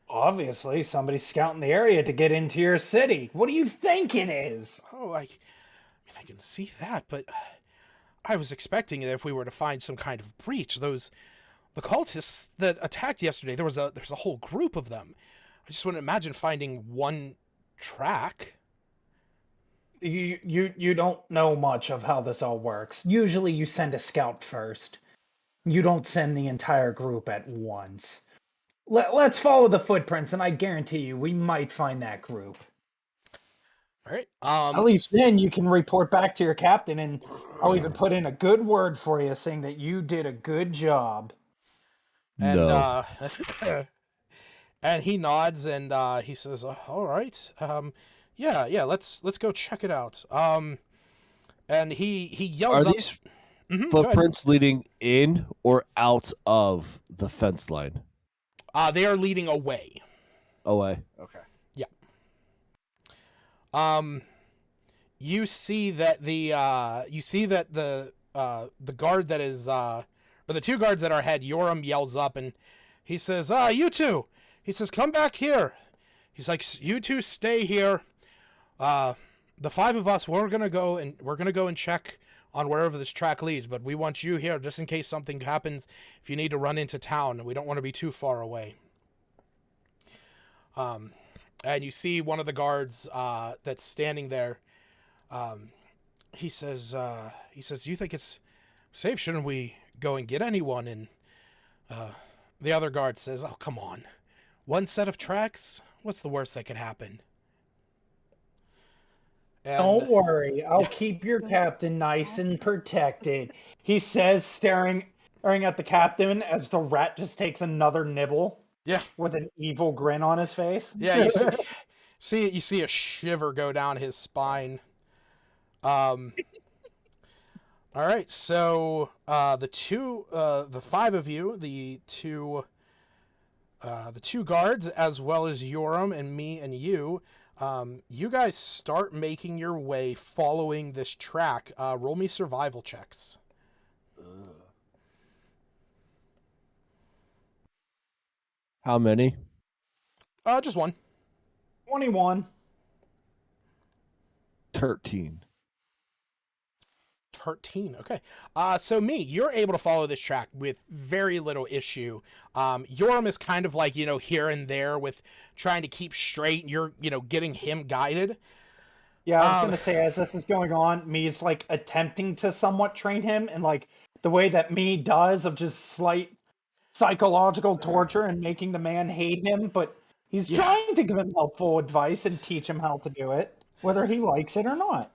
Obviously, somebody's scouting the area to get into your city. What do you think it is? Oh, I mean, I can see that, but I was expecting that if we were to find some kind of breach, the cultists that attacked yesterday, there's a whole group of them. I just wouldn't imagine finding one track. You don't know much of how this all works. Usually you send a scout first. You don't send the entire group at once. Let's follow the footprints, and I guarantee you we might find that group. All right. At least then you can report back to your captain, and I'll even put in a good word for you saying that you did a good job. And, No. and he nods and he says, "All right, yeah, let's go check it out." And he yells Are up. these Mhm, go ahead. footprints leading in or out of the fence line? They are leading away. Away. Okay. Yeah. You see that the guard that is or the two guards that are ahead, Yoram yells up and he says, you two. He says, come back here. He's like, you two stay here. The five of us, we're gonna go and check on wherever this track leads, but we want you here just in case something happens. If you need to run into town, we don't want to be too far away. And you see one of the guards that's standing there. He says, you think it's safe? Shouldn't we go and get anyone? And the other guard says, oh, come on. One set of tracks? What's the worst that could happen? And, Don't worry, I'll keep your captain nice and protected. He says, staring at the captain as the rat just takes another nibble. Yeah. With an evil grin on his face. Yeah, you see a shiver go down his spine. All right, so the five of you, the two guards, as well as Yoram and me and you, you guys start making your way following this track. Roll me survival checks. How many? Just one. 21. 13. 13. Okay. So you're able to follow this track with very little issue. Yoram is kind of like, here and there with trying to keep straight. And you're, getting him guided. Yeah, I was going to say, as this is going on, me's like attempting to somewhat train him, and like the way that me does of just slight psychological torture and making the man hate him, but he's trying to give him helpful advice and teach him how to do it, whether he likes it or not.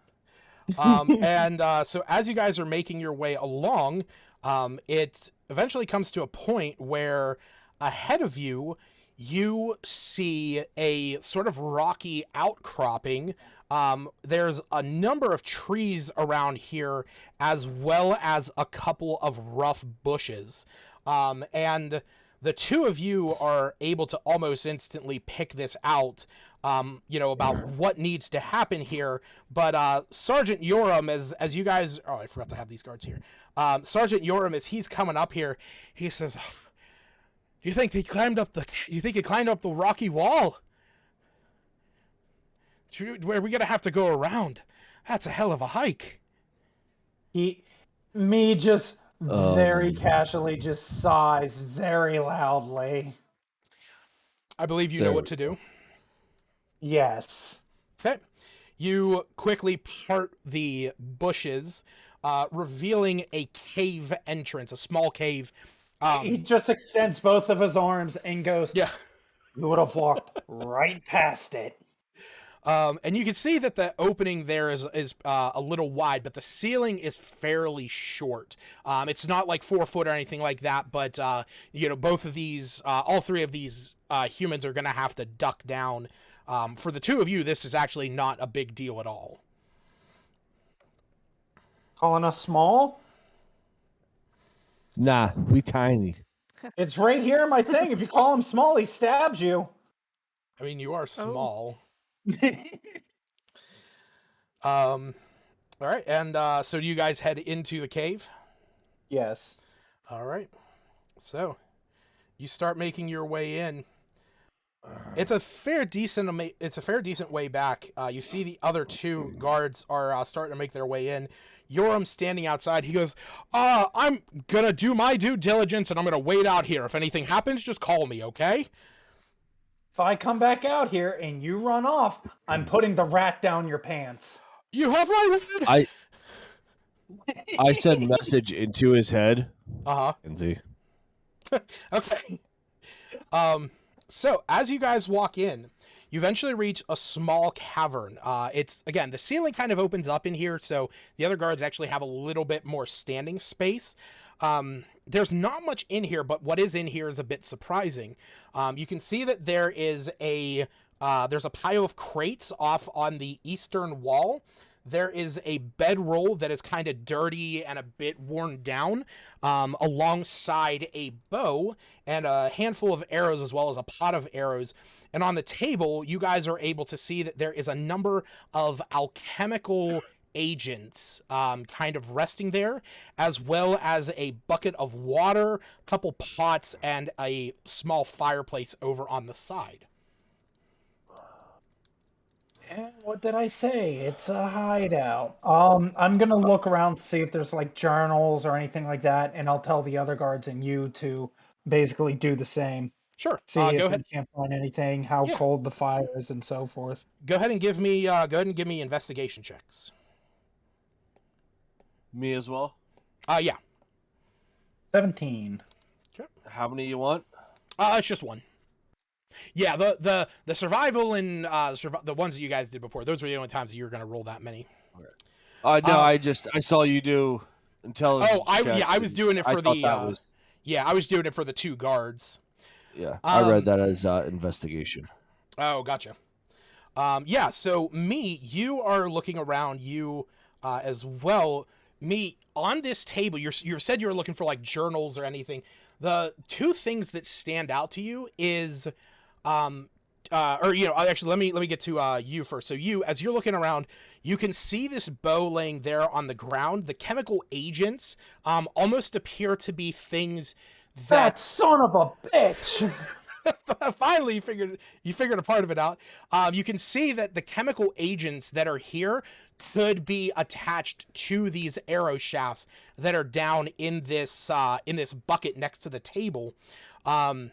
So as you guys are making your way along, it eventually comes to a point where ahead of you, you see a sort of rocky outcropping. There's a number of trees around here, as well as a couple of rough bushes. And the two of you are able to almost instantly pick this out, about what needs to happen here. But Sergeant Yoram, as you guys... Oh, I forgot to have these guards here. Sergeant Yoram, as he's coming up here, he says, you think he climbed up the rocky wall? Where we gonna have to go around? That's a hell of a hike. Me just Very casually, just sighs very loudly. I believe you There know we what to do. Yes. Okay. You quickly part the bushes, revealing a cave entrance, a small cave. He just extends both of his arms and goes, Yeah. "You would have walked right past it." And you can see that the opening there is a little wide, but the ceiling is fairly short. It's not like 4 foot or anything like that, but both of these, all three of these humans are going to have to duck down. For the two of you, this is actually not a big deal at all. Calling us small? Nah, we tiny. It's right here in my thing. If you call him small, he stabs you. I mean, you are Oh. small. All right, and so do you guys head into the cave? Yes. All right. So, you start making your way in. It's a fair decent way back. You see the other two guards are starting to make their way in. Yoram standing outside. He goes, I'm gonna do my due diligence and I'm gonna wait out here. If anything happens, just call me, okay? If I come back out here and you run off, I'm putting the rat down your pants. You have my word. I send message into his head. Uh-huh. And see. Okay. So as you guys walk in, you eventually reach a small cavern. It's, again, the ceiling kind of opens up in here, so the other guards actually have a little bit more standing space. There's not much in here, but what is in here is a bit surprising. You can see that there's a pile of crates off on the eastern wall. There is a bedroll that is kind of dirty and a bit worn down, alongside a bow and a handful of arrows, as well as a pot of arrows. And on the table, you guys are able to see that there is a number of alchemical agents kind of resting there, as well as a bucket of water, a couple pots, and a small fireplace over on the side. What did I say? It's a hideout. I'm gonna look around to see if there's like journals or anything like that, and I'll tell the other guards and you to basically do the same. Sure. See Go if we ahead. can't find anything, how Yeah. cold the fire is, and so forth. Go ahead and give me investigation checks. Me as well. Yeah. 17. How many you want? It's just one. Yeah, the survival and the ones that you guys did before, those were the only times that you were going to roll that many. No, I saw you do intelligence. I was doing it for I was doing it for the two guards. Yeah, I read that as investigation. Oh, gotcha. Yeah, so you are looking around you as well. On this table, you said you were looking for like journals or anything. The two things that stand out to you is actually let me get to you first. So as you're looking around, you can see this bow laying there on the ground. The chemical agents almost appear to be things That son of a bitch. Finally, you figured a part of it out. You can see that the chemical agents that are here could be attached to these arrow shafts that are down in this bucket next to the table. As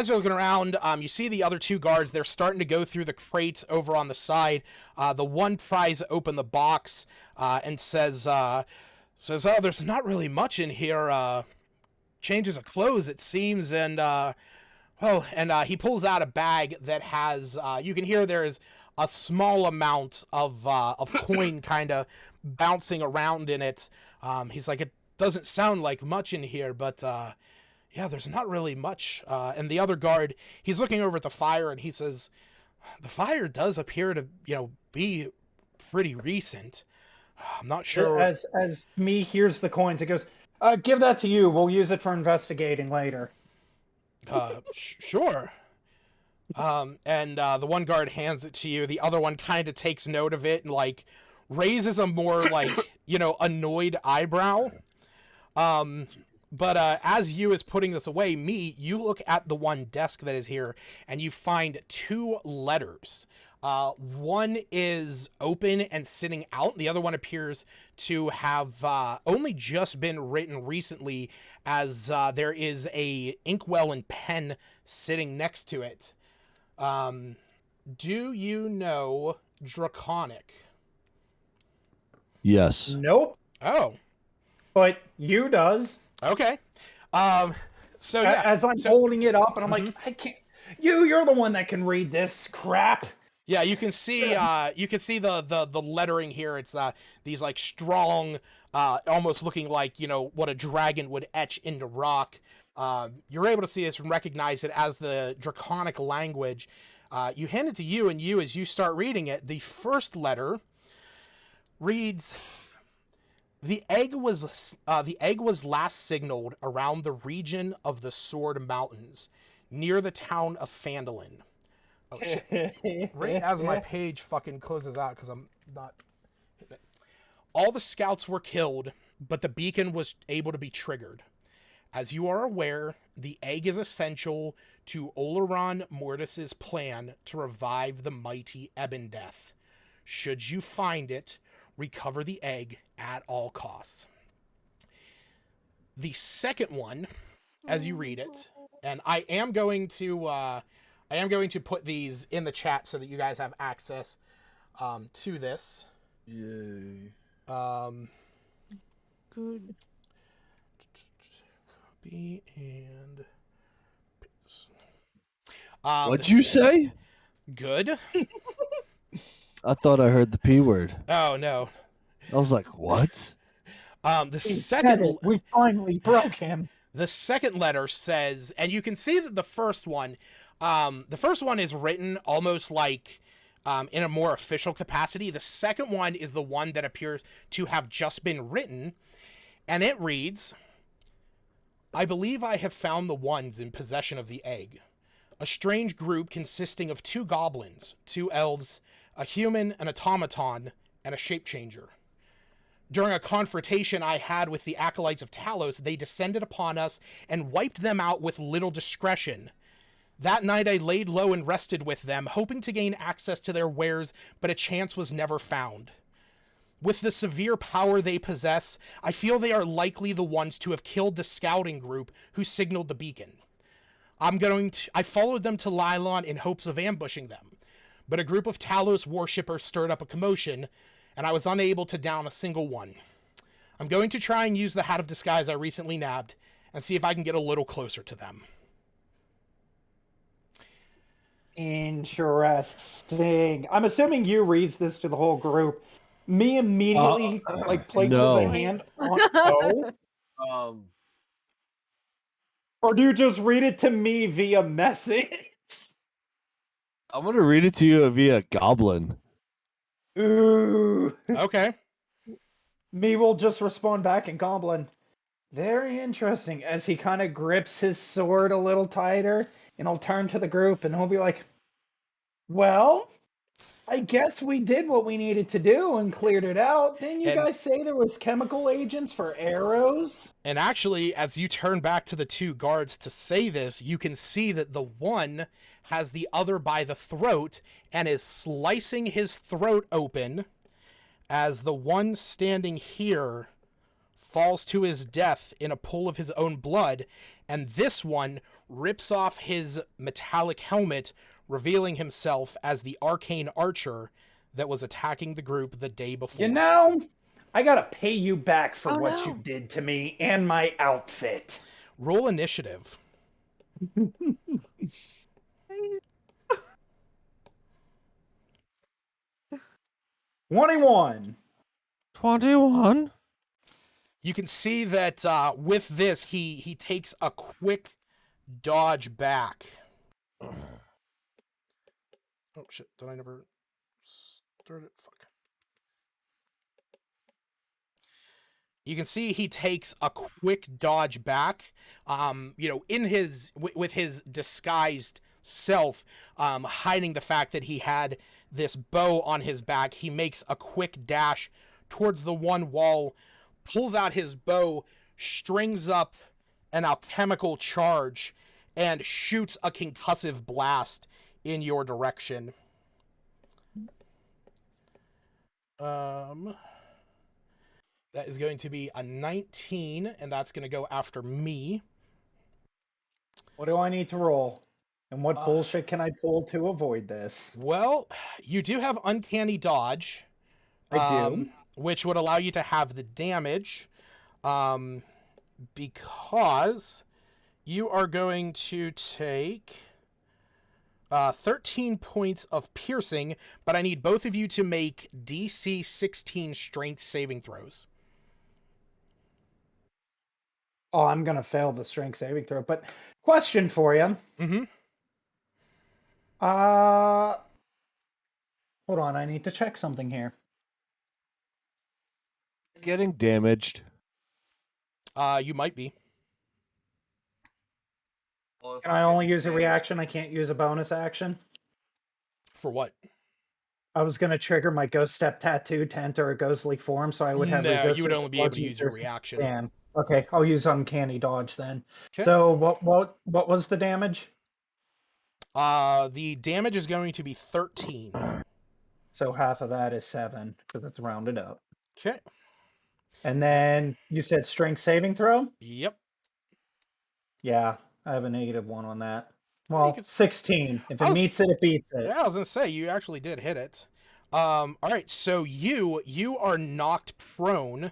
you're looking around, you see the other two guards. They're starting to go through the crates over on the side. The one pries open the box and says, "Oh, there's not really much in here. Changes of clothes, it seems." And he pulls out a bag that has. You can hear there is a small amount of coin kind of bouncing around in it. He's like, "It doesn't sound like much in here, but yeah, there's not really much." And the other guard, he's looking over at the fire and he says, "The fire does appear to, be pretty recent. I'm not sure." As me hears the coins, it goes, "Give that to you. We'll use it for investigating later." Sure. And the one guard hands it to you. The other one kind of takes note of it and like raises a more like, annoyed eyebrow. But as you is putting this away, you look at the one desk that is here and you find two letters. One is open and sitting out. The other one appears to have only just been written recently, as there is a inkwell and pen sitting next to it. Do you know Draconic? Yes. Nope, Oh, but you does. okay. So yeah, As I'm so, holding it up, and I'm like, I can't. You're the one that can read this crap. yeah, you can see the lettering here. It's these like strong, almost looking like, you know, what a dragon would etch into rock. You're able to see this and recognize it as the Draconic language. You hand it to you, and you, as you start reading it, the first letter reads, the egg was last signaled around the region of the Sword Mountains, near the town of Phandalin. Oh shit. Right as my page fucking closes out, because I'm not hitting it. All the scouts were killed, but the beacon was able to be triggered. As you are aware, the egg is essential to Oleron Mortis's plan to revive the mighty Ebondeath. Should you find it, recover the egg at all costs. The second one, as you read it, and I am going to put these in the chat so that you guys have access to this. Yay. Good. Copy and paste. What'd you say? Good. I thought I heard the P word. Oh no. I was like, what? The second We finally broke him. The second letter says, and you can see that the first one is written almost like in a more official capacity. The second one is the one that appears to have just been written, and it reads, I believe I have found the ones in possession of the egg. A strange group consisting of 2 goblins, 2 elves, a human, an automaton, and a shape-changer. During a confrontation I had with the acolytes of Talos, they descended upon us and wiped them out with little discretion. That night I laid low and rested with them, hoping to gain access to their wares, but a chance was never found. With the severe power they possess, I feel they are likely the ones to have killed the scouting group who signaled the beacon. I followed them to Lylon in hopes of ambushing them, but a group of Talos worshippers stirred up a commotion, and I was unable to down a single one. I'm going to try and use the hat of disguise I recently nabbed and see if I can get a little closer to them. Interesting. I'm assuming you reads this to the whole group. Me immediately places no. a hand on O. Um, Or do you just read it to me via message? I'm gonna read it to you via Goblin. Ooh. Okay. Me will just respond back in Goblin. Very interesting. As he kind of grips his sword a little tighter, and I'll turn to the group and he'll be like, well, I guess we did what we needed to do and cleared it out. Didn't you guys say there was chemical agents for arrows? And actually, as you turn back to the 2 guards to say this, you can see that the one has the other by the throat and is slicing his throat open, as the one standing here falls to his death in a pool of his own blood, and this one rips off his metallic helmet, revealing himself as the arcane archer that was attacking the group the day before. You know, I gotta pay you back for Oh, what no. you did to me and my outfit. Roll initiative. 21. 21? You can see that with this, he takes a quick dodge back. Oh shit! Did I never start it? Fuck. You can see he takes a quick dodge back. In his with his disguised self, hiding the fact that he had this bow on his back. He makes a quick dash towards the one wall, pulls out his bow, strings up an alchemical charge, and shoots a concussive blast in your direction. That is going to be a 19, and that's going to go after me. What do I need to roll? And what bullshit can I pull to avoid this? Well, you do have uncanny dodge. I do. Which would allow you to have the damage. Because you are going to take 13 points of piercing, but I need both of you to make DC 16 strength saving throws. Oh, I'm gonna fail the strength saving throw. But question for you. Mm-hmm. Hold on. I need to check something here. Getting damaged. You might be. Can I only use a reaction? I can't use a bonus action. For what? I was gonna trigger my ghost step tattoo to enter a ghostly form, so I would have No, resistance. you would only be able to bludgeoning, use your piercing, reaction. Damn. Okay, I'll use uncanny dodge then. 'Kay. So what was the damage? The damage is going to be 13. So half of that is 7, because it's rounded up. Okay. And then you said strength saving throw? Yep. Yeah, I have a -1 on that. Well, you Well, could- 16. If I it was- meets it, it beats it. Yeah, I was gonna say you actually did hit it. All right, so you are knocked prone,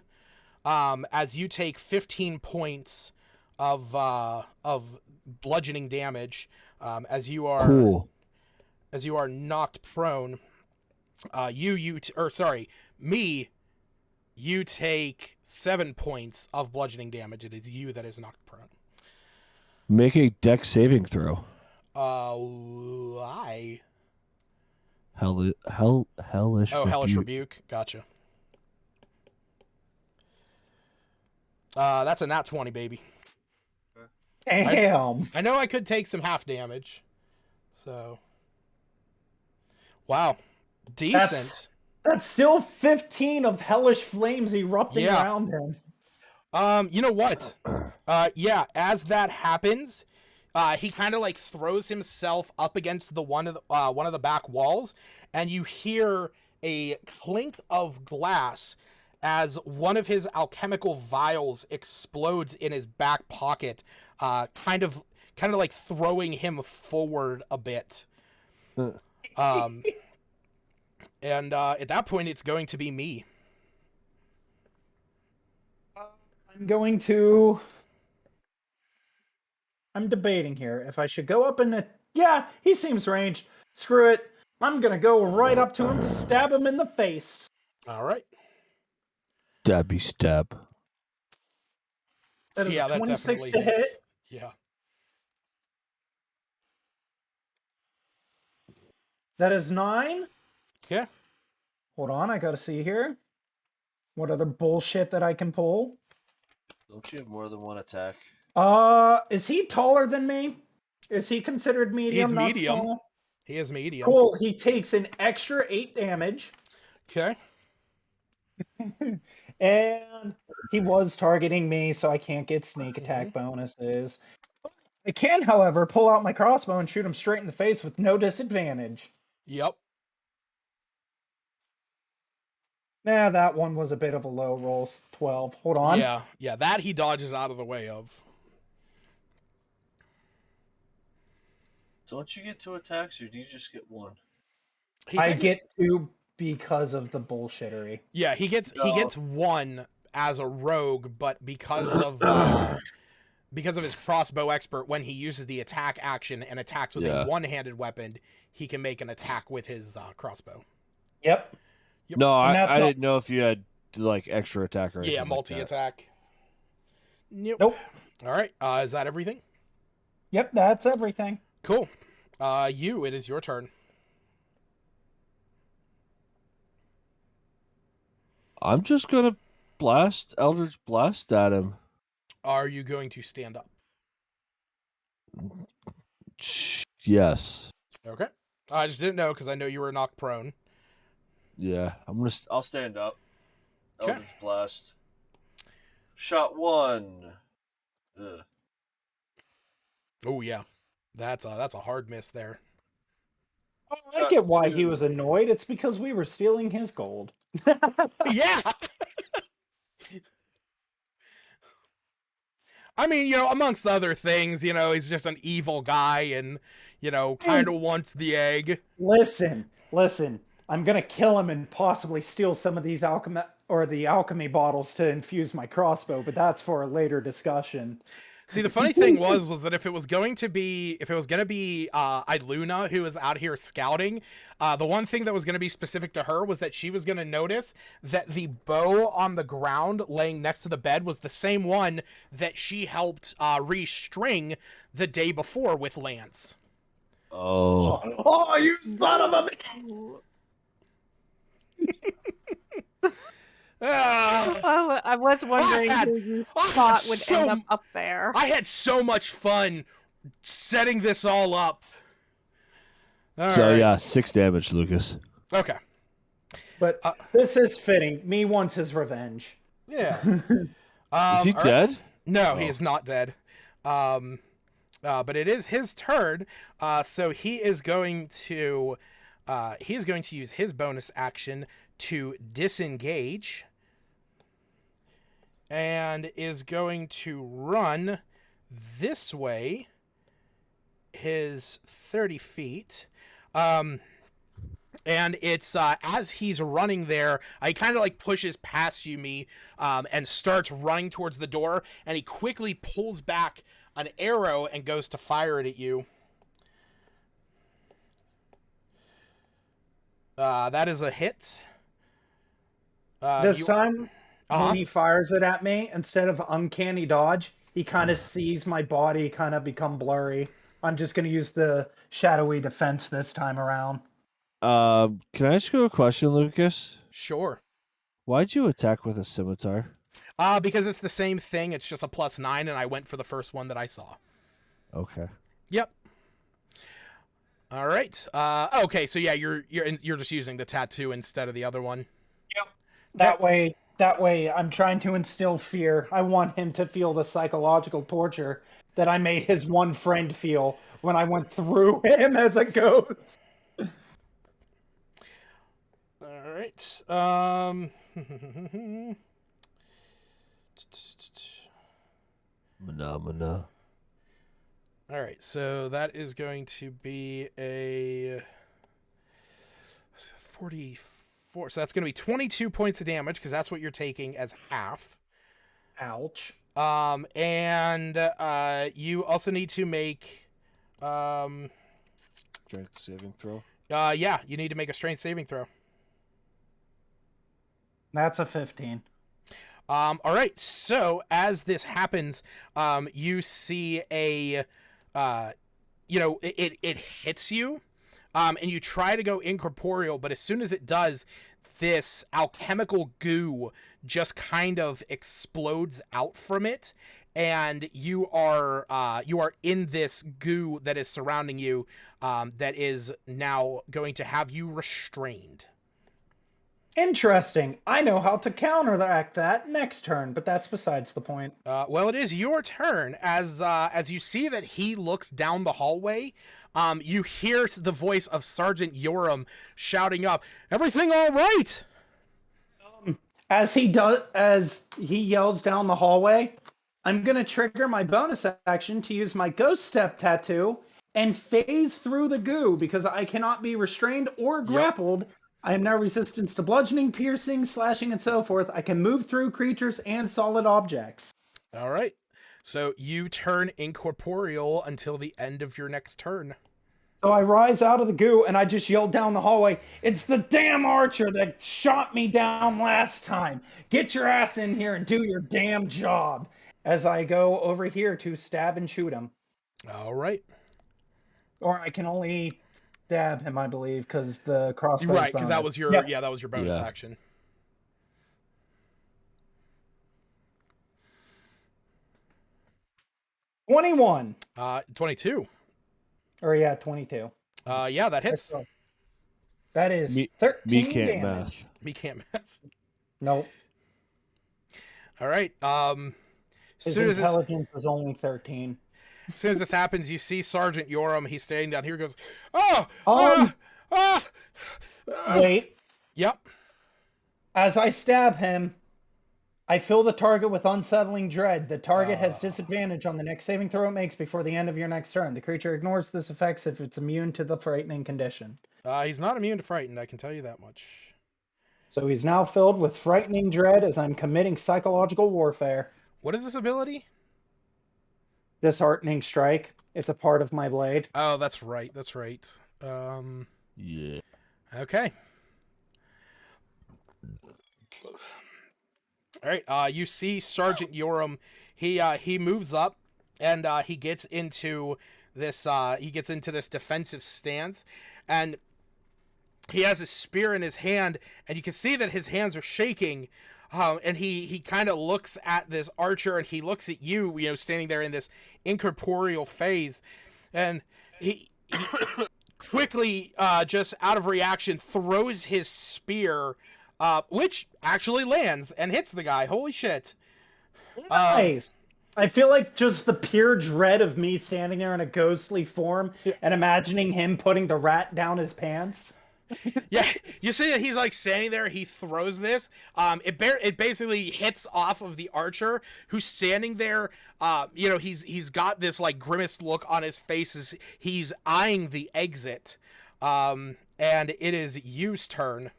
as you take 15 points of bludgeoning damage, as you are Cool. knocked prone. Me, you take 7 points of bludgeoning damage. It is you that is knocked prone. Make a deck saving throw. I Hellish hellish rebuke. rebuke. Gotcha. That's a nat 20, baby. Damn. I know I could take some half damage. So, wow, decent. That's still 15 of hellish flames erupting Yeah. around him. You know what? Yeah, as that happens, he kind of like throws himself up against the one of the back walls, and you hear a clink of glass as one of his alchemical vials explodes in his back pocket, kind of like throwing him forward a bit. And at that point, it's going to be me. I'm debating here if I should go up in the. Yeah, he seems ranged. Screw it. I'm gonna go right up to him to stab him in the face. All right. Stabby stab. That is Yeah, a that 26 definitely to hit. hits. Yeah. That is 9. Okay. Hold on, I gotta see here. What other bullshit that I can pull? Don't you have more than one attack? Is he taller than me? Is he considered medium? He's not medium. small? He is medium. Cool. He takes an extra 8 damage. Okay. And he was targeting me, so I can't get sneak attack bonuses. I can, however, pull out my crossbow and shoot him straight in the face with no disadvantage. Yep. Nah, that one was a bit of a low roll. 12. Hold on. Yeah, that he dodges out of the way of. Don't you get 2 attacks, or do you just get 1? I get 2 because of the bullshittery. Yeah, he gets 1 as a rogue, but because of his crossbow expert, when he uses the attack action and attacks with a one-handed weapon, he can make an attack with his crossbow. Yep. No, I didn't know if you had like extra attack or anything. Yeah, multi-attack. Nope. All right. Is that everything? Yep, that's everything. Cool. It is your turn. I'm just gonna blast Eldritch Blast at him. Are you going to stand up? Yes. Okay. I just didn't know because I know you were knocked prone. Yeah, I'll stand up. Okay. Eldritch Blast. Shot 1. Ugh. Oh yeah, that's a hard miss there. Oh, I get why he was annoyed. It's because we were stealing his gold. Yeah. I mean, you know, amongst other things, you know, he's just an evil guy and, you know, kind of wants the egg. Listen. I'm gonna kill him and possibly steal some of these alchemy bottles to infuse my crossbow, but that's for a later discussion. See, the funny thing was that if it was going to be Iluna who was out here scouting, the one thing that was going to be specific to her was that she was going to notice that the bow on the ground laying next to the bed was the same one that she helped restring the day before with Lance. Oh. Oh, you son of a bitch! Oh, I was wondering who you thought would end up there. I had so much fun setting this all up. All So right. yeah, 6 damage, Lucas. Okay. But this is fitting. Me wants his revenge. Yeah. Is he all right. dead? No, he is not dead. But it is his turn. So he is going to use his bonus action to disengage, and is going to run this way, his 30 feet. And it's as he's running there, he kind of like pushes past you, me, and starts running towards the door, and he quickly pulls back an arrow and goes to fire it at you. That is a hit. This time, Uh-huh. when he fires it at me, instead of uncanny dodge, he kind of sees my body kind of become blurry. I'm just going to use the shadowy defense this time around. Can I ask you a question, Lucas? Sure. Why'd you attack with a scimitar? Because it's the same thing. It's just a +9, and I went for the first one that I saw. Okay. Yep. All right. Okay. So yeah, you're just using the tattoo instead of the other one. That way, I'm trying to instill fear. I want him to feel the psychological torture that I made his one friend feel when I went through him as a ghost. All right. Phenomena. All right. So that is going to be a 44. So that's going to be 22 points of damage because that's what you're taking as half. Ouch. And you also need to make Strength saving throw. yeah, you need to make a strength saving throw. That's a 15. All right. So as this happens, you see a, it hits you, and you try to go incorporeal, but as soon as it does, this alchemical goo just kind of explodes out from it, and you are in this goo that is surrounding you, that is now going to have you restrained. Interesting. I know how to counteract that next turn, but that's besides the point. Well, it is your turn. As you see that he looks down the hallway, you hear the voice of Sergeant Yoram shouting up, "Everything all right?" As he yells down the hallway, I'm gonna trigger my bonus action to use my ghost step tattoo and phase through the goo because I cannot be restrained or grappled. I am now resistant to bludgeoning, piercing, slashing, and so forth. I can move through creatures and solid objects. All right. So you turn incorporeal until the end of your next turn. So I rise out of the goo and I just yell down the hallway, "It's the damn archer that shot me down last time. Get your ass in here and do your damn job." As I go over here to stab and shoot him. All right. Or I can only stab him, I believe, because the crossbow. Right, because that was your that was your bonus action. 21. 22. Or yeah, 22. Yeah, that hits. That is 13 Me can't damage. math. Me can't math. Nope. All right. His intelligence was only 13. As soon as this happens, you see Sergeant Yoram. He's standing down here. Goes, Ah! Wait. Yep. As I stab him, I fill the target with unsettling dread. The target has disadvantage on the next saving throw it makes before the end of your next turn. The creature ignores this effect if it's immune to the frightening condition. He's not immune to frightened, I can tell you that much. So he's now filled with frightening dread as I'm committing psychological warfare. What is this ability? Disheartening strike. It's a part of my blade. Oh, that's right. That's right. Yeah. Okay. All right. You see Sergeant Yoram. He moves up and he gets into this defensive stance, and he has a spear in his hand, and you can see that his hands are shaking. And he kind of looks at this archer, and he looks at you, standing there in this incorporeal phase, and he quickly, just out of reaction, throws his spear, which actually lands and hits the guy. Holy shit! Nice. I feel like just the pure dread of me standing there in a ghostly form and imagining him putting the rat down his pants. Yeah, you see that he's like standing there. He throws this. It basically hits off of the archer who's standing there. He's got this like grimaced look on his face as he's eyeing the exit. And it is Yu's turn.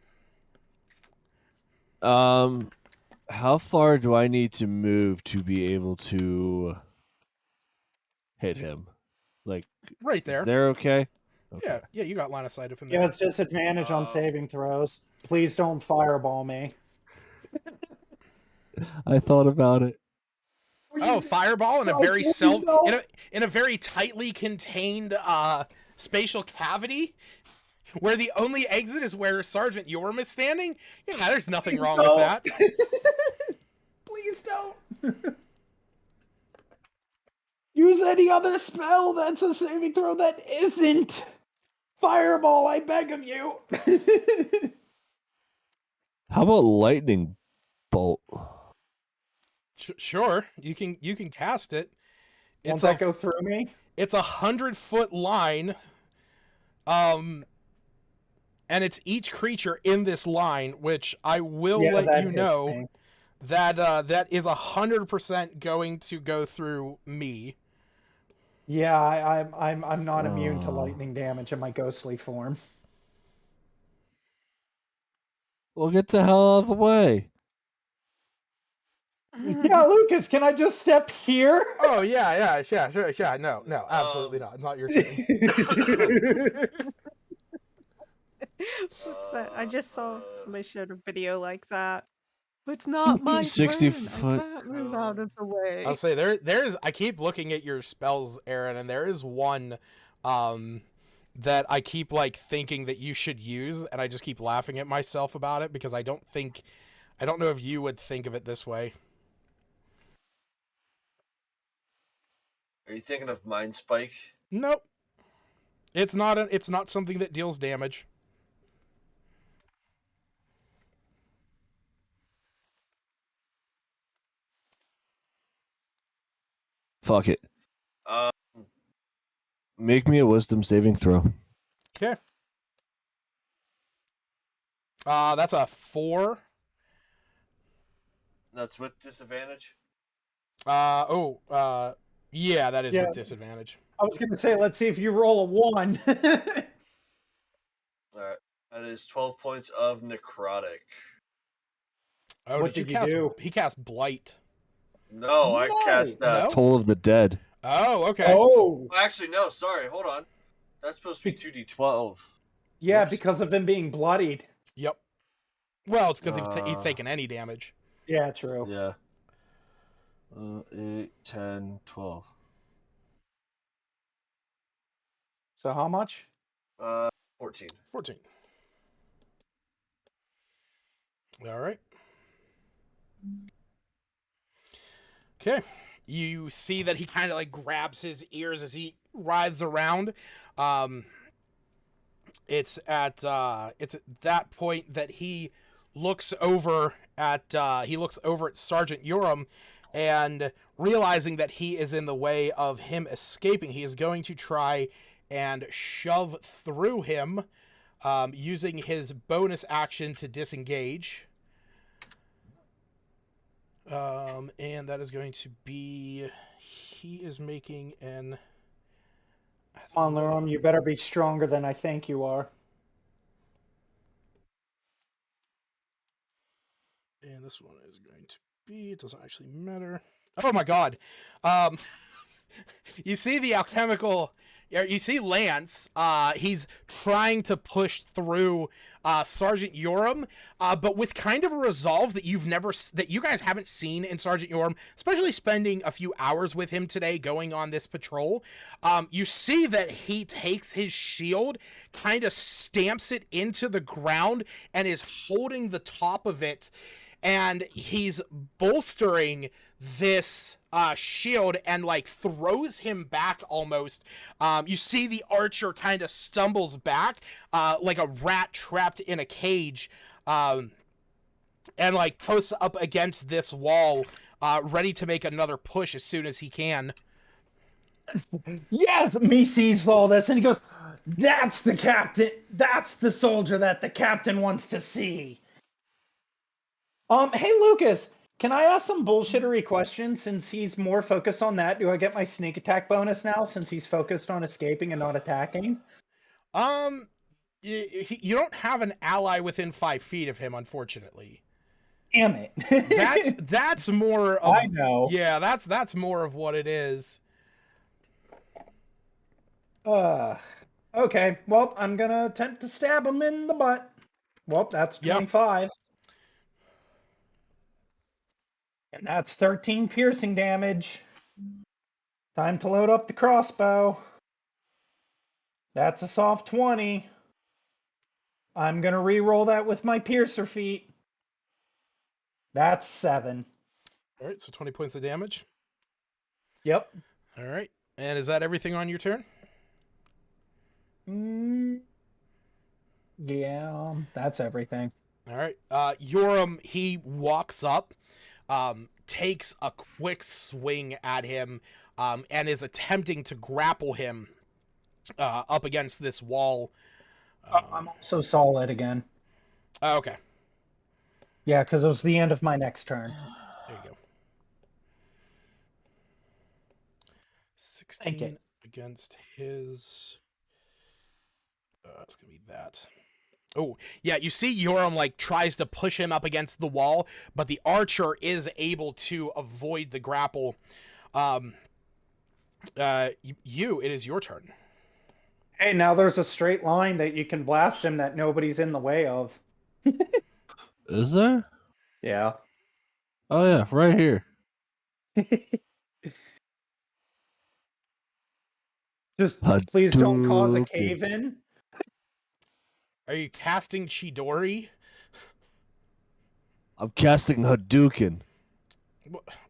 How far do I need to move to be able to hit him? Like Right there. Is there okay? Yeah, you got line of sight of him Yeah, there. it's disadvantage on saving throws. Please don't fireball me. I thought about it. Oh, fireball in a very in a very tightly contained spatial cavity where the only exit is where Sergeant Yorm is standing? Yeah, there's nothing wrong with that. Please don't. Use any other spell that's a saving throw that isn't fireball, I beg of you. How about lightning bolt? Sure, you can cast it. Won't that go through me? It's 100-foot line. And it's each creature in this line, which I will let you know that that is 100% going to go through me. Yeah, I'm not immune to lightning damage in my ghostly form. Well, get the hell out of the way. Yeah, Lucas, can I just step here? Oh yeah, sure. No, absolutely not. It's not your turn. I just saw somebody showed a video like that. It's not my 60 turn. foot. I can't move out of the way. I'll say there's. I keep looking at your spells, Aaron, and there is one that I keep like thinking that you should use, and I just keep laughing at myself about it because I don't know if you would think of it this way. Are you thinking of Mind Spike? Nope. It's not something that deals damage. Fuck it. Make me a wisdom saving throw. Okay. That's a 4. That's with disadvantage? Yeah, that is with disadvantage. I was going to say, let's see if you roll a 1. Alright. That is 12 points of necrotic. Oh, What did you do? He cast Blight. No, I cast No? Toll of the Dead. Oh, okay. Oh. Actually, no, sorry, hold on. That's supposed to be 2d12. Yeah, Oops. because of him being bloodied. Yep. Well, it's because he's taken any damage. Yeah, true. Yeah. 8, 10, 12. So how much? 14. 14. All right. Okay. You see that he kind of like grabs his ears as he writhes around. It's at that point that he looks over at Sergeant Yoram, and realizing that he is in the way of him escaping, he is going to try and shove through him. using his bonus action to disengage. And that is going to be, he is making an... Come on, Larum, you better be stronger than I think you are. And this one is going to be, it doesn't actually matter. Oh my god. You see the alchemical, you see Lance, he's trying to push through Sergeant Yoram, but with kind of a resolve that that you guys haven't seen in Sergeant Yoram, especially spending a few hours with him today going on this patrol. You see that he takes his shield, kind of stamps it into the ground, and is holding the top of it, and he's bolstering this shield and like throws him back almost. You see the archer kind of stumbles back like a rat trapped in a cage, and like posts up against this wall, ready to make another push as soon as he can. Yes, me sees all this and he goes, "That's the captain. That's the soldier that the captain wants to see." Hey Lucas, can I ask some bullshittery questions since he's more focused on that? Do I get my sneak attack bonus now since he's focused on escaping and not attacking? You don't have an ally within 5 feet of him, unfortunately. Damn it. That's more of, I know. Yeah, that's more of what it is. Okay. Well, I'm gonna attempt to stab him in the butt. Well, that's 25. Yep. And that's 13 piercing damage. Time to load up the crossbow. That's a soft 20. I'm going to re-roll that with my piercer feat. That's 7. All right, so 20 points of damage. Yep. All right. And is that everything on your turn? Yeah, that's everything. All right. Yoram, he walks up, takes a quick swing at him, and is attempting to grapple him up against this wall. I'm also solid again. Oh, okay. Yeah, because it was the end of my next turn. There you go. 16 against his... it's going to be that. Oh, yeah, you see Yoram, like, tries to push him up against the wall, but the archer is able to avoid the grapple. It is your turn. Hey, now there's a straight line that you can blast him that nobody's in the way of. Is there? Yeah. Oh, yeah, right here. Just please don't cause a cave-in. Are you casting Chidori? I'm casting Hadouken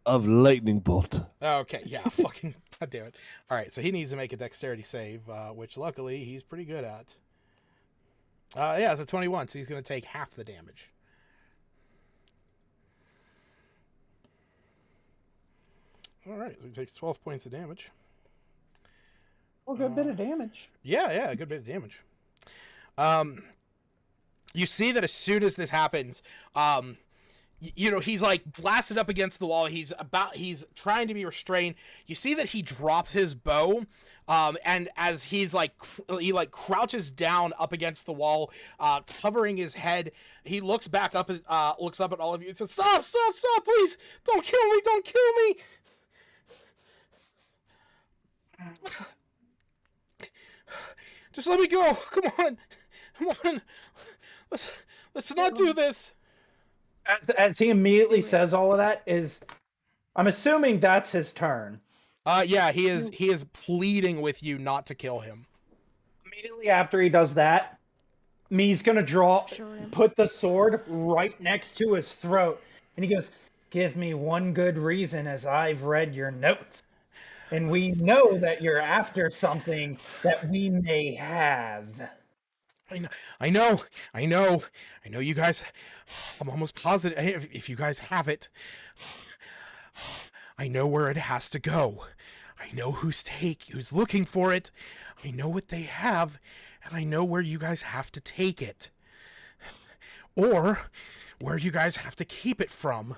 of Lightning Bolt. Okay, yeah, fucking goddamn it. All right, so he needs to make a dexterity save, which luckily he's pretty good at. Yeah, it's a 21, so he's going to take half the damage. All right, so he takes 12 points of damage. Oh, good bit of damage. Yeah, a good bit of damage. You see that as soon as this happens, he's like blasted up against the wall. He's trying to be restrained. You see that he drops his bow, and as he crouches down up against the wall, covering his head. He looks back up, looks up at all of you and says, "Stop, please, don't kill me." Just let me go. Come on. Let's not do this. As he immediately says all of that, I'm assuming that's his turn. Yeah, he is pleading with you not to kill him. Immediately after he does that, Me's gonna put the sword right next to his throat, and he goes, "Give me one good reason, as I've read your notes. And we know that you're after something that we may have." I know you guys. I'm almost positive if you guys have it. I know where it has to go. I know who's looking for it. I know what they have, and I know where you guys have to take it. Or where you guys have to keep it from.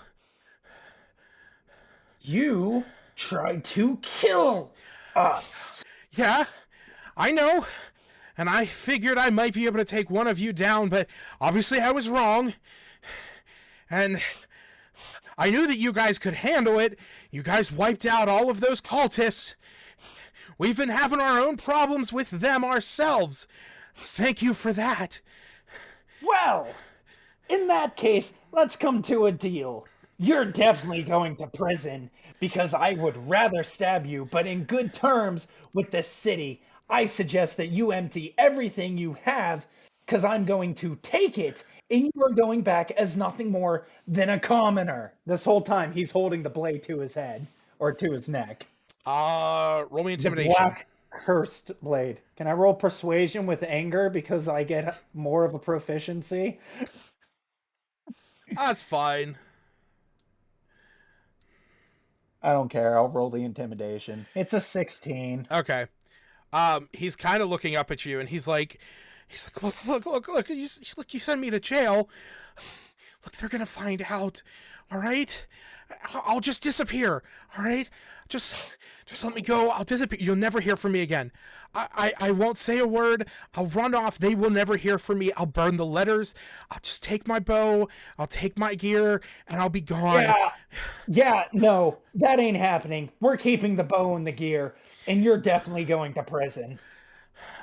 You tried to kill us. Yeah, I know. And I figured I might be able to take one of you down, but obviously I was wrong. And I knew that you guys could handle it. You guys wiped out all of those cultists. We've been having our own problems with them ourselves. Thank you for that. Well, in that case, let's come to a deal. You're definitely going to prison because I would rather stab you, but in good terms with this city. I suggest that you empty everything you have because I'm going to take it and you are going back as nothing more than a commoner. This whole time he's holding the blade to his head or to his neck. Roll me The intimidation. black cursed blade. Can I roll persuasion with anger because I get more of a proficiency? That's fine. I don't care. I'll roll the intimidation. It's a 16. Okay. He's kind of looking up at you, and he's like, look, you sent me to jail. Look, they're gonna find out. All right, I'll just disappear. All right, just let me go. I'll disappear. You'll never hear from me again. I won't say a word. I'll run off. They will never hear from me. I'll burn the letters. I'll just take my bow. I'll take my gear, and I'll be gone. Yeah, no, that ain't happening. We're keeping the bow and the gear, and you're definitely going to prison.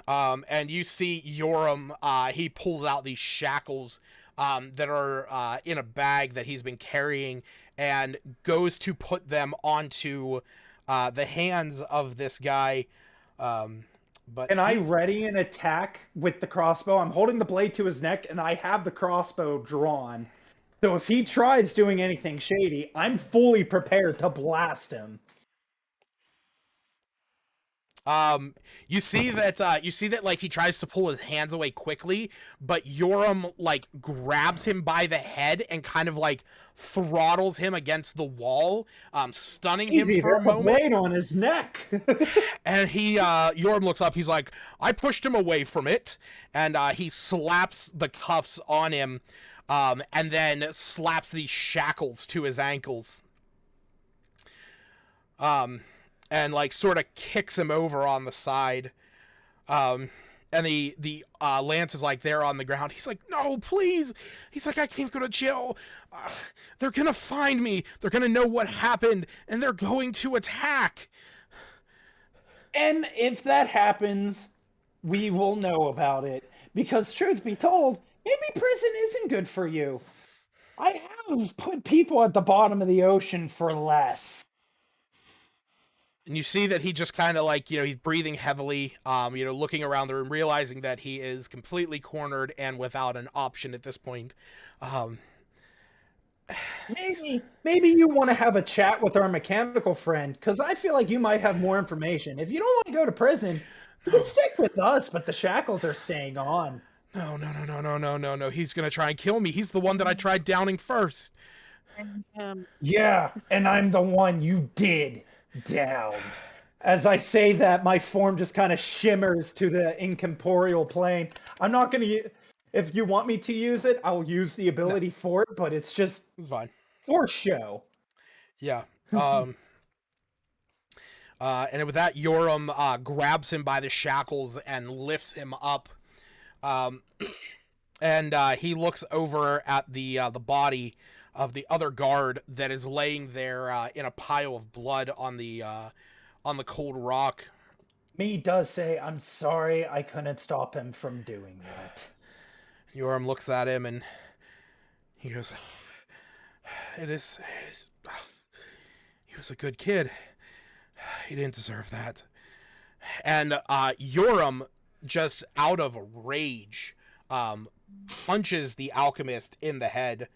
And you see Yoram, he pulls out these shackles that are in a bag that he's been carrying and goes to put them onto the hands of this guy. Can I ready an attack with the crossbow? I'm holding the blade to his neck, and I have the crossbow drawn. So if he tries doing anything shady, I'm fully prepared to blast him. You see that like he tries to pull his hands away quickly, but Yoram like grabs him by the head and kind of like throttles him against the wall, stunning him for a moment. Blade on his neck. And Yoram looks up. He's like, I pushed him away from it, and he slaps the cuffs on him, and then slaps these shackles to his ankles. And like sort of kicks him over on the side. And the Lance is like there on the ground. He's like, no, please. He's like, I can't go to jail. They're going to find me. They're going to know what happened, and they're going to attack. And if that happens, we will know about it. Because truth be told, maybe prison isn't good for you. I have put people at the bottom of the ocean for less. And you see that he just kind of like, he's breathing heavily, looking around the room, realizing that he is completely cornered and without an option at this point. Maybe you want to have a chat with our mechanical friend, because I feel like you might have more information. If you don't want to go to prison, you can stick with us, but the shackles are staying on. No. He's going to try and kill me. He's the one that I tried downing first. Yeah, and I'm the one you did down. As I say that, my form just kind of shimmers to the incorporeal plane. I'm not going to... If you want me to use it, I'll use the ability for it, but it's fine. For show. Yeah. And with that, Yoram grabs him by the shackles and lifts him up. And he looks over at the body of the other guard that is laying there in a pile of blood on the cold rock. Me does say, I'm sorry I couldn't stop him from doing that. Yoram looks at him and he goes, he was a good kid. He didn't deserve that. And Yoram, just out of rage, punches the alchemist in the head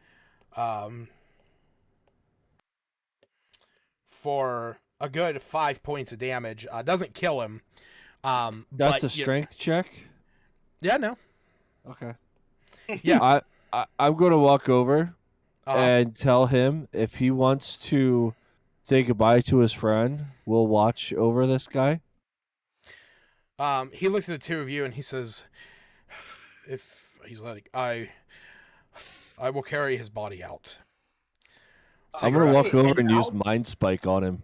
for a good 5 points of damage. Doesn't kill him. That's a strength check? Yeah, no. Okay. Yeah. I'm going to walk over and tell him if he wants to say goodbye to his friend, we'll watch over this guy. He looks at the two of you and he says, "If he's like, I will carry his body out." I'm gonna walk Right, over and and use I'll- Mind Spike on him.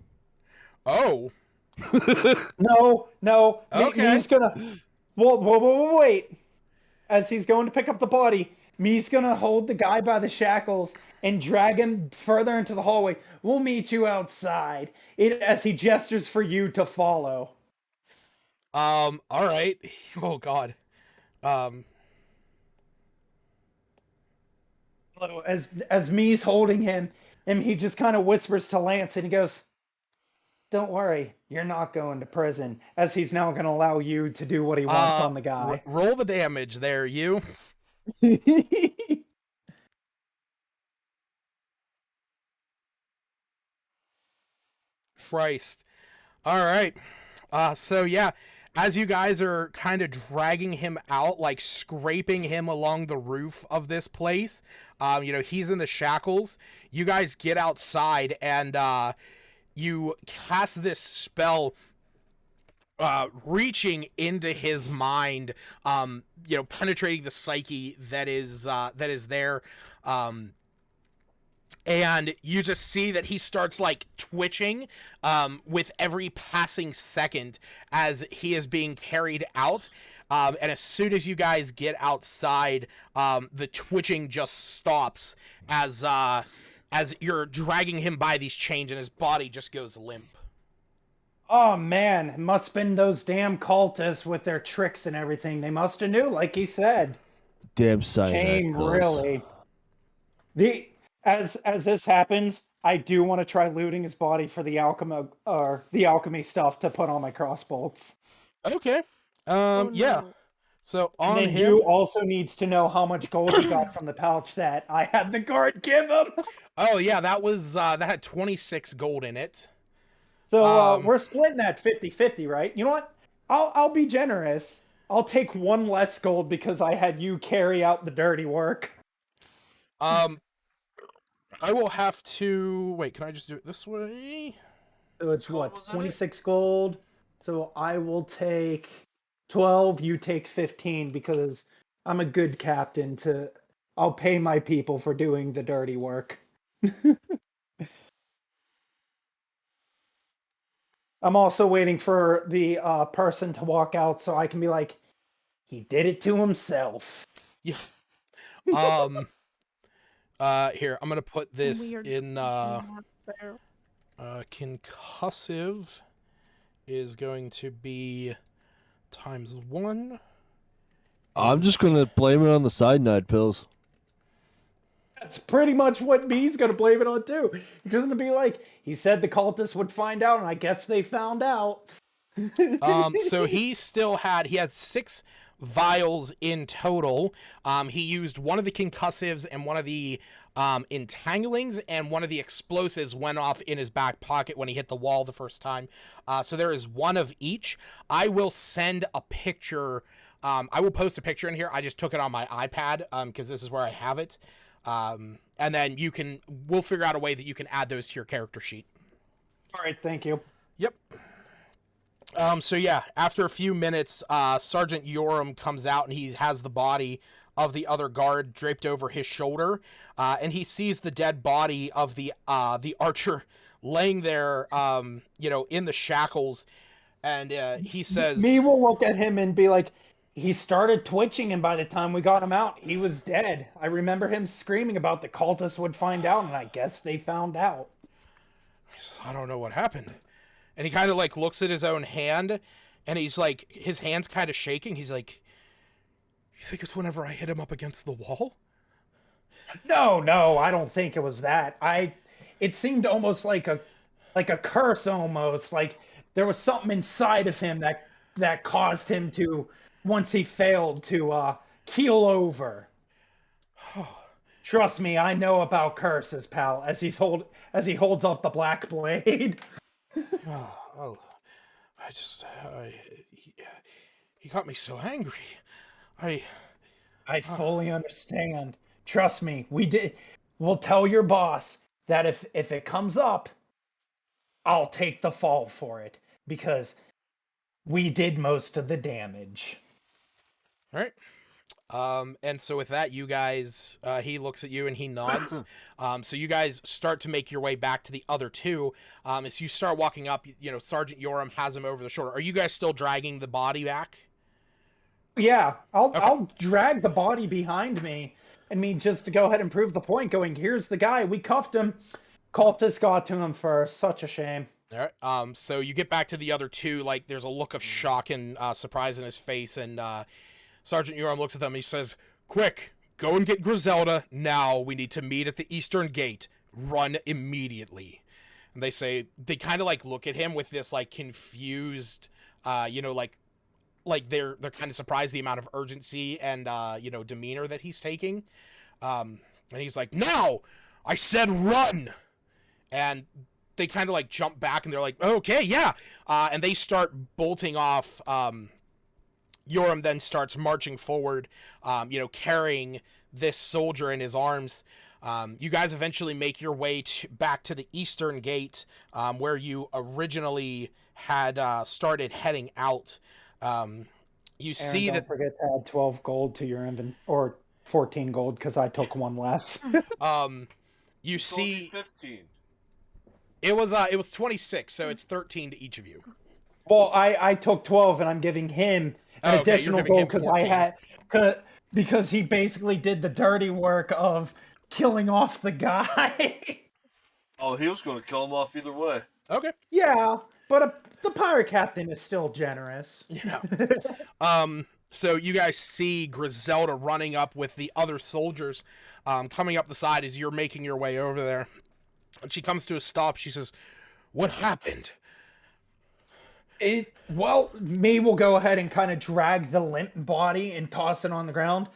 Oh, No. Okay. Me's gonna. Whoa, wait. As he's going to pick up the body, Me's gonna hold the guy by the shackles and drag him further into the hallway. We'll meet you outside. As he gestures for you to follow. all right. Oh God. Um, So as Me's holding him, and he just kind of whispers to Lance, and he goes, "Don't worry, you're not going to prison." As he's now going to allow you to do what he wants on the guy. roll the damage there, you. Christ. All right. So yeah, as you guys are kind of dragging him out, like scraping him along the roof of this place, he's in the shackles. You guys get outside and you cast this spell, reaching into his mind, penetrating the psyche that is there. And you just see that he starts like twitching with every passing second as he is being carried out. And as soon as you guys get outside, the twitching just stops as you're dragging him by these chains, and his body just goes limp. Oh man, it must have been those damn cultists with their tricks and everything. They must have knew, like he said. Damn cyanide Came pills. really. As this happens, I do want to try looting his body for the alchemy stuff to put on my crossbolts. Okay. Oh, Yeah. no. So And on then him. you also needs to know how much gold he got from the pouch that I had the guard give him. Oh yeah, that had 26 gold in it. So we're splitting that 50-50, right? You know what? I'll be generous. I'll take one less gold because I had you carry out the dirty work. I will have to wait. Can I just do it this way? So it's gold what, was in it? 26 gold. So I will take 12, you take 15 because I'm a good captain I'll pay my people for doing the dirty work. I'm also waiting for the person to walk out so I can be like, he did it to himself. Yeah. Here, I'm gonna put this We are in. not there. Concussive is going to be ×1. I'm just gonna blame it on the cyanide pills. That's pretty much what B's gonna blame it on too. He's gonna be like, he said the cultists would find out, and I guess they found out. So he had 6 vials in total. He used one of the concussives and one of the entanglings, and one of the explosives went off in his back pocket when he hit the wall the first time. So there is one of each. I will send a picture. I will post a picture in here. I just took it on my iPad because this is where I have it. And then we'll figure out a way that you can add those to your character sheet. All right, thank you. Yep. So yeah, after a few minutes, Sergeant Yoram comes out and he has the body of the other guard draped over his shoulder, and he sees the dead body of the archer laying there, in the shackles, and he says, Me will look at him and be like, he started twitching, and by the time we got him out, he was dead. I remember him screaming about the cultists would find out, and I guess they found out. he says, I don't know what happened. And he kind of like looks at his own hand, and he's like, his hand's kind of shaking. He's like, you think it's whenever I hit him up against the wall? No, I don't think it was that. It seemed almost like a curse almost, like there was something inside of him that caused him to, once he failed, to keel over. Trust me, I know about curses, pal, as he holds up the black blade. Oh, he got me so angry. I fully understand. Trust me, we'll tell your boss that if it comes up, I'll take the fall for it, because we did most of the damage. All right. And so with that, you guys, he looks at you and he nods. So you guys start to make your way back to the other two. As you start walking up, Sergeant Yoram has him over the shoulder. Are you guys still dragging the body back? Yeah, Okay. I'll drag the body behind me. I mean, just to go ahead and prove the point, going, here's the guy, we cuffed him. Cultists got to him first. Such a shame. All right. So you get back to the other two, like there's a look of shock and surprise in his face, and Sergeant Yoram looks at them and he says, "Quick, go and get Griselda now. We need to meet at the eastern gate. Run immediately." And they kind of like look at him with this like confused, like they're kind of surprised the amount of urgency and demeanor that he's taking. And he's like, "Now, I said run." And they kind of like jump back and they're like, "Okay, yeah." And they start bolting off. Yoram then starts marching forward, carrying this soldier in his arms. You guys eventually make your way back to the eastern gate, where you originally had started heading out. You see don't that. Forget to add 12 gold to your inventory, or 14 gold because I took one less. You see, 15. it was 26, so it's 13 to each of you. Well, I took 12 and I'm giving him an additional gold because he basically did the dirty work of killing off the guy. Oh, he was going to kill him off either way. Okay. Yeah, but the pirate captain is still generous. Yeah. So you guys see Griselda running up with the other soldiers, coming up the side as you're making your way over there. And she comes to a stop. She says, "What happened?" Me will go ahead and kind of drag the limp body and toss it on the ground.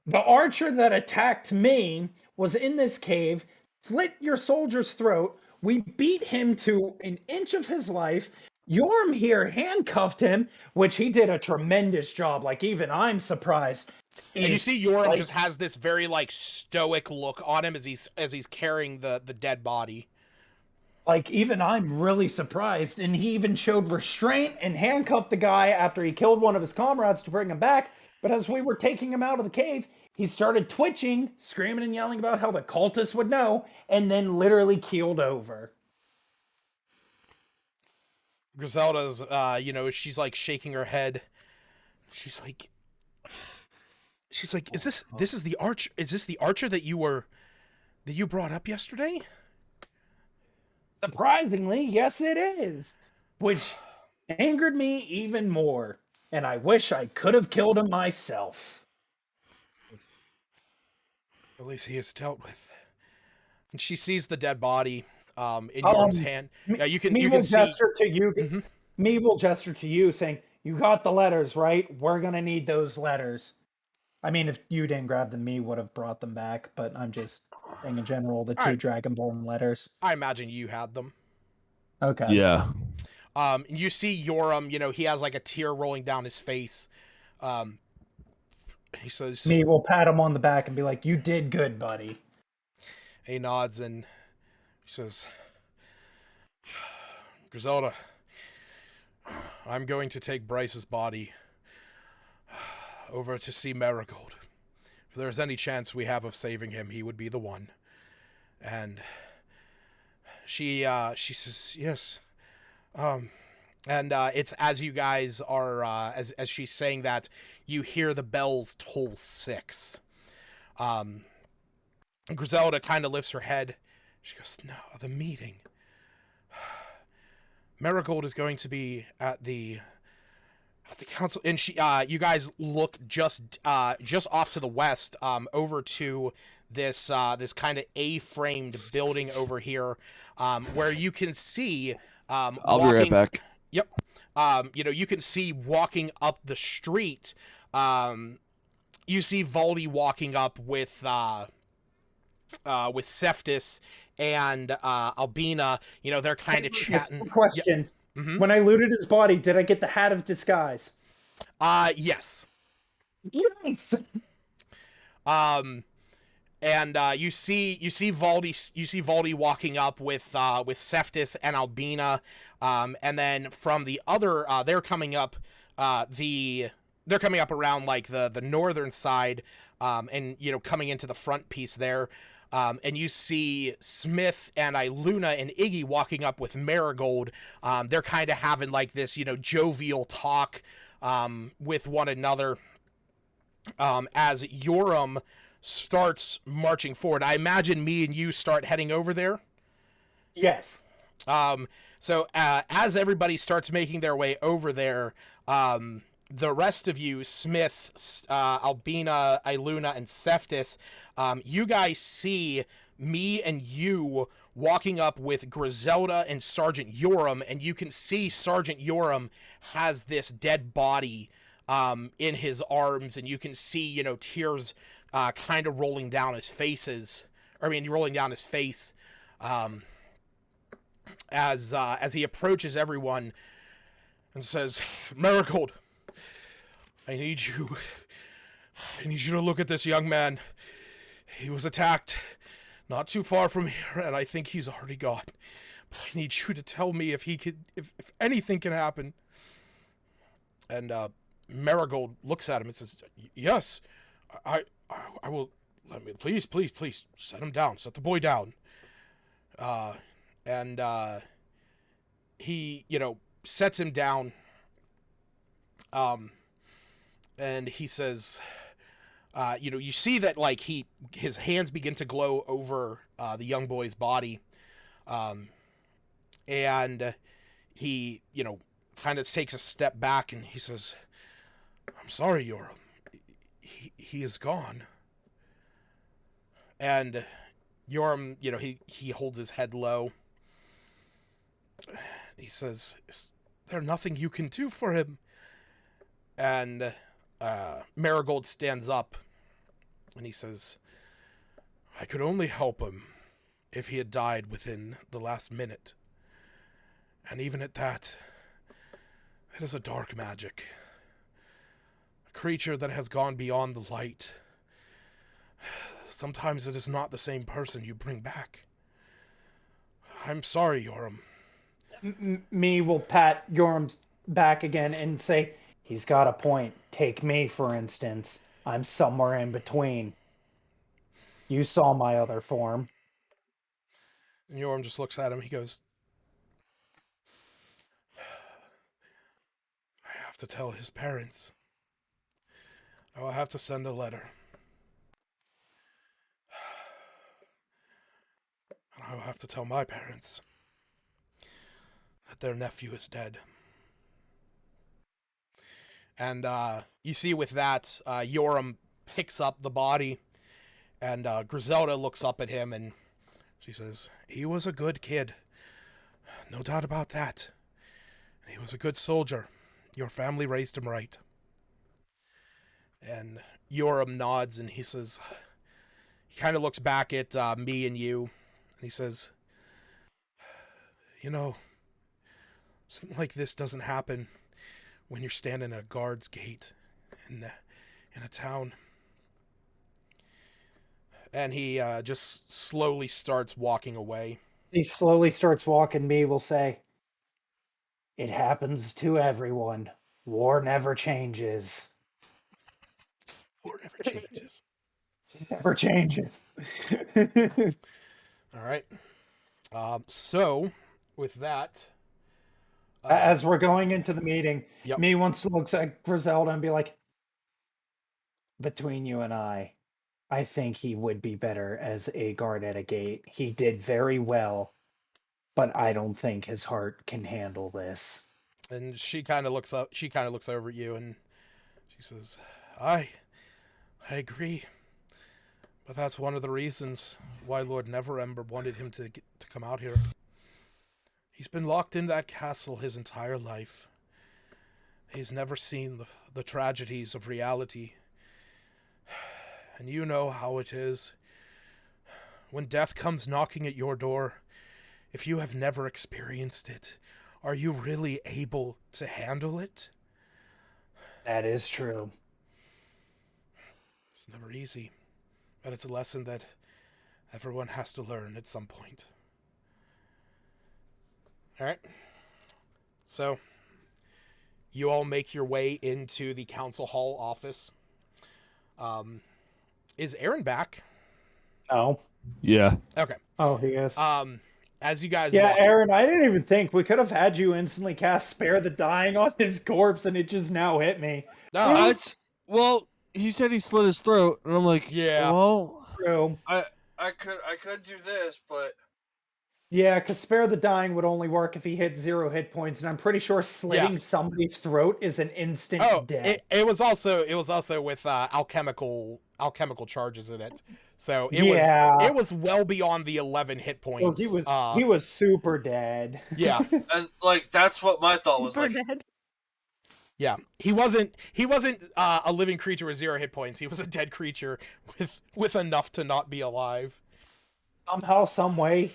The archer that attacked me was in this cave, slit your soldier's throat. We beat him to an inch of his life. Yorm here handcuffed him, which he did a tremendous job. Like, even I'm surprised. And you see Yoram just has this very like stoic look on him as he's carrying the dead body. Like, even I'm really surprised. And he even showed restraint and handcuffed the guy after he killed one of his comrades to bring him back. But as we were taking him out of the cave, he started twitching, screaming and yelling about how the cultists would know, and then literally keeled over. Griselda's, she's like shaking her head. She's like, is this the archer? Is this the archer that you brought up yesterday? Surprisingly, yes, it is. Which angered me even more. And I wish I could have killed him myself. At least he is dealt with. And she sees the dead body in Yorm's hand. Yeah, you can see. Gesture to you. Me will gesture to you, saying, "You got the letters, right? We're gonna need those letters." I mean, if you didn't grab them, me would have brought them back. But I'm just saying in general, the two Dragonborn letters. I imagine you had them. Okay. Yeah. You see Yoram. He has like a tear rolling down his face. He says, "Me will pat him on the back and be like, 'You did good, buddy.'" He nods and he says, "Griselda, I'm going to take Bryce's body over to see Marigold. If there's any chance we have of saving him, he would be the one." And she says, "Yes." And it's as you guys are, as she's saying that, you hear the bells toll 6. Griselda kind of lifts her head. She goes, "No, the meeting. Marigold is going to be at the council." And you guys look just off to the west, over to this kind of A-framed building over here, where you can see. I'll be right back. Yep. You can see walking up the street. You see Valdi walking up with Seftis and Albina. They're kind of chatting. Question. Yeah. Mm-hmm. When I looted his body, did I get the hat of disguise? Yes. Yes. And you see Valdi walking up with Seftis and Albina, and then from the other they're coming up around like the northern side, and coming into the front piece there. And you see Smith and Iluna and Iggy walking up with Marigold. They're kind of having like this, jovial talk with one another, as Yoram starts marching forward. I imagine me and you start heading over there. Yes. So as everybody starts making their way over there, the rest of you, Smith, Albina, Iluna, and Seftis, you guys see me and you walking up with Griselda and Sergeant Yoram, and you can see Sergeant Yoram has this dead body in his arms, and you can see, tears kind of rolling down his face, as he approaches everyone and says, "Marigold, I need you to look at this young man. He was attacked not too far from here, and I think he's already gone. But I need you to tell me if anything can happen." And Marigold looks at him and says, "Yes, I will. Let me, please, set him down. Set the boy down." And he, sets him down. And he says, you see that like his hands begin to glow over the young boy's body, and he, kind of takes a step back and he says, "I'm sorry, Yoram. He is gone." And Yoram, he holds his head low. He says, "Is there nothing you can do for him?" And Marigold stands up and he says, "I could only help him if he had died within the last minute. And even at that, it is a dark magic. A creature that has gone beyond the light. Sometimes it is not the same person you bring back. I'm sorry, Yoram." Me will pat Yoram's back again and say, "He's got a point. Take me, for instance. I'm somewhere in between. You saw my other form." And Yoram just looks at him. He goes, "I have to tell his parents. I will have to send a letter. And I will have to tell my parents that their nephew is dead." And you see with that, Yoram picks up the body, and Griselda looks up at him and she says, "He was a good kid. No doubt about that. He was a good soldier. Your family raised him right." And Yoram nods and he says, he kind of looks back at me and you, and he says, "Something like this doesn't happen when you're standing at a guard's gate in a town." And he just slowly starts walking away. He slowly starts walking. Me will say, "It happens to everyone. War never changes." War never changes. It never changes. All right. So, with that... As we're going into the meeting, Yep. me wants to look at Griselda and be like, "Between you and I think he would be better as a guard at a gate. He did very well, but I don't think his heart can handle this." And she kind of looks up. She kind of looks over at you, and she says, I agree. But that's one of the reasons why Lord Neverember wanted him to come out here. He's been locked in that castle his entire life. He's never seen the tragedies of reality. And you know how it is. When death comes knocking at your door, if you have never experienced it, are you really able to handle it? That is true. It's never easy. but it's a lesson that everyone has to learn at some point. All right. So, you all make your way into the council hall office. Is Aaron back? No. Yeah. Okay. Oh, he is. As you guys Yeah, walk Aaron, I didn't even think we could have had you instantly cast Spare the Dying on his corpse, and it just now hit me. Ah, Oops. Well, he said he slit his throat, and I'm like, Yeah. well, True. I could do this, but Yeah, because Spare the Dying would only work if he hit 0 hit points, and I'm pretty sure slitting somebody's throat is an instant death. it was also with alchemical charges in it. So Yeah. it was well beyond the 11 hit So points. he was super dead. Yeah. and like that's what my thought was Super like. dead. Yeah, he wasn't a living creature with 0 hit points. He was a dead creature with enough to not be alive. Somehow, some way,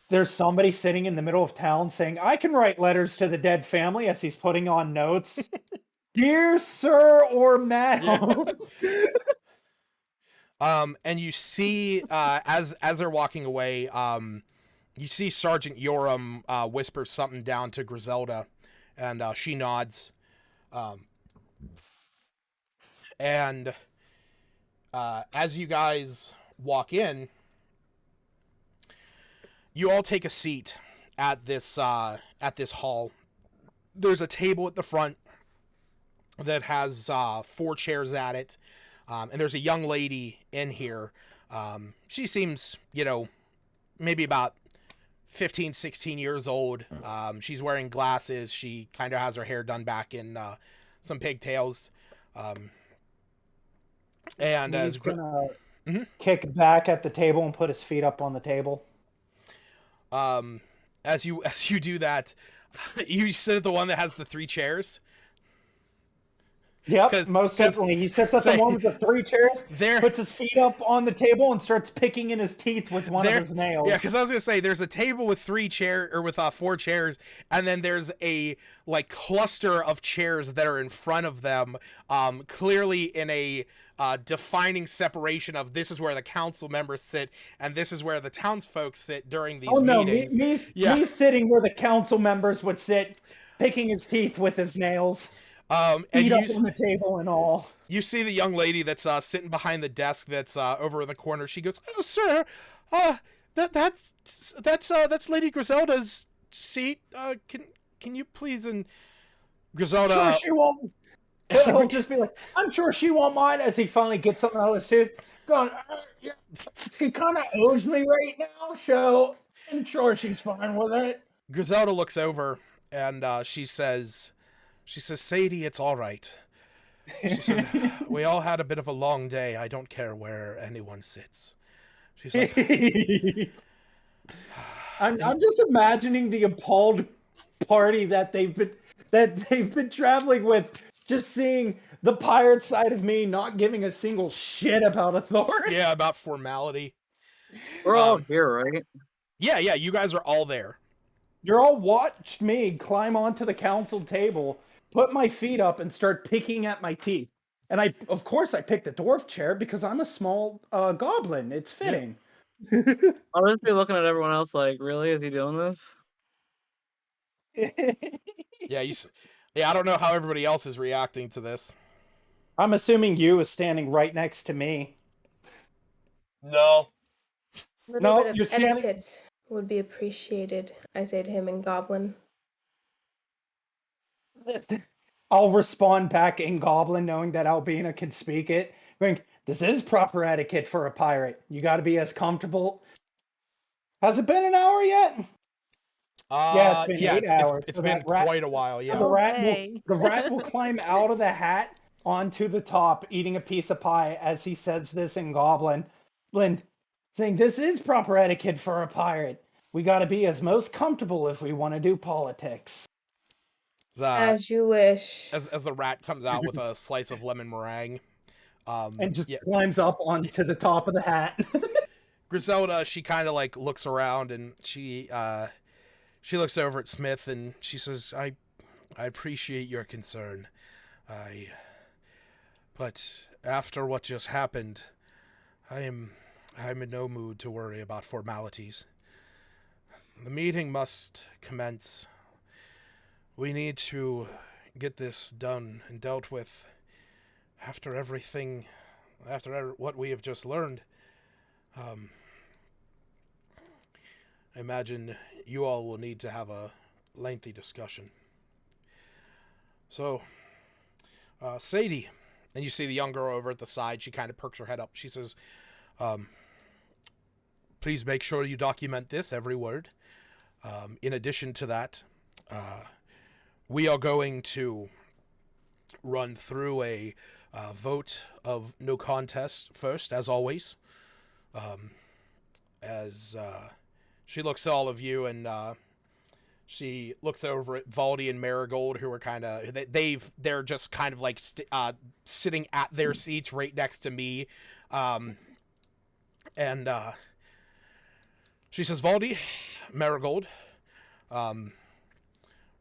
there's somebody sitting in the middle of town saying, "I can write letters to the dead family," as he's putting on notes. Dear sir or ma'am. And you see, as they're walking away, you see Sergeant Yoram whisper something down to Griselda, and she nods. And as you guys walk in, you all take a seat at this hall. There's a table at the front that has 4 chairs at it, and there's a young lady in here. She seems, maybe about 15, 16 years old. She's wearing glasses. She kind of has her hair done back in some pigtails. And He's gonna kick back at the table and put his feet up on the table. As you do that, you sit at the one that has the 3 chairs. Yep, most definitely. He sits at the one with the 3 chairs, puts his feet up on the table, and starts picking in his teeth with one of his nails. Yeah, because I was gonna say there's a table with 4 chairs, and then there's a cluster of chairs that are in front of them, clearly in a defining separation of this is where the council members sit, and this is where the townsfolk sit during these meetings. Me sitting where the council members would sit, picking his teeth with his nails. Feet up on the table and all. You see the young lady that's sitting behind the desk that's over in the corner. She goes, "Oh, sir, that's Lady Griselda's seat. Can you please?" And Griselda, I'm sure she won't. He'll just be like, "I'm sure she won't mind," as he finally gets something out of his tooth. Going, she kind of owes me right now, so I'm sure she's fine with it. Griselda looks over and she says, "Sadie, it's all right." She said, "We all had a bit of a long day. I don't care where anyone sits." She's like, I'm just imagining the appalled party that they've been traveling with, just seeing the pirate side of me not giving a single shit about authority. Yeah, about formality. We're all here, right? Yeah, you guys are all there. You're all watched me climb onto the council table, put my feet up, and start picking at my teeth. And of course I picked the dwarf chair because I'm a small goblin. It's fitting. I'll just be looking at everyone else like, really? Is he doing this? I don't know how everybody else is reacting to this. I'm assuming you is standing right next to me. No. A little bit of etiquette would be appreciated, I say to him in Goblin. I'll respond back in Goblin, knowing that Albina can speak it. Going, this is proper etiquette for a pirate. You got to be as comfortable. Has it been an hour yet? Yeah, it's been 8 hours. It's been quite a while. Yeah. So the rat will climb out of the hat onto the top, eating a piece of pie as he says this in Goblin. Saying, this is proper etiquette for a pirate. We got to be as most comfortable if we want to do politics. As you wish. As the rat comes out with a slice of lemon meringue. And just climbs up onto the top of the hat. Griselda, she kind of looks around and she looks over at Smith and she says, I appreciate your concern. But after what just happened, I'm in no mood to worry about formalities. The meeting must commence. We need to get this done and dealt with after what we have just learned. I imagine you all will need to have a lengthy discussion. So, Sadie, and you see the young girl over at the side, she kind of perks her head up. She says, please make sure you document this, every word. In addition to that, we are going to run through a vote of no contest first, as always. As she looks at all of you, and she looks over at Valdi and Marigold, who are kind of they're just kind of like sitting at their seats right next to me, and she says, "Valdi, Marigold,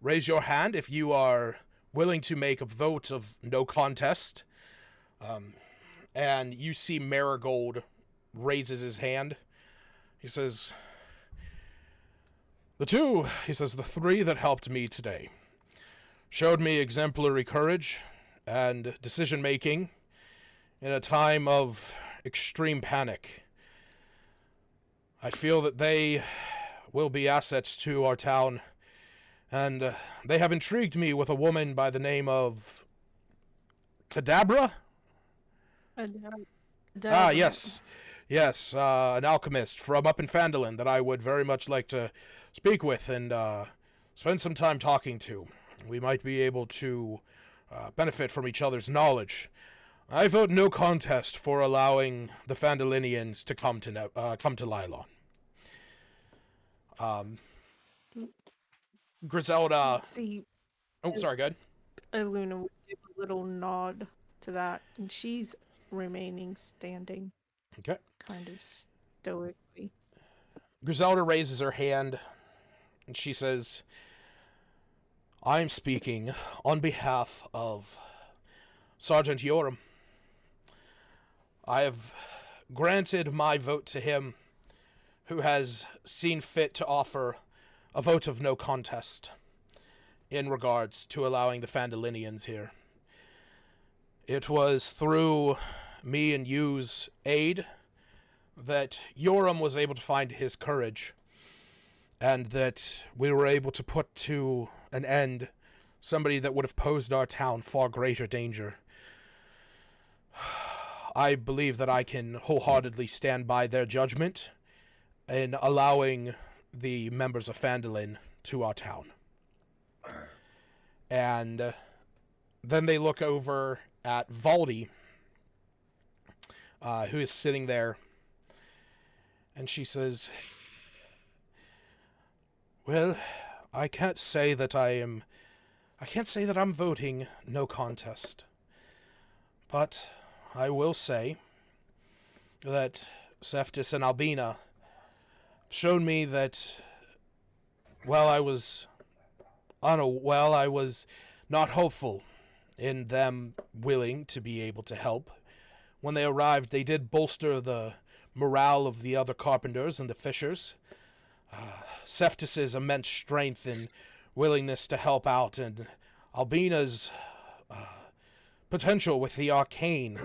raise your hand if you are willing to make a vote of no contest." And you see Marigold raises his hand. He says, the three that helped me today showed me exemplary courage and decision-making in a time of extreme panic. I feel that they will be assets to our town, and they have intrigued me with a woman by the name of Cadabra? Yes. Yes, an alchemist from up in Phandalin that I would very much like to speak with and spend some time talking to. We might be able to benefit from each other's knowledge. I vote no contest for allowing the Phandalinians to come to Lylon. Griselda. See, Oh, sorry, go ahead. Iluna would give a little nod to that, and she's remaining standing. Okay. Kind of stoically. Griselda raises her hand, and she says, I'm speaking on behalf of Sergeant Yoram. I have granted my vote to him, who has seen fit to offer a vote of no contest in regards to allowing the Phandalinians here. It was through me and you's aid that Yoram was able to find his courage, and that we were able to put to an end somebody that would have posed our town far greater danger. I believe that I can wholeheartedly stand by their judgment in allowing the members of Phandalin to our town. And then they look over at Valdi, who is sitting there, and she says, well, I can't say that I'm voting no contest. But I will say that Seftis and Albina showed me that while I was not hopeful in them willing to be able to help, when they arrived, they did bolster the morale of the other carpenters and the fishers. Seftis's immense strength and willingness to help out, and Albina's potential with the arcane.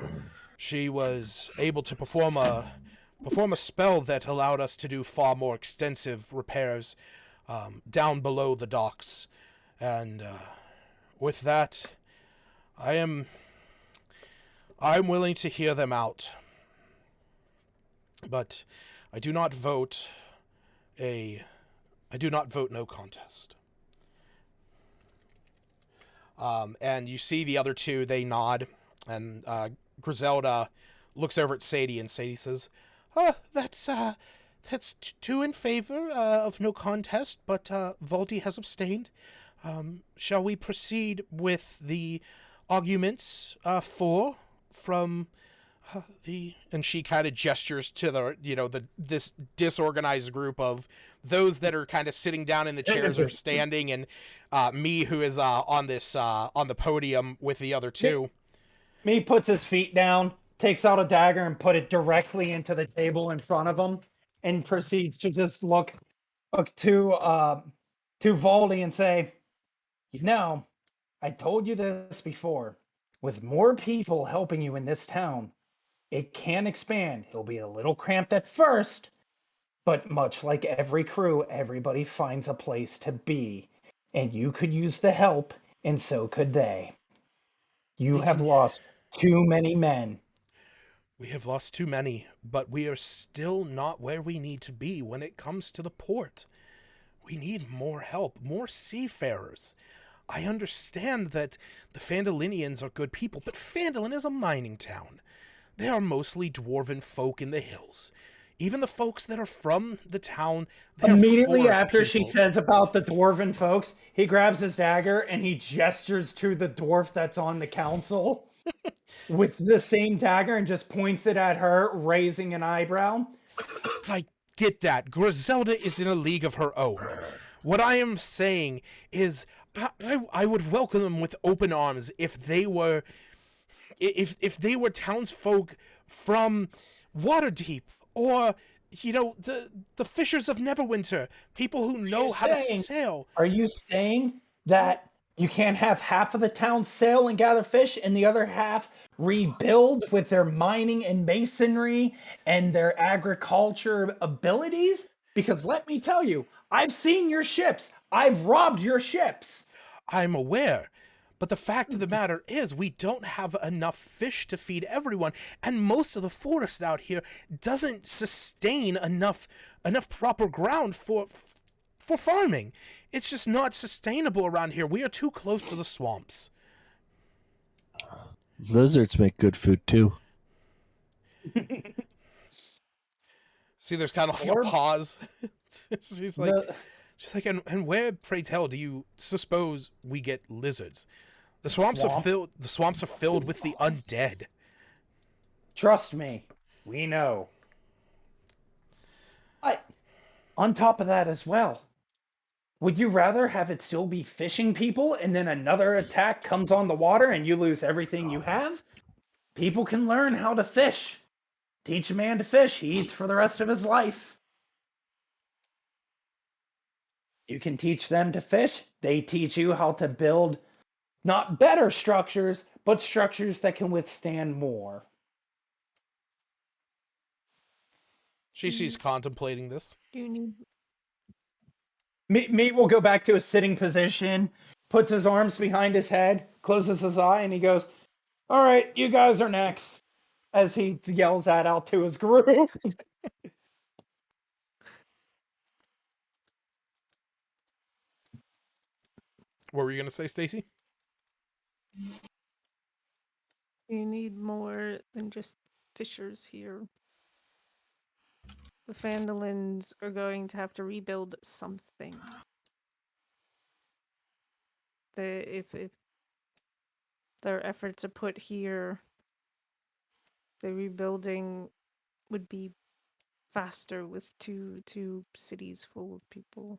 She was able to perform a spell that allowed us to do far more extensive repairs down below the docks. And with that, I'm willing to hear them out. But I do not vote no contest. And you see the other two, they nod, and Griselda looks over at Sadie, and Sadie says, that's two in favor of no contest, but Valdi has abstained. Shall we proceed with the arguments from and she kind of gestures to this disorganized group of those that are kind of sitting down in the chairs or standing, and me, who is on the podium with the other two. Me puts his feet down, takes out a dagger and put it directly into the table in front of him, and proceeds to just look to Voldy and say, "You know, I told you this before. With more people helping you in this town, it can expand. It'll be a little cramped at first, but much like every crew, everybody finds a place to be. And you could use the help, and so could they. You We have can. lost too many men." We have lost too many, but we are still not where we need to be when it comes to the port. We need more help, more seafarers. I understand that the Phandalinians are good people, but Phandalin is a mining town. They are mostly dwarven folk in the hills. Even the folks that are from the town, they are Immediately forest after she people. says about the dwarven folks, he grabs his dagger and he gestures to the dwarf that's on the council with the same dagger and just points it at her, raising an eyebrow. I get that. Griselda is in a league of her own. What I am saying is, I would welcome them with open arms if they were townsfolk from Waterdeep, or the fishers of Neverwinter, people who know how to sail. Are you saying that you can't have half of the town sail and gather fish and the other half rebuild with their mining and masonry and their agriculture abilities? Because let me tell you, I've seen your ships. I've robbed your ships. I'm aware. But the fact of the matter is, we don't have enough fish to feed everyone, and most of the forest out here doesn't sustain enough proper ground for farming. It's just not sustainable around here. We are too close to the swamps. Lizards make good food too. See, there's kind of like Or a pause. she's like, the and where, pray tell, do you suppose we get lizards? The swamps Swamp. are filled. The swamps are filled with the undead. Trust me, we know. On top of that as well, would you rather have it still be fishing people and then another attack comes on the water and you lose everything you have? People can learn how to fish. Teach a man to fish, he eats for the rest of his life. You can teach them to fish, they teach you how to build not better structures, but structures that can withstand more. She's contemplating this. Do you need Meat will go back to a sitting position, puts his arms behind his head, closes his eye, and he goes, "All right, you guys are next," as he yells that out to his group. What were you gonna say, Stacy? you need more than just fishers here? The Phandalins are going to have to rebuild something. If their efforts are put here, the rebuilding would be faster with two cities full of people.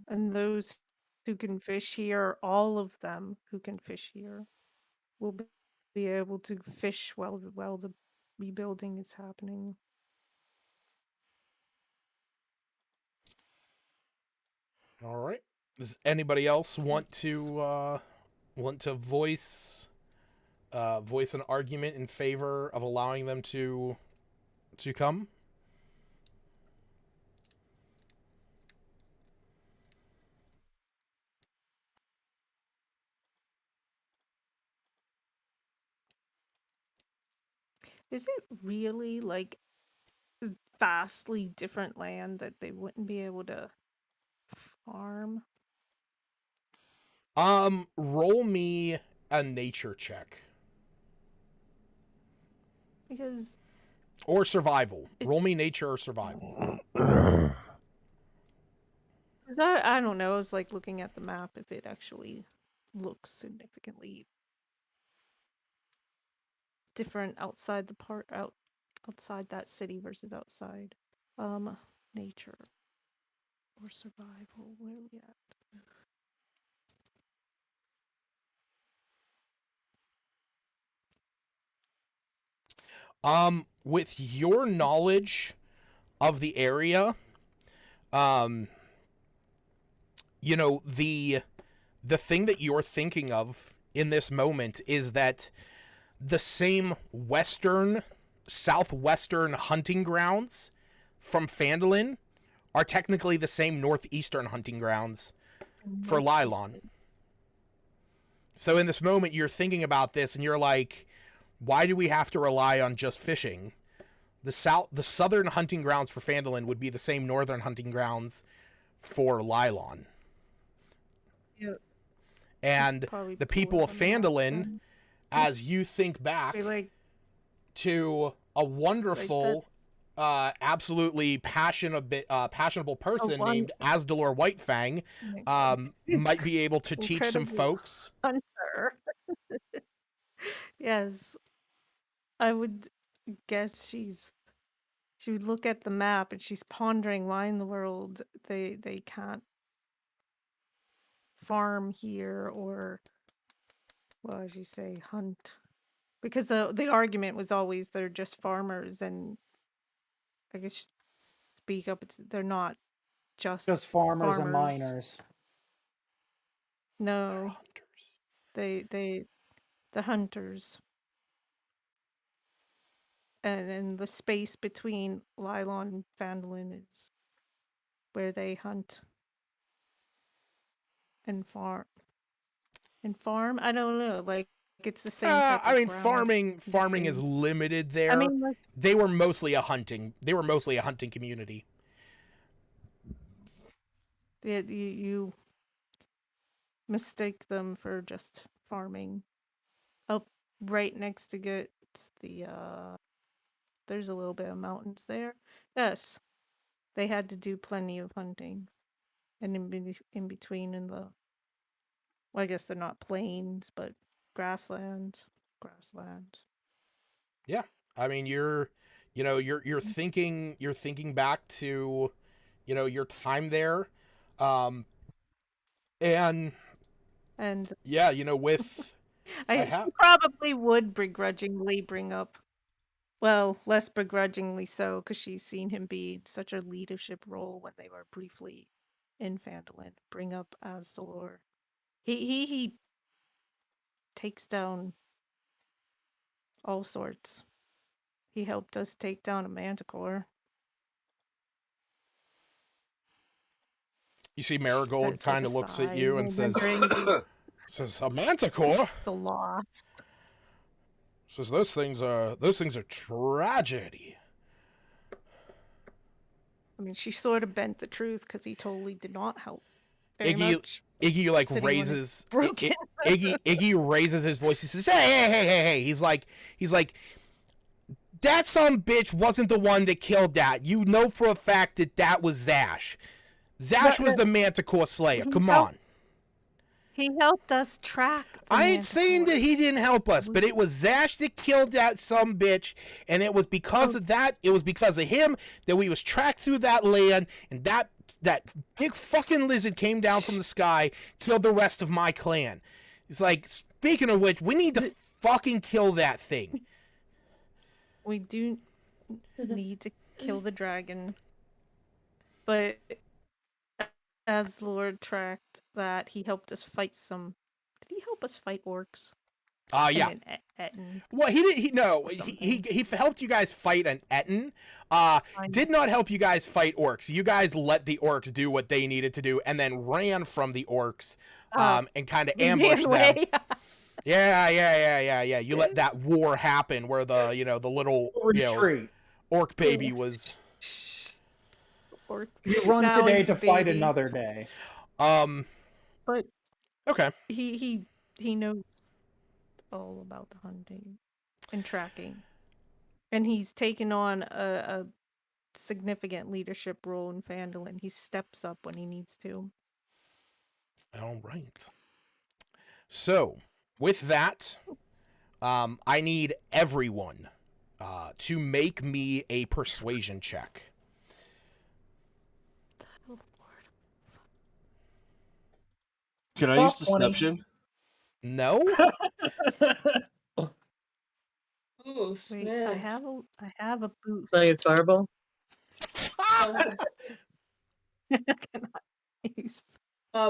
And those who can fish here, all of them who can fish here, will be able to fish while the rebuilding is happening. All right. Does anybody else want to voice an argument in favor of allowing them to come? Is it really like vastly different land that they wouldn't be able to farm? Roll me a nature check. Because Or survival. Roll me nature or survival. I don't know, it's like looking at the map if it actually looks significantly different outside outside that city versus outside. Nature or survival, where are we at? With your knowledge of the area, you know, the thing that you're thinking of in this moment is that the same southwestern hunting grounds from Phandalin are technically the same northeastern hunting grounds for Lylon. So in this moment, you're thinking about this and you're like, why do we have to rely on just fishing? The southern hunting grounds for Phandalin would be the same northern hunting grounds for Lylon. Yeah. And Probably the pull people it of on the map Phandalin, then. as you think back Be like, to a wonderful, absolutely passionable person one named Asdalor Whitefang, might be able to teach some incredible folks. hunter. Yes, I would guess she would look at the map and she's pondering why in the world they can't farm here or, what did you say, hunt? Because the argument was always they're just farmers, and I guess speak up, they're not Just farmers and farmers. miners. No, Hunters. the hunters. And then the space between Lylon and Phandalin is where they hunt and farm. And farm? I don't know. Like it's the same type I of mean, ground. farming is limited there. I mean, like, They were mostly a hunting community. you mistake them for just farming. Up right next to it, there's a little bit of mountains there. Yes, they had to do plenty of hunting, and in between in the, well, I guess they're not plains, but grassland. Yeah, I mean, you're thinking back to, your time there, and And yeah, with she probably would begrudgingly bring up, well, less begrudgingly so, because she's seen him be in such a leadership role when they were briefly in Phandalin. Bring up Azor. He takes down all sorts. He helped us take down a manticore. you see Marigold Says with kind a of looks at sigh, you and says, remembering a manticore. the loss. Says those things are tragedy. I mean, she sort of bent the truth because he totally did not help very Iggy much. Iggy like Sitting on his raises broken. Iggy raises his voice. He says, "Hey!" He's like, that some bitch wasn't the one that killed that. You know for a fact that was Zash. Zash was the Manticore Slayer. Come on. He helped us track the I ain't saying that Manticore. he didn't help us, but it was Zash that killed that some bitch, and it was because of that. It was because of him that we was tracked through that land, and that big fucking lizard came down from the sky, killed the rest of my clan. It's like, speaking of which, we need to fucking kill that thing. We do need to kill the dragon, but as Lord tracked that, he helped us fight some. Did he help us fight orcs? Yeah. And an Etten. Well, he did. Or He helped you guys fight an Etten. Did not help you guys fight orcs. You guys let the orcs do what they needed to do, and then ran from the orcs, and kind of ambushed them. Yeah. You let that war happen where the the little Retreat. orc baby was. You run Now today he's a to fight baby. another day. But Okay. he knows all about the hunting and tracking, and he's taken on a significant leadership role in Phandalin. He steps up when he needs to. All right. So, with that, I need everyone to make me a persuasion check. Can I use deception? No? Ooh, Wait, Smith. I have a boost. Like it's fireball. Cannot use.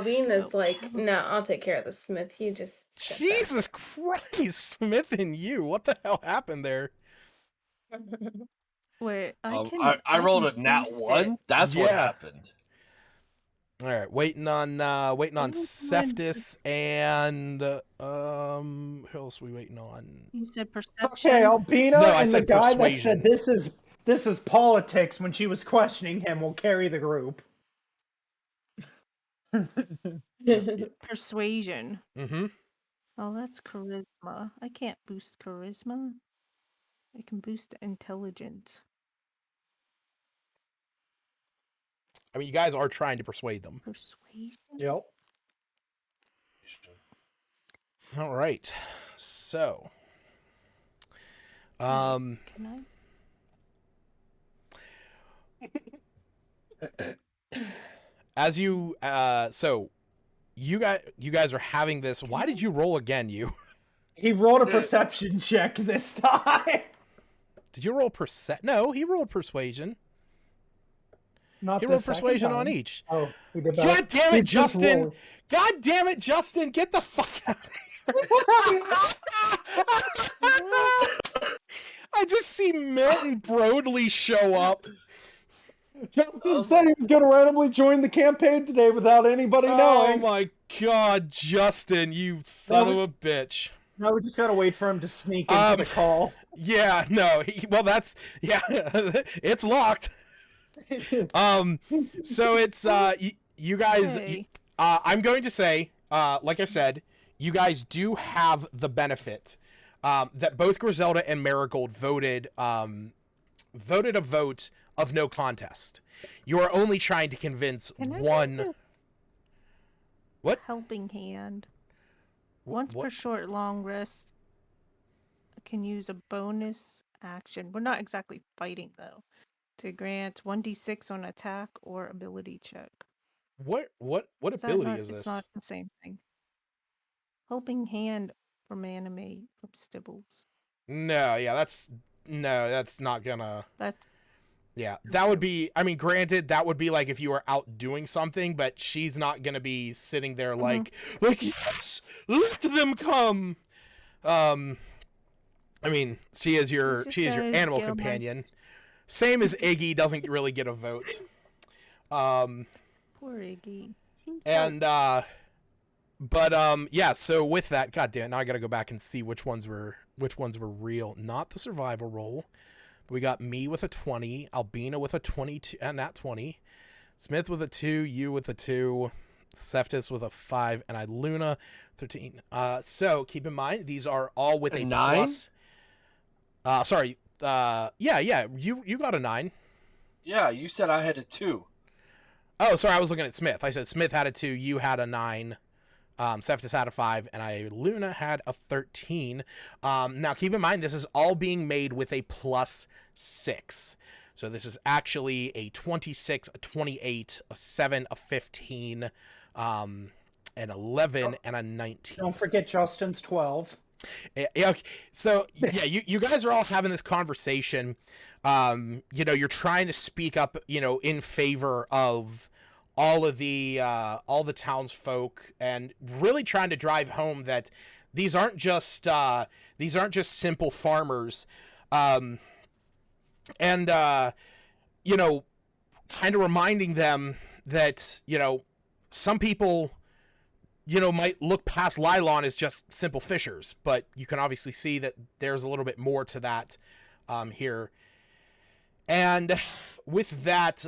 Bean is Oh, I like, have a- no, I'll take care of the Smith. You just step Jesus Christ, Smith and you. What the hell happened there? back. Wait, I rolled a can nat boost it. 1. That's what Yeah. happened. All right, waiting on What was mine? Cephas and who else are we waiting on? You said perception. Okay, Albina No, I and the said guy that persuasion. said this is politics when she was questioning him will carry the group. Persuasion. Mm-hmm. Oh, that's charisma. I can't boost charisma. I can boost intelligence. I mean, you guys are trying to persuade them. Persuasion? Yep. All right. So, Can as you so you guys are having this. Why did you roll again, you? He rolled a perception check this time. Did you roll No, he rolled persuasion. Not He the rolled second persuasion time. on each. Oh, he did that. God damn it, He's just Justin! rolling. God damn it, Justin! Get the fuck out of here! I just see Milton Broadley show up. Justin said he was going to randomly join the campaign today without anybody Oh knowing. my god, Justin, you son of a bitch. Now we just got to wait for him to sneak into the call. Yeah, no, it's locked. So it's you guys. Hey. I'm going to say, like I said, you guys do have the benefit that both Griselda and Marigold voted a vote of no contest. You are only trying to convince Can I one. use a What? helping hand? Once What? per short long rest, I can use a bonus action. We're not exactly fighting though. To grant 1d6 on attack or ability check. What Is that ability not, is this? It's not the same thing. Helping hand from anime from Stibbles. No, yeah, that's not gonna. That's Yeah, that would be. I mean, granted, that would be like if you were out doing something, but she's not gonna be sitting there like yes, let them come. I mean, she is your animal companion. Same as Iggy doesn't really get a vote. Poor Iggy. And yeah. So with that, goddamn, now I gotta go back and see which ones were real. Not the survival roll. We got me with a 20, Albina with a 22, and that 20, Smith with a 2, you with a 2, Cephas with a 5, and Luna 13. So keep in mind these are all with a 9? plus. Sorry. Yeah. You got a 9. Yeah, you said I had a 2. Oh, sorry. I was looking at Smith. I said Smith had a 2. You had a 9. Cephas had a 5, and Luna had a 13. Now, keep in mind, this is all being made with a plus 6. So this is actually a 26, a 28, a 7, a 15, an 11, and a 19. Don't forget Justin's 12. Yeah, okay. So, yeah, you guys are all having this conversation. You're trying to speak up, in favor of all the townsfolk, and really trying to drive home that these aren't just simple farmers, and kind of reminding them that some people might look past Lylon as just simple fishers, but you can obviously see that there's a little bit more to that here. And with that,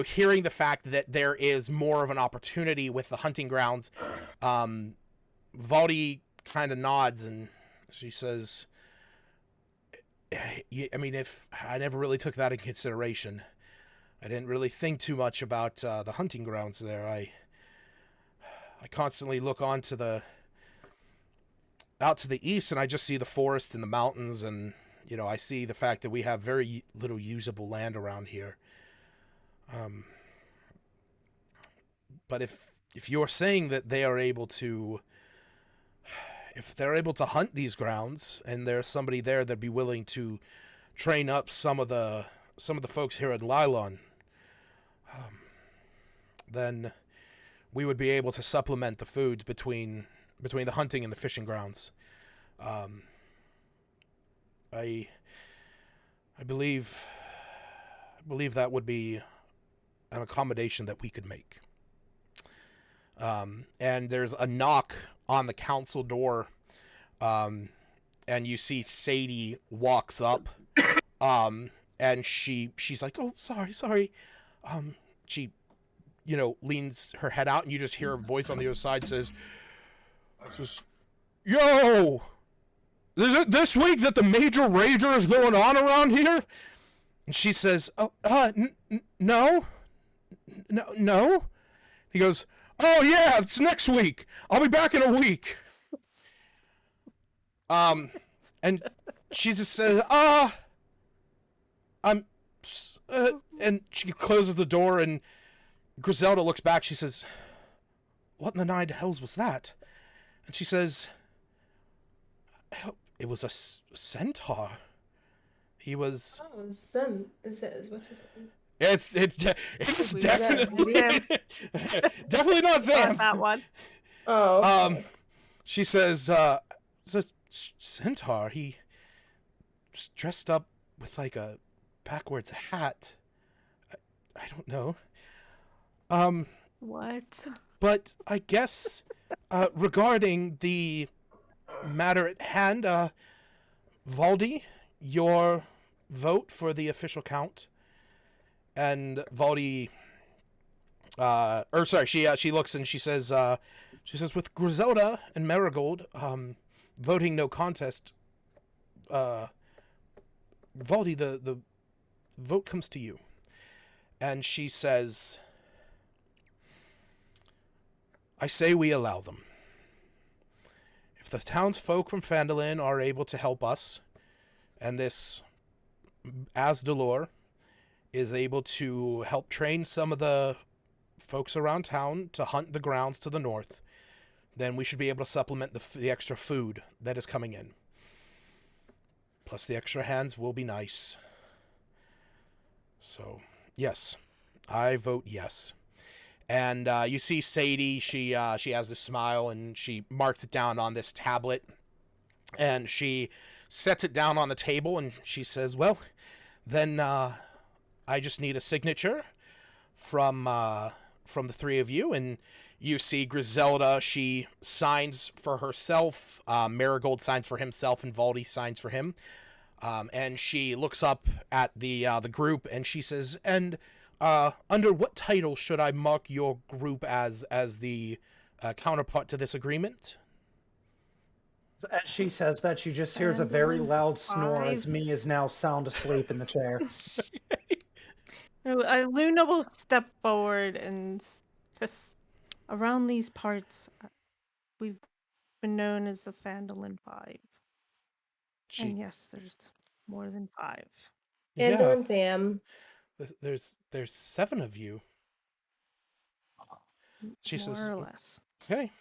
hearing the fact that there is more of an opportunity with the hunting grounds, Valdi kind of nods and she says, I mean, if I never really took that in consideration, I didn't really think too much about the hunting grounds there. I constantly look out to the east and I just see the forests and the mountains, and I see the fact that we have very little usable land around here. But if you're saying that they are able to, if they're able to hunt these grounds, and there's somebody there that'd be willing to train up some of the folks here at Lylon, then we would be able to supplement the food between the hunting and the fishing grounds. I believe that would be an accommodation that we could make. And there's a knock on the council door, and you see Sadie walks up, and she's like, "Oh, sorry." She, leans her head out, and you just hear a voice on the other side says, "Yo, is it this week that the major rager is going on around here?" And she says, no. He goes, "Oh yeah, it's next week. I'll be back in a week." And she just says, and she closes the door, and Griselda looks back. She says, "What in the nine hells was that?" And she says, "It was a centaur. He was." Oh, son. What's his name? It's Is definitely definitely not Not Sam. that one. Oh. Okay. She says, centaur. He was dressed up with like a backwards hat. I don't know. What? But I guess regarding the matter at hand, Valdi, your vote for the official count. And Valdi, she looks and she says, with Griselda and Marigold, voting no contest, Valdi, the vote comes to you. And she says, "I say we allow them. If the townsfolk from Phandalin are able to help us, and this Asdalor is able to help train some of the folks around town to hunt the grounds to the north, then we should be able to supplement the extra food that is coming in. Plus the extra hands will be nice. So, yes, I vote yes." And you see Sadie, she has this smile, and she marks it down on this tablet, and she sets it down on the table, and she says, "Well, then I just need a signature from the three of you." And you see Griselda, she signs for herself, Marigold signs for himself, and Valdi signs for him. And she looks up at the group, and she says, "And under what title should I mark your group as the counterpart to this agreement?" As she says that, she just hears a very loud snore as me is now sound asleep in the chair. Luna will step forward and just around these parts, we've been known as the Phandalin Five. And yes, there's more than 5. Phandalin fam. There's 7 of you. She More says, or less. "Okay."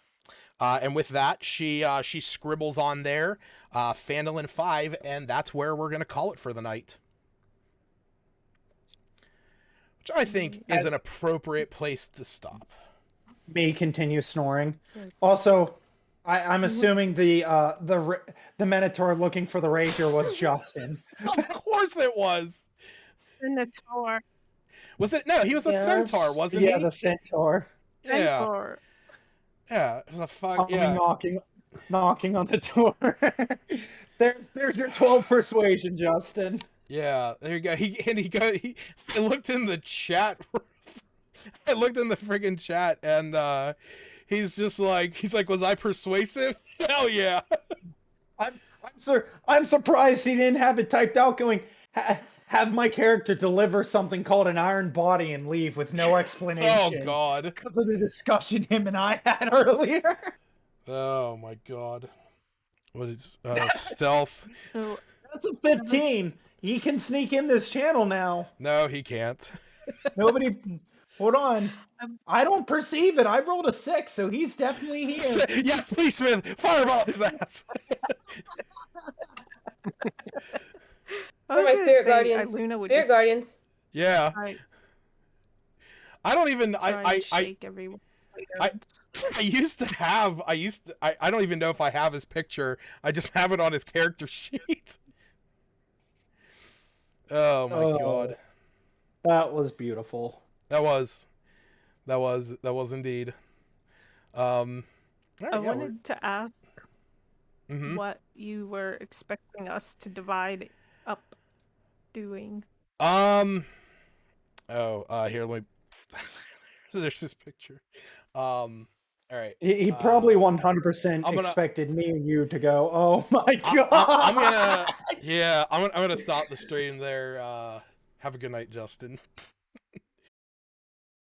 And with that, she scribbles on there, Phandalin 5, and that's where we're going to call it for the night. Which I think is an appropriate place to stop. Me continue snoring. Also, I'm assuming the Minotaur looking for the Rapier was Justin. Of course it was. Minotaur. Was it? No, he was a centaur, wasn't he? Yeah, the Centaur. Yeah. Centaur. Yeah, it was a fuck. Yeah. Knocking on the door. There's your 12 persuasion, Justin. Yeah, there you go. He looked in the chat. I looked in the friggin' chat, and he's like, "Was I persuasive? Hell yeah!" I'm surprised he didn't have it typed out going, have my character deliver something called an iron body and leave with no explanation. Oh god. Because of the discussion him and I had earlier. Oh my god. What is stealth? So That's a 15. He can sneak in this channel now. No, he can't. Nobody. Hold on. Um, I don't perceive it. I rolled a 6, so he's definitely here. Yes, please, Smith. Fireball his ass. I Where was are my gonna spirit say guardians? Luna would Spirit just guardians. Yeah. try, I don't even. try and shake everyone. I used to have. I don't even know if I have his picture. I just have it on his character sheet. Oh my god. That was beautiful. That was indeed. All right, I yeah, wanted to ask mm-hmm. what you were expecting us to divide up doing. Here, let me. There's this picture. All right. He probably 100% I'm gonna- expected me and you to go, oh my god! I'm gonna. Yeah, I'm gonna stop the stream there. Have a good night, Justin.